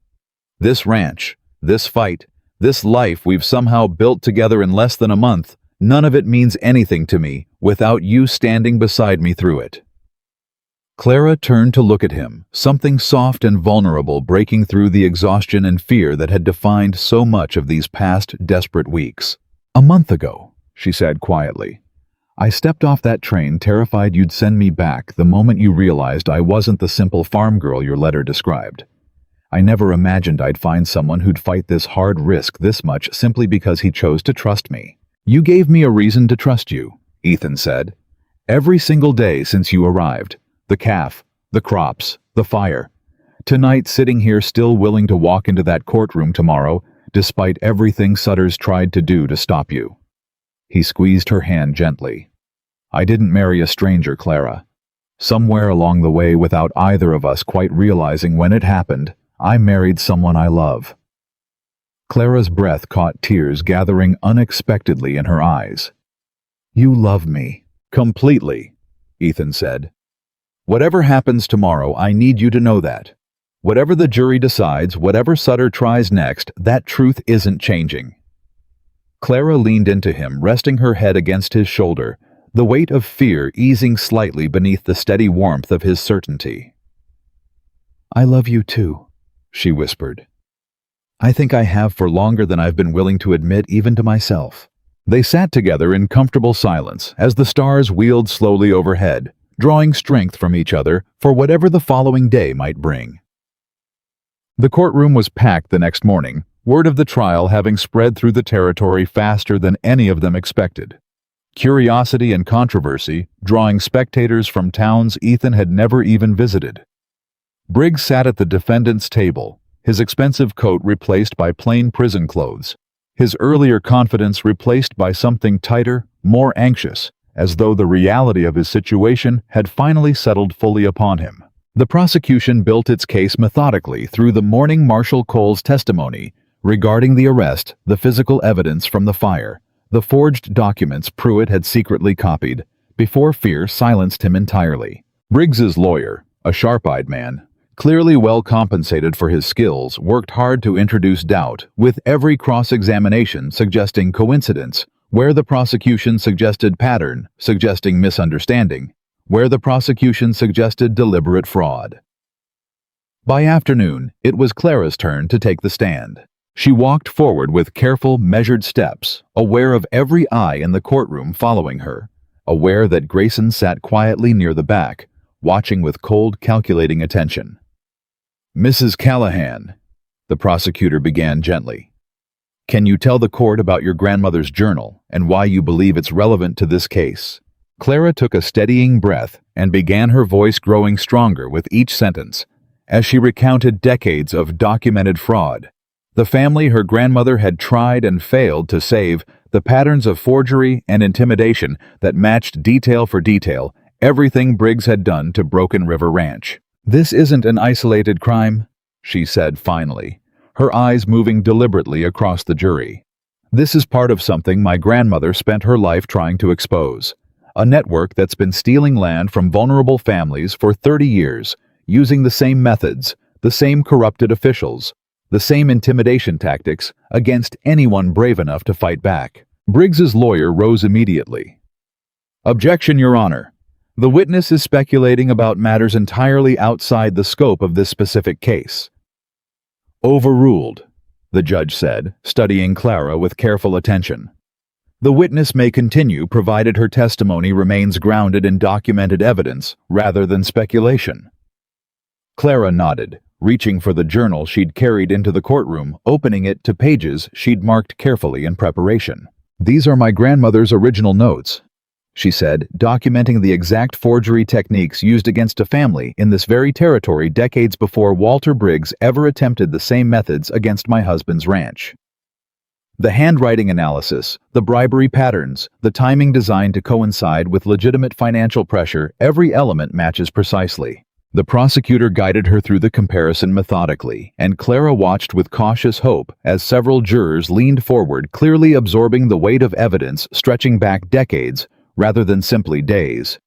This ranch, this fight, this life we've somehow built together in less than a month, none of it means anything to me without you standing beside me through it. Clara turned to look at him, something soft and vulnerable breaking through the exhaustion and fear that had defined so much of these past desperate weeks. A month ago, she said quietly, I stepped off that train terrified you'd send me back the moment you realized I wasn't the simple farm girl your letter described. I never imagined I'd find someone who'd fight this hard risk this much simply because he chose to trust me. You gave me a reason to trust you, Ethan said. Every single day since you arrived. The calf, the crops, the fire. Tonight sitting here still willing to walk into that courtroom tomorrow, despite everything Sutter's tried to do to stop you. He squeezed her hand gently. I didn't marry a stranger, Clara. Somewhere along the way, without either of us quite realizing when it happened, I married someone I love. Clara's breath caught tears gathering unexpectedly in her eyes. You love me. Completely, Ethan said. Whatever happens tomorrow, I need you to know that. Whatever the jury decides, whatever Sutter tries next, that truth isn't changing. Clara leaned into him, resting her head against his shoulder, the weight of fear easing slightly beneath the steady warmth of his certainty. I love you too, she whispered. I think I have for longer than I've been willing to admit even to myself. They sat together in comfortable silence as the stars wheeled slowly overhead, drawing strength from each other for whatever the following day might bring. The courtroom was packed the next morning, word of the trial having spread through the territory faster than any of them expected. Curiosity and controversy drawing spectators from towns Ethan had never even visited. Briggs sat at the defendant's table, his expensive coat replaced by plain prison clothes, his earlier confidence replaced by something tighter, more anxious, as though the reality of his situation had finally settled fully upon him. The prosecution built its case methodically through the morning Marshal Cole's testimony regarding the arrest, the physical evidence from the fire, the forged documents Pruitt had secretly copied, before fear silenced him entirely. Briggs's lawyer, a sharp-eyed man, clearly well compensated for his skills, worked hard to introduce doubt, with every cross-examination suggesting coincidence, where the prosecution suggested pattern, suggesting misunderstanding, where the prosecution suggested deliberate fraud. By afternoon, it was Clara's turn to take the stand. She walked forward with careful, measured steps, aware of every eye in the courtroom following her, aware that Grayson sat quietly near the back, watching with cold, calculating attention. Mrs. Callahan, the prosecutor began gently. Can you tell the court about your grandmother's journal and why you believe it's relevant to this case? Clara took a steadying breath and began, her voice growing stronger with each sentence, as she recounted decades of documented fraud, the family her grandmother had tried and failed to save, the patterns of forgery and intimidation that matched detail for detail everything Briggs had done to Broken River Ranch. This isn't an isolated crime, she said finally, her eyes moving deliberately across the jury. This is part of something my grandmother spent her life trying to expose. A network that's been stealing land from vulnerable families for 30 years, using the same methods, the same corrupted officials, the same intimidation tactics against anyone brave enough to fight back. Briggs's lawyer rose immediately. Objection, Your Honor. The witness is speculating about matters entirely outside the scope of this specific case. Overruled, the judge said, studying Clara with careful attention. The witness may continue provided her testimony remains grounded in documented evidence rather than speculation. Clara nodded, reaching for the journal she'd carried into the courtroom, opening it to pages she'd marked carefully in preparation. These are my grandmother's original notes, she said, documenting the exact forgery techniques used against a family in this very territory decades before Walter Briggs ever attempted the same methods against my husband's ranch. The handwriting analysis, the bribery patterns, the timing designed to coincide with legitimate financial pressure, every element matches precisely. The prosecutor guided her through the comparison methodically, and Clara watched with cautious hope as several jurors leaned forward, clearly absorbing the weight of evidence stretching back decades rather than simply days.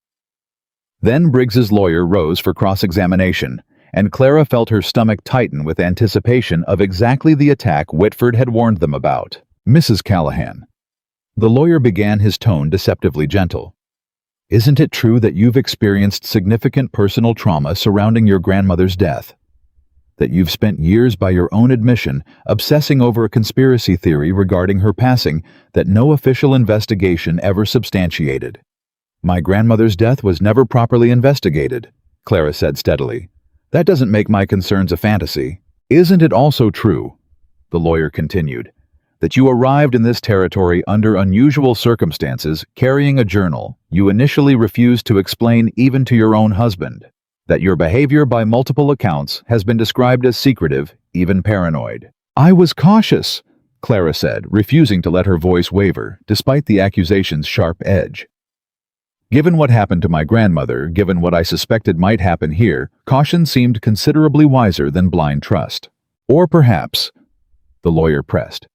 Then Briggs's lawyer rose for cross-examination, and Clara felt her stomach tighten with anticipation of exactly the attack Whitford had warned them about. "Mrs. Callahan." The lawyer began, his tone deceptively gentle. "Isn't it true that you've experienced significant personal trauma surrounding your grandmother's death? That you've spent years, by your own admission, obsessing over a conspiracy theory regarding her passing that no official investigation ever substantiated?" "My grandmother's death was never properly investigated," Clara said steadily. "That doesn't make my concerns a fantasy." "Isn't it also true," the lawyer continued, "that you arrived in this territory under unusual circumstances, carrying a journal you initially refused to explain even to your own husband? That your behavior by multiple accounts has been described as secretive, even paranoid?" "I was cautious," Clara said, refusing to let her voice waver, despite the accusation's sharp edge. "Given what happened to my grandmother, given what I suspected might happen here, caution seemed considerably wiser than blind trust." "Or perhaps," the lawyer pressed,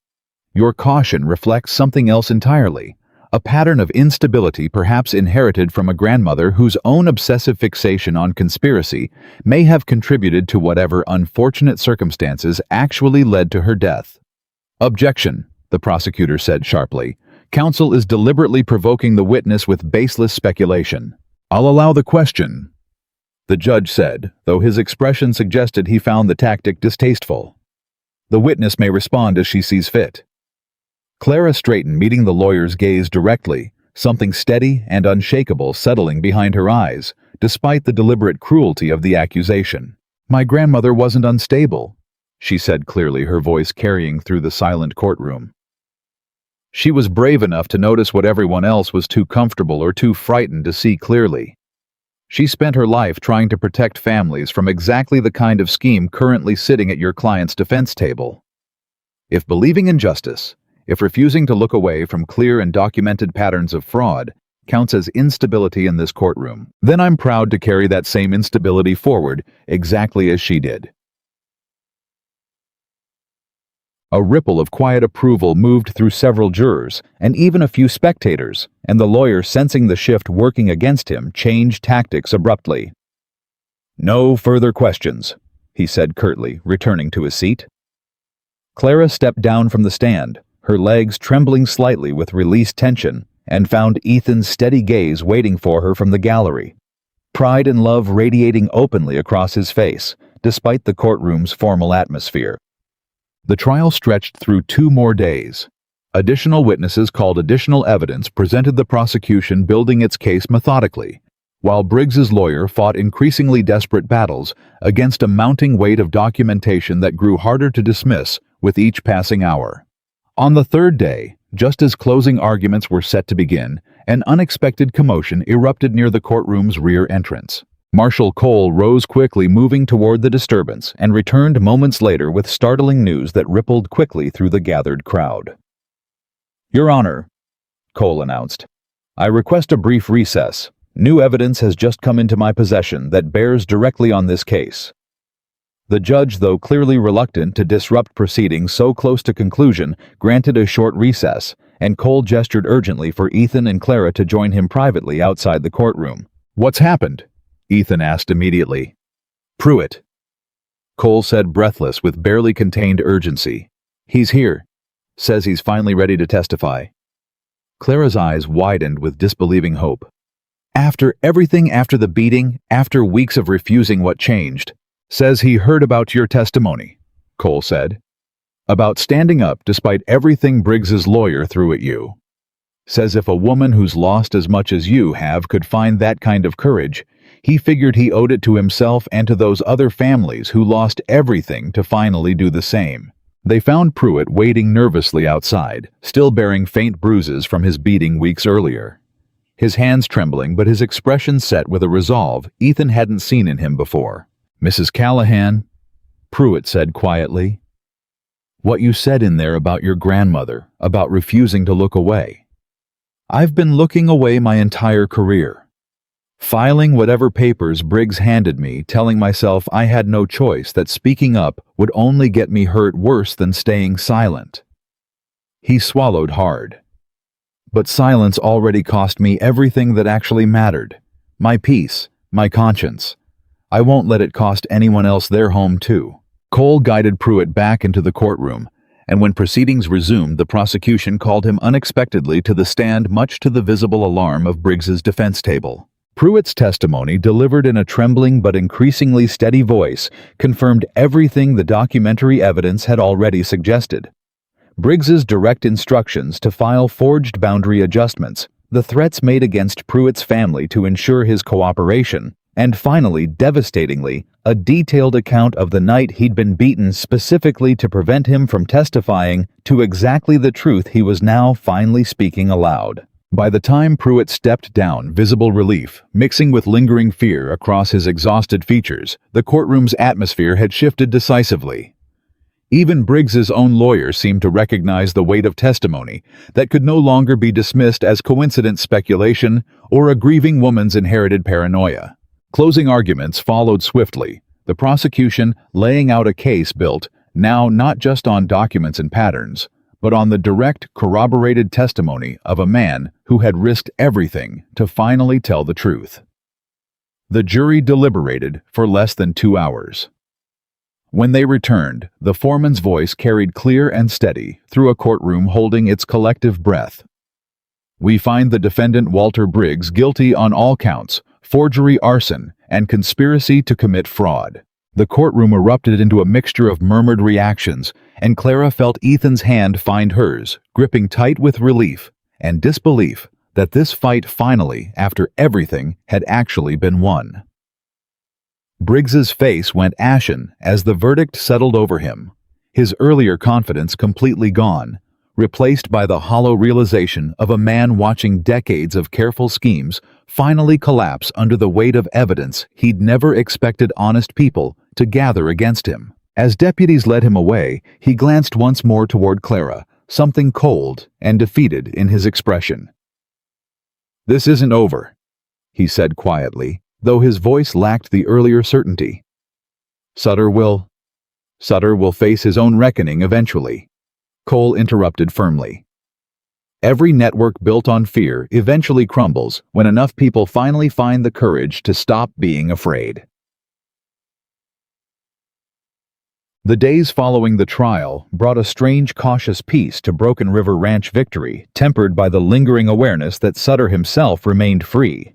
"your caution reflects something else entirely, a pattern of instability perhaps inherited from a grandmother whose own obsessive fixation on conspiracy may have contributed to whatever unfortunate circumstances actually led to her death." "Objection," the prosecutor said sharply. "Counsel is deliberately provoking the witness with baseless speculation." "I'll allow the question," the judge said, though his expression suggested he found the tactic distasteful. "The witness may respond as she sees fit." Clara straightened, meeting the lawyer's gaze directly, something steady and unshakable settling behind her eyes, despite the deliberate cruelty of the accusation. "My grandmother wasn't unstable," she said clearly, her voice carrying through the silent courtroom. "She was brave enough to notice what everyone else was too comfortable or too frightened to see clearly. She spent her life trying to protect families from exactly the kind of scheme currently sitting at your client's defense table. If believing in justice, if refusing to look away from clear and documented patterns of fraud counts as instability in this courtroom, then I'm proud to carry that same instability forward exactly as she did." A ripple of quiet approval moved through several jurors and even a few spectators, and the lawyer, sensing the shift working against him, changed tactics abruptly. "No further questions," he said curtly, returning to his seat. Clara stepped down from the stand, her legs trembling slightly with released tension, and found Ethan's steady gaze waiting for her from the gallery, pride and love radiating openly across his face, despite the courtroom's formal atmosphere. The trial stretched through 2 more days. Additional witnesses called, additional evidence presented, the prosecution building its case methodically, while Briggs's lawyer fought increasingly desperate battles against a mounting weight of documentation that grew harder to dismiss with each passing hour. On the 3rd day, just as closing arguments were set to begin, an unexpected commotion erupted near the courtroom's rear entrance. Marshal Cole rose quickly, moving toward the disturbance, and returned moments later with startling news that rippled quickly through the gathered crowd. "Your Honor," Cole announced, "I request a brief recess. New evidence has just come into my possession that bears directly on this case." The judge, though clearly reluctant to disrupt proceedings so close to conclusion, granted a short recess, and Cole gestured urgently for Ethan and Clara to join him privately outside the courtroom. "What's happened?" Ethan asked immediately. "Pruitt," Cole said, breathless with barely contained urgency. "He's here. Says he's finally ready to testify." Clara's eyes widened with disbelieving hope. "After everything, after the beating, after weeks of refusing, what changed?" "Says he heard about your testimony," Cole said. "About standing up despite everything Briggs's lawyer threw at you. Says if a woman who's lost as much as you have could find that kind of courage, he figured he owed it to himself and to those other families who lost everything to finally do the same." They found Pruitt waiting nervously outside, still bearing faint bruises from his beating weeks earlier. His hands trembling, but his expression set with a resolve Ethan hadn't seen in him before. "Mrs. Callahan," Pruitt said quietly. What you said in there about your grandmother, about refusing to look away. I've been looking away my entire career. Filing whatever papers Briggs handed me, telling myself I had no choice, that speaking up would only get me hurt worse than staying silent. He swallowed hard. But silence already cost me everything that actually mattered. My peace, my conscience. I won't let it cost anyone else their home too. Cole guided Pruitt back into the courtroom, and when proceedings resumed, the prosecution called him unexpectedly to the stand, much to the visible alarm of Briggs's defense table. Pruitt's testimony, delivered in a trembling but increasingly steady voice, confirmed everything the documentary evidence had already suggested. Briggs's direct instructions to file forged boundary adjustments, the threats made against Pruitt's family to ensure his cooperation, and finally, devastatingly, a detailed account of the night he'd been beaten specifically to prevent him from testifying to exactly the truth he was now finally speaking aloud. By the time Pruitt stepped down, visible relief, mixing with lingering fear across his exhausted features, the courtroom's atmosphere had shifted decisively. Even Briggs's own lawyer seemed to recognize the weight of testimony that could no longer be dismissed as coincident speculation or a grieving woman's inherited paranoia. Closing arguments followed swiftly, the prosecution laying out a case built now not just on documents and patterns, but on the direct, corroborated testimony of a man who had risked everything to finally tell the truth. The jury deliberated for less than 2 hours. When they returned, the foreman's voice carried clear and steady through a courtroom holding its collective breath. We find the defendant Walter Briggs guilty on all counts: forgery, arson, and conspiracy to commit fraud. The courtroom erupted into a mixture of murmured reactions, and Clara felt Ethan's hand find hers, gripping tight with relief and disbelief that this fight finally, after everything, had actually been won. Briggs's face went ashen as the verdict settled over him, his earlier confidence completely gone, replaced by the hollow realization of a man watching decades of careful schemes finally collapse under the weight of evidence he'd never expected honest people to gather against him. As deputies led him away, he glanced once more toward Clara, something cold and defeated in his expression. "This isn't over," he said quietly, though his voice lacked the earlier certainty. Sutter will face his own reckoning eventually." Cole interrupted firmly. "Every network built on fear eventually crumbles when enough people finally find the courage to stop being afraid." The days following the trial brought a strange, cautious peace to Broken River Ranch victory, tempered by the lingering awareness that Sutter himself remained free.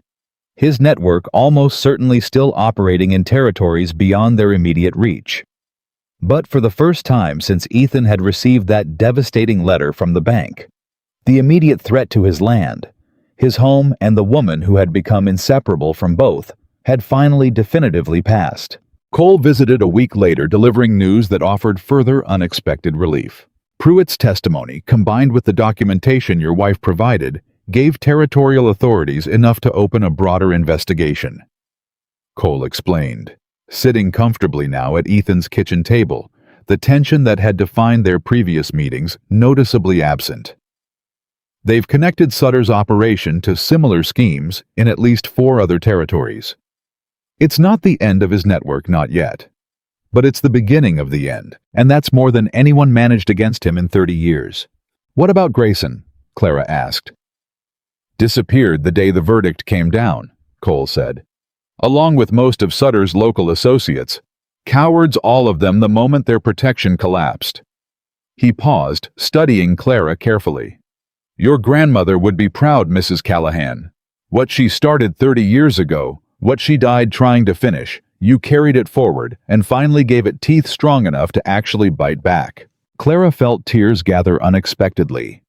His network almost certainly still operating in territories beyond their immediate reach. But for the first time since Ethan had received that devastating letter from the bank, the immediate threat to his land, his home, and the woman who had become inseparable from both had finally definitively passed. Cole visited a week later, delivering news that offered further unexpected relief. Pruitt's testimony, combined with the documentation your wife provided, gave territorial authorities enough to open a broader investigation. Cole explained, sitting comfortably now at Ethan's kitchen table, the tension that had defined their previous meetings noticeably absent. They've connected Sutter's operation to similar schemes in at least 4 other territories. It's not the end of his network, not yet. But it's the beginning of the end, and that's more than anyone managed against him in 30 years. "What about Grayson?" Clara asked. "Disappeared the day the verdict came down," Cole said. "Along with most of Sutter's local associates. Cowards, all of them, the moment their protection collapsed." He paused, studying Clara carefully. "Your grandmother would be proud, Mrs. Callahan. What she started 30 years ago, what she died trying to finish, you carried it forward and finally gave it teeth strong enough to actually bite back." Clara felt tears gather unexpectedly.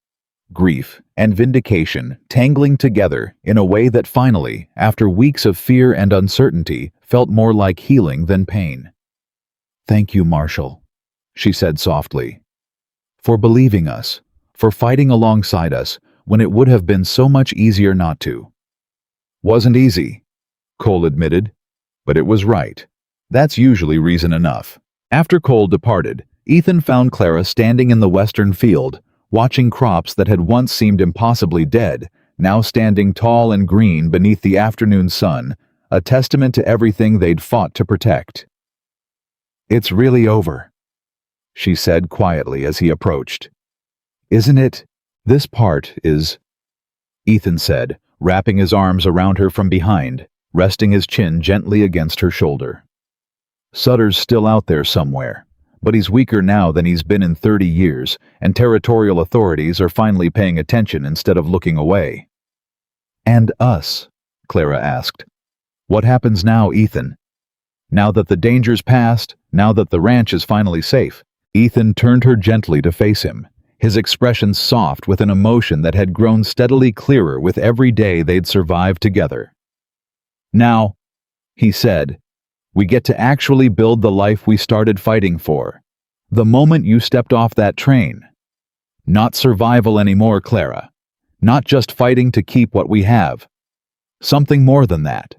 Grief and vindication tangling together in a way that finally, after weeks of fear and uncertainty, felt more like healing than pain. "Thank you, Marshall," she said softly, "for believing us, for fighting alongside us when it would have been so much easier not to." "Wasn't easy," Cole admitted, "but it was right. That's usually reason enough." After Cole departed, Ethan found Clara standing in the western field, watching crops that had once seemed impossibly dead, now standing tall and green beneath the afternoon sun, a testament to everything they'd fought to protect. "It's really over," she said quietly as he approached. "Isn't it? This part is," Ethan said, wrapping his arms around her from behind, resting his chin gently against her shoulder. "Sutter's still out there somewhere, but he's weaker now than he's been in 30 years, and territorial authorities are finally paying attention instead of looking away." "And us?" Clara asked. "What happens now, Ethan? Now that the danger's past, now that the ranch is finally safe?" Ethan turned her gently to face him, his expression soft with an emotion that had grown steadily clearer with every day they'd survived together. "Now," he said, "we get to actually build the life we started fighting for. The moment you stepped off that train. Not survival anymore, Clara. Not just fighting to keep what we have. Something more than that."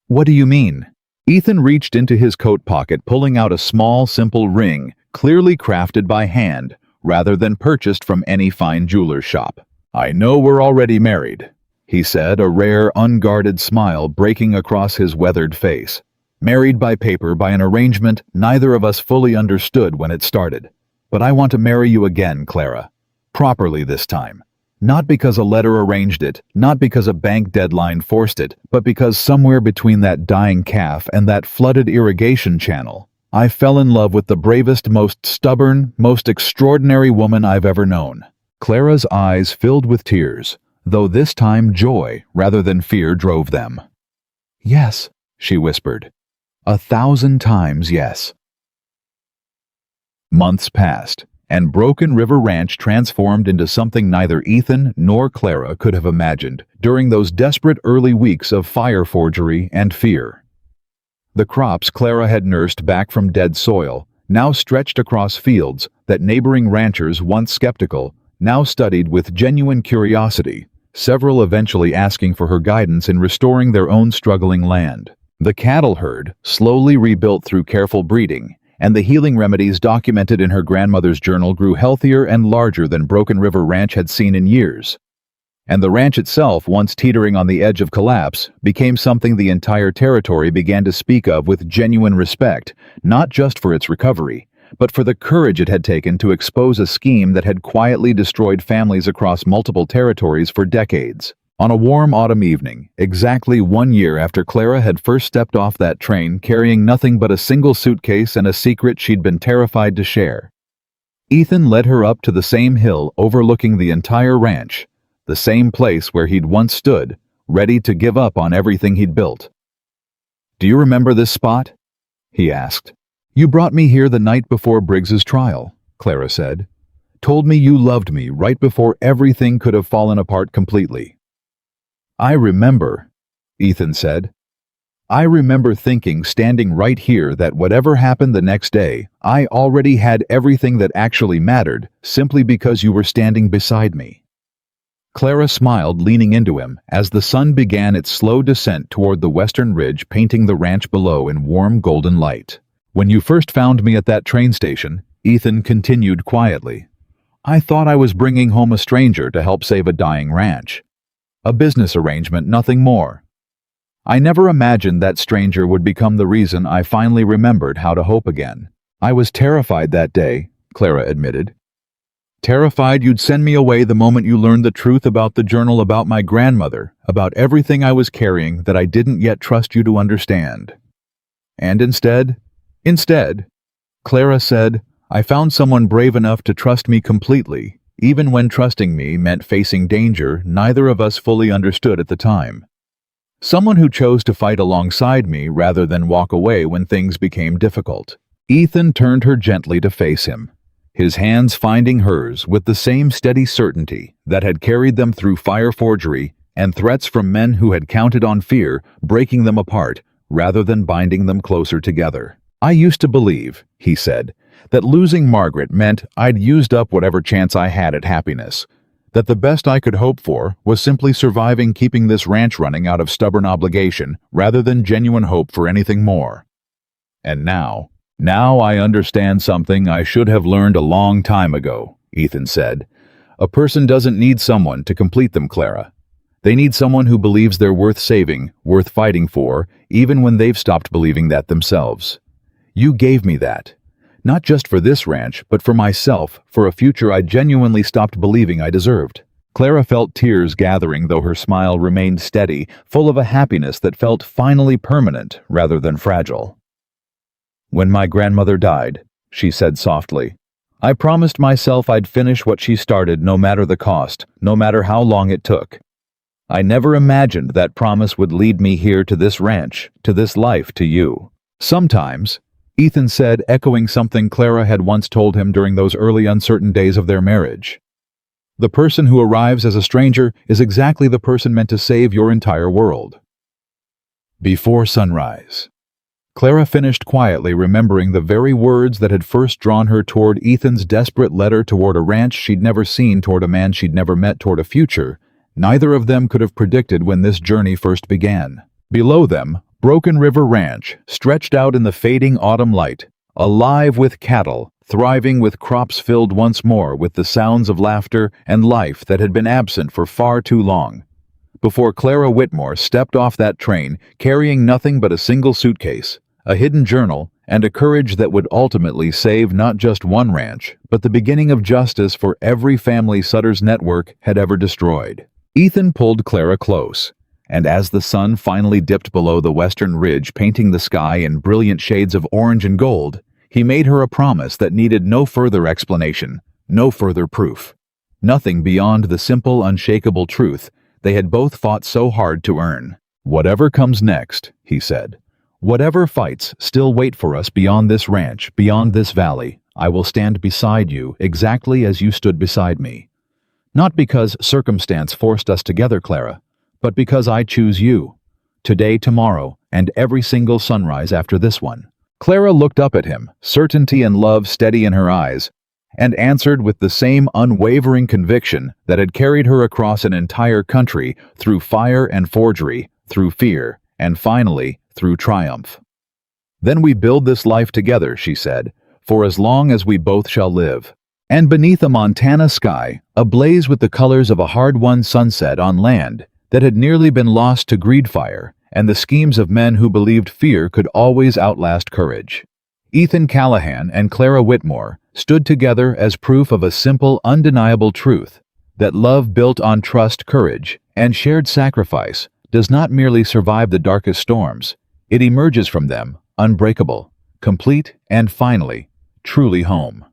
"What do you mean?" Ethan reached into his coat pocket, pulling out a small, simple ring, clearly crafted by hand, rather than purchased from any fine jeweler's shop. "I know we're already married," he said, a rare, unguarded smile breaking across his weathered face. "Married by paper by an arrangement neither of us fully understood when it started. But I want to marry you again, Clara. Properly this time. Not because a letter arranged it, not because a bank deadline forced it, but because somewhere between that dying calf and that flooded irrigation channel, I fell in love with the bravest, most stubborn, most extraordinary woman I've ever known." Clara's eyes filled with tears, though this time joy rather than fear drove them. "Yes," she whispered. 1,000 times yes." Months passed, and Broken River Ranch transformed into something neither Ethan nor Clara could have imagined during those desperate early weeks of fire forgery and fear. The crops Clara had nursed back from dead soil now stretched across fields that neighboring ranchers, once skeptical, now studied with genuine curiosity, several eventually asking for her guidance in restoring their own struggling land. The cattle herd, slowly rebuilt through careful breeding, and the healing remedies documented in her grandmother's journal grew healthier and larger than Broken River Ranch had seen in years. And the ranch itself, once teetering on the edge of collapse, became something the entire territory began to speak of with genuine respect, not just for its recovery, but for the courage it had taken to expose a scheme that had quietly destroyed families across multiple territories for decades. On a warm autumn evening, exactly 1 year after Clara had first stepped off that train carrying nothing but a single suitcase and a secret she'd been terrified to share, Ethan led her up to the same hill overlooking the entire ranch, the same place where he'd once stood, ready to give up on everything he'd built. "Do you remember this spot?" he asked. "You brought me here the night before Briggs's trial," Clara said. "Told me you loved me right before everything could have fallen apart completely." "I remember," Ethan said. "I remember thinking standing right here that whatever happened the next day, I already had everything that actually mattered simply because you were standing beside me." Clara smiled, leaning into him as the sun began its slow descent toward the western ridge, painting the ranch below in warm golden light. "When you first found me at that train station," Ethan continued quietly, "I thought I was bringing home a stranger to help save a dying ranch. A business arrangement, nothing more. I never imagined that stranger would become the reason I finally remembered how to hope again. I was terrified that day," Clara admitted. "Terrified you'd send me away the moment you learned the truth about the journal, about my grandmother, about everything I was carrying that I didn't yet trust you to understand. And instead, Clara said, I found someone brave enough to trust me completely, even when trusting me meant facing danger neither of us fully understood at the time. Someone who chose to fight alongside me rather than walk away when things became difficult." Ethan turned her gently to face him, his hands finding hers with the same steady certainty that had carried them through fire forgery and threats from men who had counted on fear breaking them apart rather than binding them closer together. "I used to believe," he said, "that losing Margaret meant I'd used up whatever chance I had at happiness, that the best I could hope for was simply surviving, keeping this ranch running out of stubborn obligation rather than genuine hope for anything more. And now Now I understand something I should have learned a long time ago, Ethan said. A person doesn't need someone to complete them, Clara. They need someone who believes they're worth saving, worth fighting for, even when they've stopped believing that themselves. You gave me that. Not just for this ranch, but for myself, for a future I genuinely stopped believing I deserved. Clara felt tears gathering, though her smile remained steady, full of a happiness that felt finally permanent rather than fragile. When my grandmother died, she said softly, I promised myself I'd finish what she started no matter the cost, no matter how long it took. I never imagined that promise would lead me here to this ranch, to this life, to you. Sometimes, Ethan said, echoing something Clara had once told him during those early uncertain days of their marriage. The person who arrives as a stranger is exactly the person meant to save your entire world. Before sunrise. Clara finished quietly, remembering the very words that had first drawn her toward Ethan's desperate letter, toward a ranch she'd never seen, toward a man she'd never met, toward a future neither of them could have predicted when this journey first began. Below them, Broken River Ranch stretched out in the fading autumn light, alive with cattle, thriving with crops filled once more with the sounds of laughter and life that had been absent for far too long. Before Clara Whitmore stepped off that train, carrying nothing but a single suitcase, a hidden journal, and a courage that would ultimately save not just one ranch, but the beginning of justice for every family Sutter's network had ever destroyed. Ethan pulled Clara close, and as the sun finally dipped below the western ridge, painting the sky in brilliant shades of orange and gold, he made her a promise that needed no further explanation, no further proof. Nothing beyond the simple, unshakable truth they had both fought so hard to earn. Whatever comes next, he said, whatever fights still wait for us beyond this ranch, beyond this valley, I will stand beside you exactly as you stood beside me. Not because circumstance forced us together, Clara, but because I choose you. Today, tomorrow, and every single sunrise after this one. Clara looked up at him, certainty and love steady in her eyes, and answered with the same unwavering conviction that had carried her across an entire country, through fire and forgery, through fear, and finally, through triumph. Then we build this life together, she said, for as long as we both shall live. And beneath a Montana sky, ablaze with the colors of a hard-won sunset on land that had nearly been lost to greed fire and the schemes of men who believed fear could always outlast courage. Ethan Callahan and Clara Whitmore stood together as proof of a simple, undeniable truth, that love built on trust, courage, and shared sacrifice does not merely survive the darkest storms, it emerges from them unbreakable, complete, and finally, truly home.